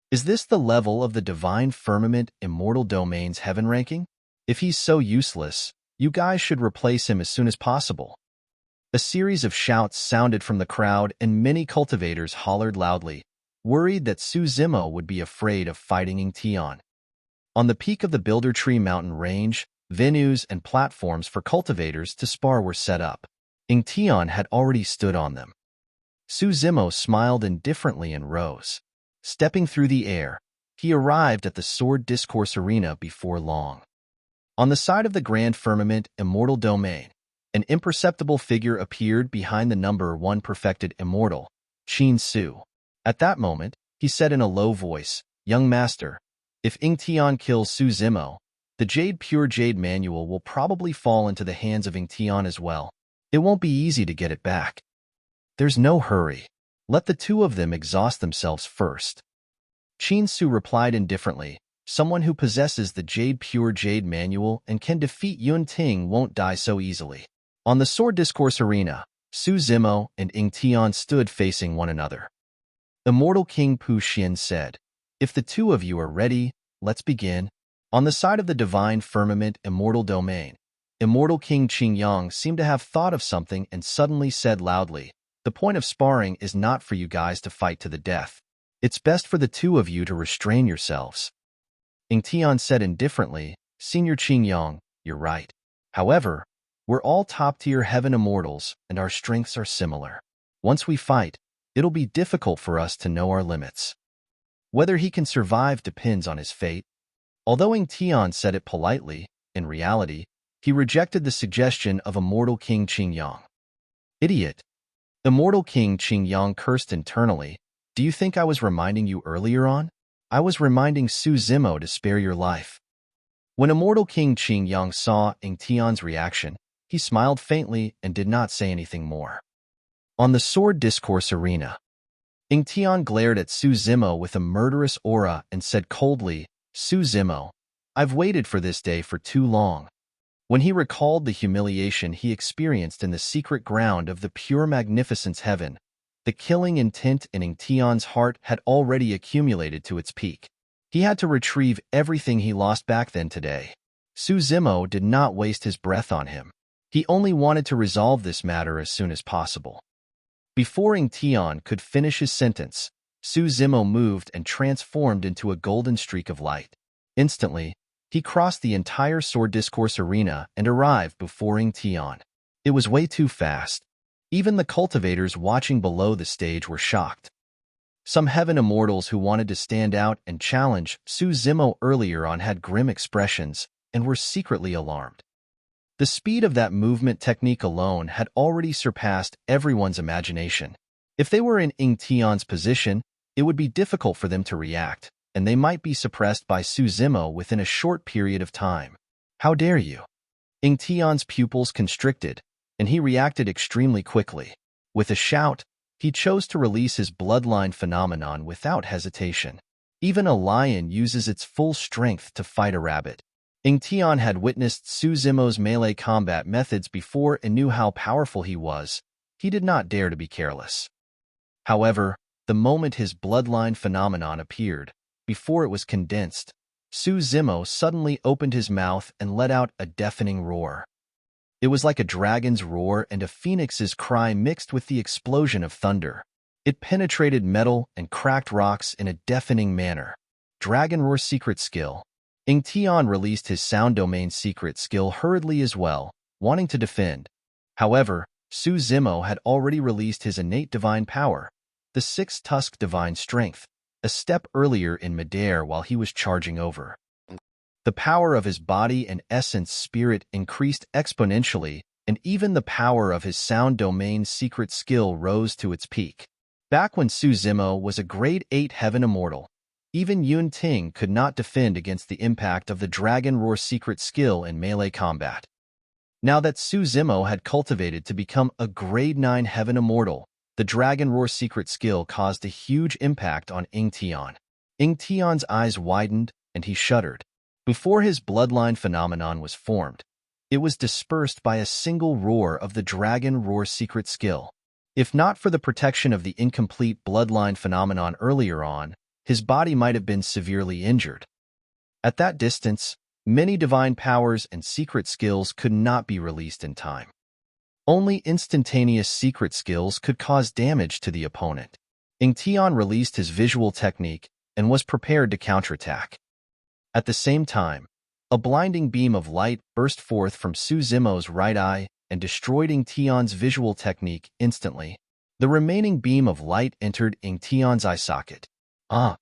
Speaker 1: Is this the level of the Divine Firmament Immortal Domain's heaven ranking? If he's so useless, you guys should replace him as soon as possible. A series of shouts sounded from the crowd and many cultivators hollered loudly, worried that Su Zimo would be afraid of fighting Ingtian. On the peak of the Builder Tree mountain range, venues and platforms for cultivators to spar were set up. Ingtian had already stood on them. Su Zimo smiled indifferently and rose. Stepping through the air, he arrived at the Sword Discourse Arena before long. On the side of the Grand Firmament Immortal Domain, an imperceptible figure appeared behind the number 1 perfected immortal, Qin Su. At that moment, he said in a low voice, "Young master, if Ingtian kills Su Zimo, the pure jade manual will probably fall into the hands of Ingtian as well. It won't be easy to get it back. There's no hurry. Let the 2 of them exhaust themselves first." Qin Su replied indifferently, "Someone who possesses the pure jade manual and can defeat Yun Ting won't die so easily." On the Sword Discourse Arena, Su Zimo and Ingtian stood facing one another. Immortal King Pu Xian said, "If the 2 of you are ready, let's begin." On the side of the Divine Firmament Immortal Domain, Immortal King Qingyang seemed to have thought of something and suddenly said loudly, "The point of sparring is not for you guys to fight to the death. It's best for the 2 of you to restrain yourselves." Ingtian said indifferently, "Senior Qingyang, you're right. However, we're all top-tier heaven immortals, and our strengths are similar. Once we fight, it'll be difficult for us to know our limits. Whether he can survive depends on his fate." Although Ingtian said it politely, in reality, He rejected the suggestion of Immortal King Qingyang. Idiot. Immortal King Qingyang cursed internally. Do you think I was reminding you earlier on? I was reminding Su Zimo to spare your life. When Immortal King Qingyang saw Ing Tian's reaction, he smiled faintly and did not say anything more. On the sword discourse arena, Ing Tian glared at Su Zimo with a murderous aura and said coldly, Su Zimo, I've waited for this day for too long. When he recalled the humiliation he experienced in the secret ground of the pure magnificence heaven, the killing intent in Ing Tian's heart had already accumulated to its peak. He had to retrieve everything he lost back then today. Su Zimo did not waste his breath on him. He only wanted to resolve this matter as soon as possible. Before Ing Tian could finish his sentence, Su Zimo moved and transformed into a golden streak of light. Instantly, he crossed the entire sword discourse arena and arrived before Ing Tian. It was way too fast. Even the cultivators watching below the stage were shocked. Some heaven immortals who wanted to stand out and challenge Su Zimo earlier on had grim expressions and were secretly alarmed. The speed of that movement technique alone had already surpassed everyone's imagination. If they were in Ing Tian's position, it would be difficult for them to react, and they might be suppressed by Su Zimo within a short period of time. How dare you? Ing Tian's pupils constricted, and he reacted extremely quickly. With a shout, he chose to release his bloodline phenomenon without hesitation. Even a lion uses its full strength to fight a rabbit. Ing Tian had witnessed Su Zimo's melee combat methods before and knew how powerful he was. He did not dare to be careless. However, the moment his bloodline phenomenon appeared, before it was condensed, Su Zimo suddenly opened his mouth and let out a deafening roar. It was like a dragon's roar and a phoenix's cry mixed with the explosion of thunder. It penetrated metal and cracked rocks in a deafening manner. Dragon Roar Secret Skill. Ing Tian released his sound domain secret skill hurriedly as well, wanting to defend. However, Su Zimo had already released his innate divine power, the six-tusk divine strength, a step earlier in midair while he was charging over. The power of his body and essence spirit increased exponentially, and even the power of his sound domain secret skill rose to its peak. Back when Su Zimo was a grade 8 heaven immortal, even Yun Ting could not defend against the impact of the Dragon Roar secret skill in melee combat. Now that Su Zimo had cultivated to become a grade 9 heaven immortal, the Dragon Roar secret skill caused a huge impact on Ing Tian. Ing Tian's eyes widened, and he shuddered. Before his bloodline phenomenon was formed, it was dispersed by a single roar of the Dragon Roar secret skill. If not for the protection of the incomplete bloodline phenomenon earlier on, his body might have been severely injured. At that distance, many divine powers and secret skills could not be released in time. Only instantaneous secret skills could cause damage to the opponent. Ing Tian released his visual technique and was prepared to counterattack. At the same time, a blinding beam of light burst forth from Su Zimo's right eye and destroyed Ing Tian's visual technique instantly. The remaining beam of light entered Ing Tian's eye socket. Ah!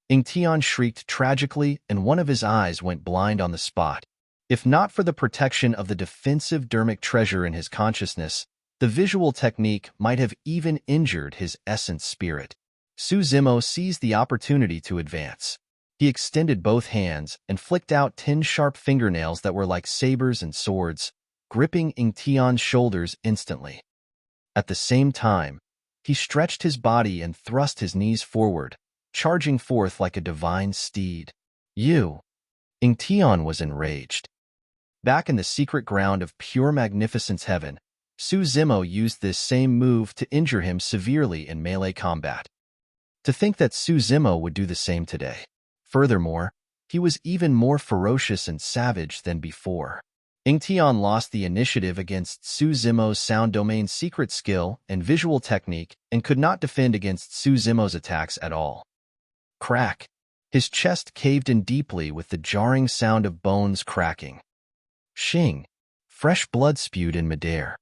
Speaker 1: Ing Tian shrieked tragically, and one of his eyes went blind on the spot. If not for the protection of the defensive Dharmic treasure in his consciousness, the visual technique might have even injured his essence spirit. Su Zimo seized the opportunity to advance. He extended both hands and flicked out 10 sharp fingernails that were like sabers and swords, gripping Ing Tian's shoulders instantly. At the same time, he stretched his body and thrust his knees forward, charging forth like a divine steed. You! Ing Tian was enraged. Back in the secret ground of pure magnificence heaven, Su Zimo used this same move to injure him severely in melee combat. To think that Su Zimo would do the same today. Furthermore, he was even more ferocious and savage than before. Ing Tian lost the initiative against Su Zimo's sound domain secret skill and visual technique and could not defend against Su Zimo's attacks at all. Crack! His chest caved in deeply with the jarring sound of bones cracking. Shing! Fresh blood spewed in midair.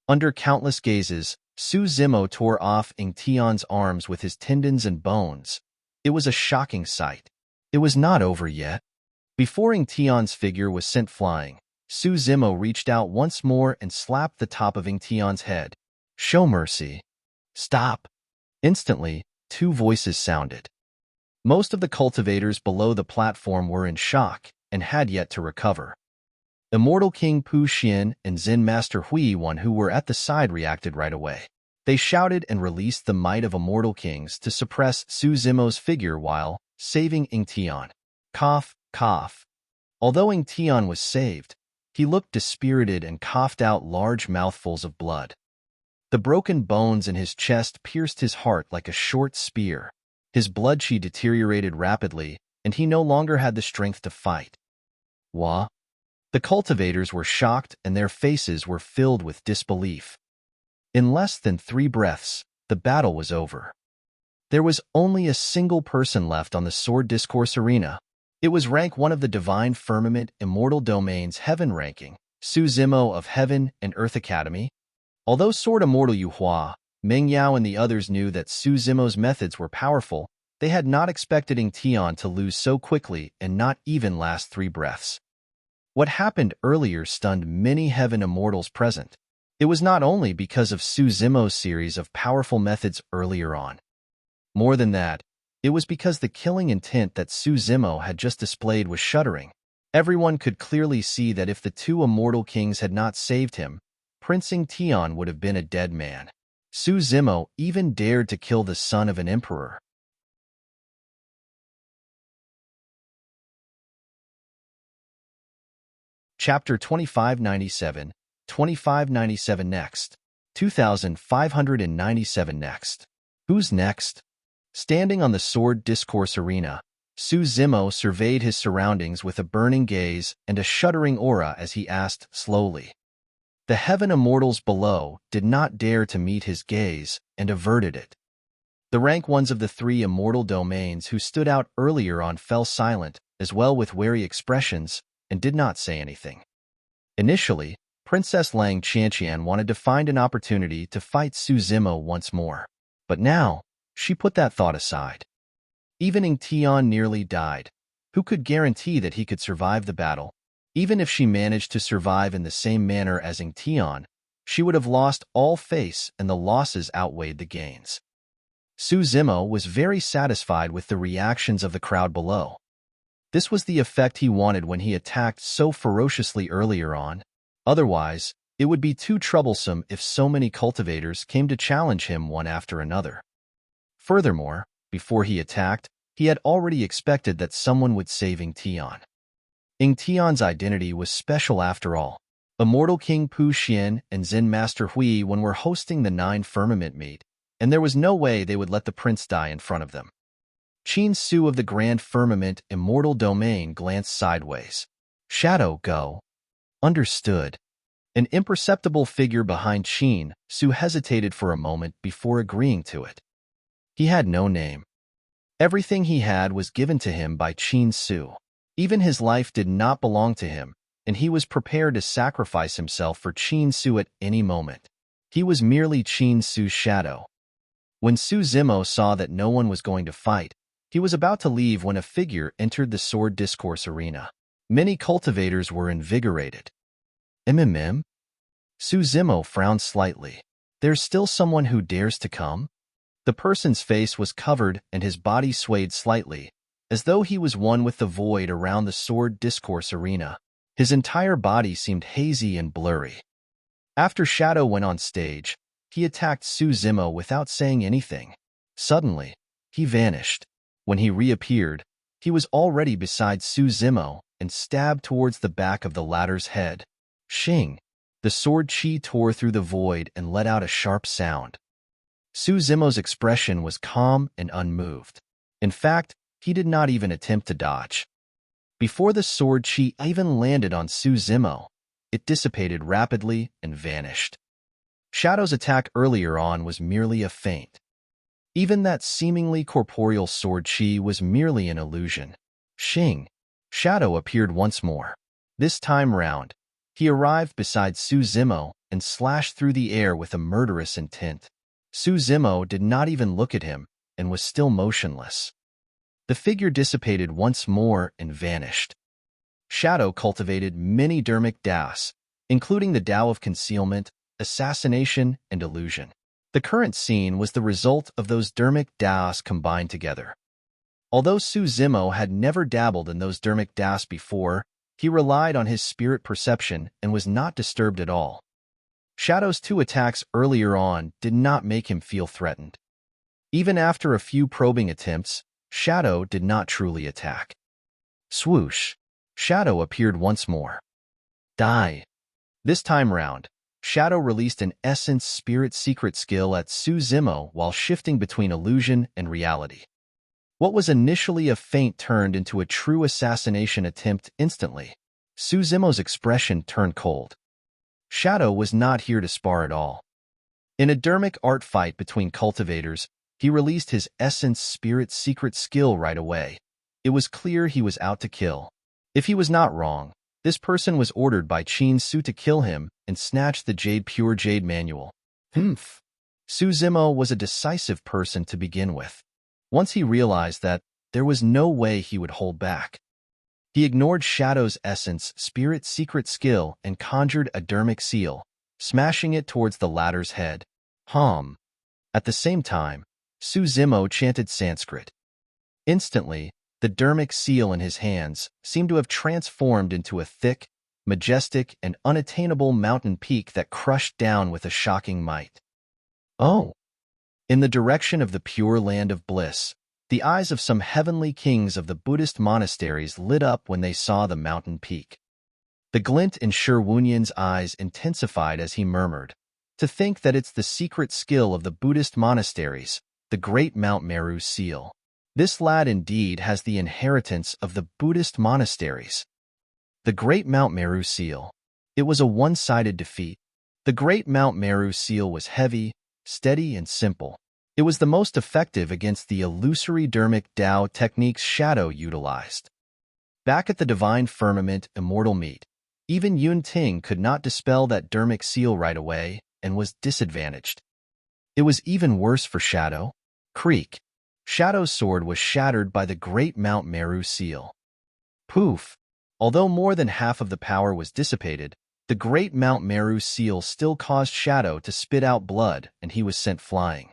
Speaker 1: Under countless gazes, Su Zimo tore off Ing Tian's arms with his tendons and bones. It was a shocking sight. It was not over yet. Before Ing Tian's figure was sent flying, Su Zimo reached out once more and slapped the top of Ing Tian's head. "Show mercy. Stop." Instantly, two voices sounded. Most of the cultivators below the platform were in shock and had yet to recover. Immortal King Pu Xian and Zen Master Hui Wan, who were at the side, reacted right away. They shouted and released the might of Immortal Kings to suppress Su Zimo's figure while saving Ing Tian. Cough, cough. Although Ing Tian was saved, he looked dispirited and coughed out large mouthfuls of blood. The broken bones in his chest pierced his heart like a short spear. His blood chi deteriorated rapidly, and he no longer had the strength to fight. Wah! The cultivators were shocked, and their faces were filled with disbelief. In less than 3 breaths, the battle was over. There was only a single person left on the Sword Discourse Arena. It was rank 1 of the Divine Firmament Immortal Domain's Heaven ranking, Su Zimo of Heaven and Earth Academy. Although Sword Immortal Yu Hua, Meng Yao and the others knew that Su Zimo's methods were powerful, they had not expected Ing Tian to lose so quickly and not even last 3 breaths. What happened earlier stunned many Heaven Immortals present. It was not only because of Su Zimo's series of powerful methods earlier on. More than that, it was because the killing intent that Su Zimo had just displayed was shuddering. Everyone could clearly see that if the 2 Immortal Kings had not saved him, Prince Ing Tian would have been a dead man. Su Zimo even dared to kill the son of an emperor. Chapter 2597, 2597 next. 2597 next. Who's next? Standing on the Sword Discourse Arena, Su Zimo surveyed his surroundings with a burning gaze and a shuddering aura as he asked slowly. The Heaven Immortals below did not dare to meet his gaze and averted it. The rank 1s of the 3 immortal domains who stood out earlier on fell silent, as well with wary expressions, and did not say anything. Initially, Princess Lang Qianqian wanted to find an opportunity to fight Su Zimo once more. But now, she put that thought aside. Even Ing Tian nearly died. Who could guarantee that he could survive the battle? Even if she managed to survive in the same manner as Ing Tian, she would have lost all face and the losses outweighed the gains. Su Zimo was very satisfied with the reactions of the crowd below. This was the effect he wanted when he attacked so ferociously earlier on. Otherwise, it would be too troublesome if so many cultivators came to challenge him one after another. Furthermore, before he attacked, he had already expected that someone would save Ing Tian. Ing Tian's identity was special after all. Immortal King Pu Xian and Zen Master Hui Wan were hosting the 9 Firmament meet, and there was no way they would let the prince die in front of them. Qin Su of the Grand Firmament Immortal Domain glanced sideways. Shadow, go. Understood. An imperceptible figure behind Qin Su hesitated for a moment before agreeing to it. He had no name. Everything he had was given to him by Qin Su. Even his life did not belong to him, and he was prepared to sacrifice himself for Qin Su at any moment. He was merely Qin Su's shadow. When Su Zimo saw that no one was going to fight, he was about to leave when a figure entered the Sword Discourse Arena. Many cultivators were invigorated. Su Zimo frowned slightly. There's still someone who dares to come? The person's face was covered and his body swayed slightly, as though he was one with the void around the Sword Discourse Arena. His entire body seemed hazy and blurry. After Shadow went on stage, he attacked Su Zimo without saying anything. Suddenly, he vanished. When he reappeared, he was already beside Su Zimo and stabbed towards the back of the latter's head. Shing! The sword chi tore through the void and let out a sharp sound. Su Zimo's expression was calm and unmoved. In fact, he did not even attempt to dodge. Before the sword chi even landed on Su Zimo, it dissipated rapidly and vanished. Shadow's attack earlier on was merely a feint. Even that seemingly corporeal sword chi was merely an illusion. Shing! Shadow appeared once more. This time round, he arrived beside Su Zimo and slashed through the air with a murderous intent. Su Zimo did not even look at him and was still motionless. The figure dissipated once more and vanished. Shadow cultivated many Dharmic Daos, including the Tao of concealment, assassination, and illusion. The current scene was the result of those Dharmic Daos combined together. Although Su Zimo had never dabbled in those Dharmic Daos before, he relied on his spirit perception and was not disturbed at all. Shadow's 2 attacks earlier on did not make him feel threatened. Even after a few probing attempts, Shadow did not truly attack. Swoosh! Shadow appeared once more. Die! This time round, Shadow released an Essence Spirit secret skill at Su Zimo while shifting between illusion and reality. What was initially a feint turned into a true assassination attempt instantly. Su Zimo's expression turned cold. Shadow was not here to spar at all. In a Dharmic art fight between cultivators, he released his Essence Spirit secret skill right away. It was clear he was out to kill. If he was not wrong, this person was ordered by Qin Su to kill him and snatch the Pure Jade manual. Su Zimo was a decisive person to begin with. Once he realized that, there was no way he would hold back. He ignored Shadow's Essence Spirit secret skill and conjured a Dharmic seal, smashing it towards the latter's head. At the same time, Su Zimo chanted Sanskrit. Instantly, the Dharmic seal in his hands seemed to have transformed into a thick, majestic, and unattainable mountain peak that crushed down with a shocking might. Oh! In the direction of the pure land of bliss, the eyes of some heavenly kings of the Buddhist monasteries lit up when they saw the mountain peak. The glint in Shi Wunyan's eyes intensified as he murmured, "To think that it's the secret skill of the Buddhist monasteries, the great Mount Meru seal. This lad indeed has the inheritance of the Buddhist monasteries." The great Mount Meru seal. It was a one-sided defeat. The great Mount Meru seal was heavy, steady, and simple. It was the most effective against the illusory Dharmic Tao techniques Shadow utilized. Back at the divine firmament Immortal meet, even Yun Ting could not dispel that Dharmic seal right away and was disadvantaged. It was even worse for Shadow. Creak! Shadow's sword was shattered by the great Mount Meru seal. Poof! Although more than half of the power was dissipated, the great Mount Meru seal still caused Shadow to spit out blood and he was sent flying.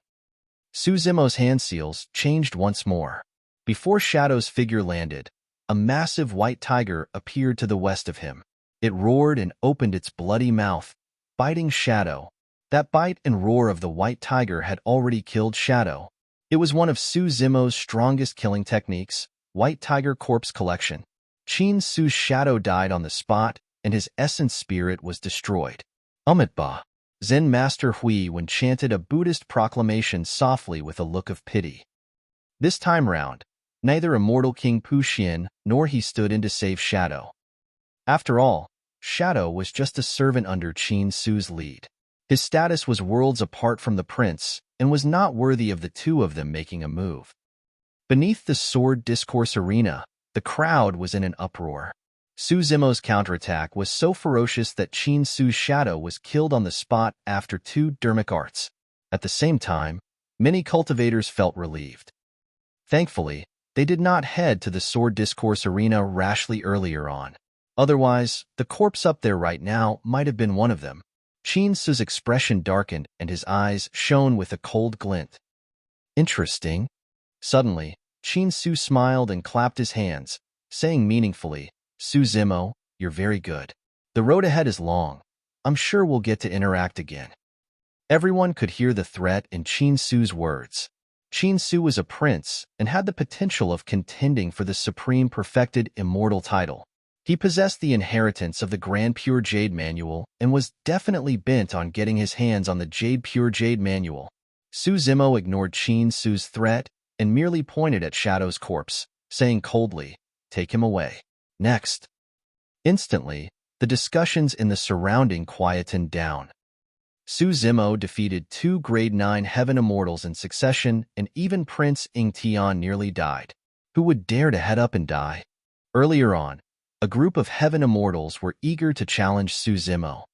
Speaker 1: Su Zimo's hand seals changed once more. Before Shadow's figure landed, a massive white tiger appeared to the west of him. It roared and opened its bloody mouth, biting Shadow. That bite and roar of the white tiger had already killed Shadow. It was one of Su Zimo's strongest killing techniques, White Tiger Corpse Collection. Qin Su's Shadow died on the spot, and his essence spirit was destroyed. Umitba. Zen Master Hui Wen chanted a Buddhist proclamation softly with a look of pity. This time round, neither Immortal King Pu Xian nor he stood in to save Shadow. After all, Shadow was just a servant under Qin Su's lead. His status was worlds apart from the prince and was not worthy of the two of them making a move. Beneath the sword discourse arena, the crowd was in an uproar. Su Zimo's counterattack was so ferocious that Qin Su's Shadow was killed on the spot after 2 Dharmic arts. At the same time, many cultivators felt relieved. Thankfully, they did not head to the sword discourse arena rashly earlier on. Otherwise, the corpse up there right now might have been one of them. Qin Su's expression darkened and his eyes shone with a cold glint. Interesting. Suddenly, Qin Su smiled and clapped his hands, saying meaningfully, "Su Zimo, you're very good. The road ahead is long. I'm sure we'll get to interact again." Everyone could hear the threat in Qin Su's words. Qin Su was a prince and had the potential of contending for the supreme perfected immortal title. He possessed the inheritance of the Grand Pure Jade Manual and was definitely bent on getting his hands on the Pure Jade Manual. Su Zimo ignored Qin Su's threat and merely pointed at Shadow's corpse, saying coldly, "Take him away." Next. Instantly, the discussions in the surrounding quietened down. Su Zimo defeated 2 Grade 9 Heaven Immortals in succession, and even Prince Ing Tian nearly died. Who would dare to head up and die? Earlier on, a group of Heaven Immortals were eager to challenge Su Zimo.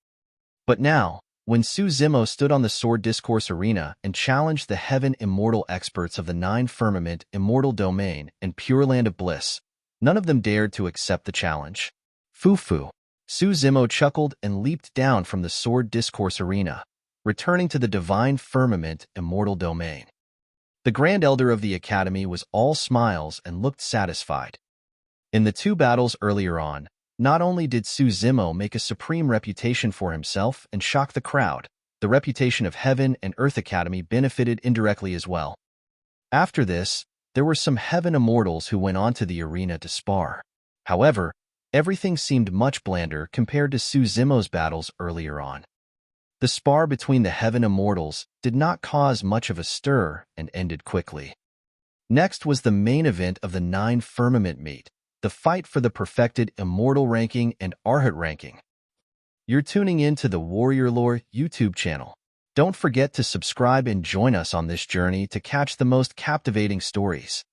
Speaker 1: But now, when Su Zimo stood on the Sword Discourse arena and challenged the Heaven Immortal experts of the 9 Firmament, Immortal Domain, and Pure Land of Bliss, none of them dared to accept the challenge. Fufu. Suzumo chuckled and leaped down from the sword discourse arena, returning to the divine firmament immortal domain. The Grand Elder of the Academy was all smiles and looked satisfied. In the two battles earlier on, not only did Suzumo make a supreme reputation for himself and shock the crowd, the reputation of Heaven and Earth Academy benefited indirectly as well. After this, there were some Heaven Immortals who went onto the arena to spar. However, everything seemed much blander compared to Suzumo's battles earlier on. The spar between the Heaven Immortals did not cause much of a stir and ended quickly. Next was the main event of the 9 Firmament meet, the fight for the perfected Immortal ranking and Arhat ranking. You're tuning in to the Warrior Lore YouTube channel. Don't forget to subscribe and join us on this journey to catch the most captivating stories.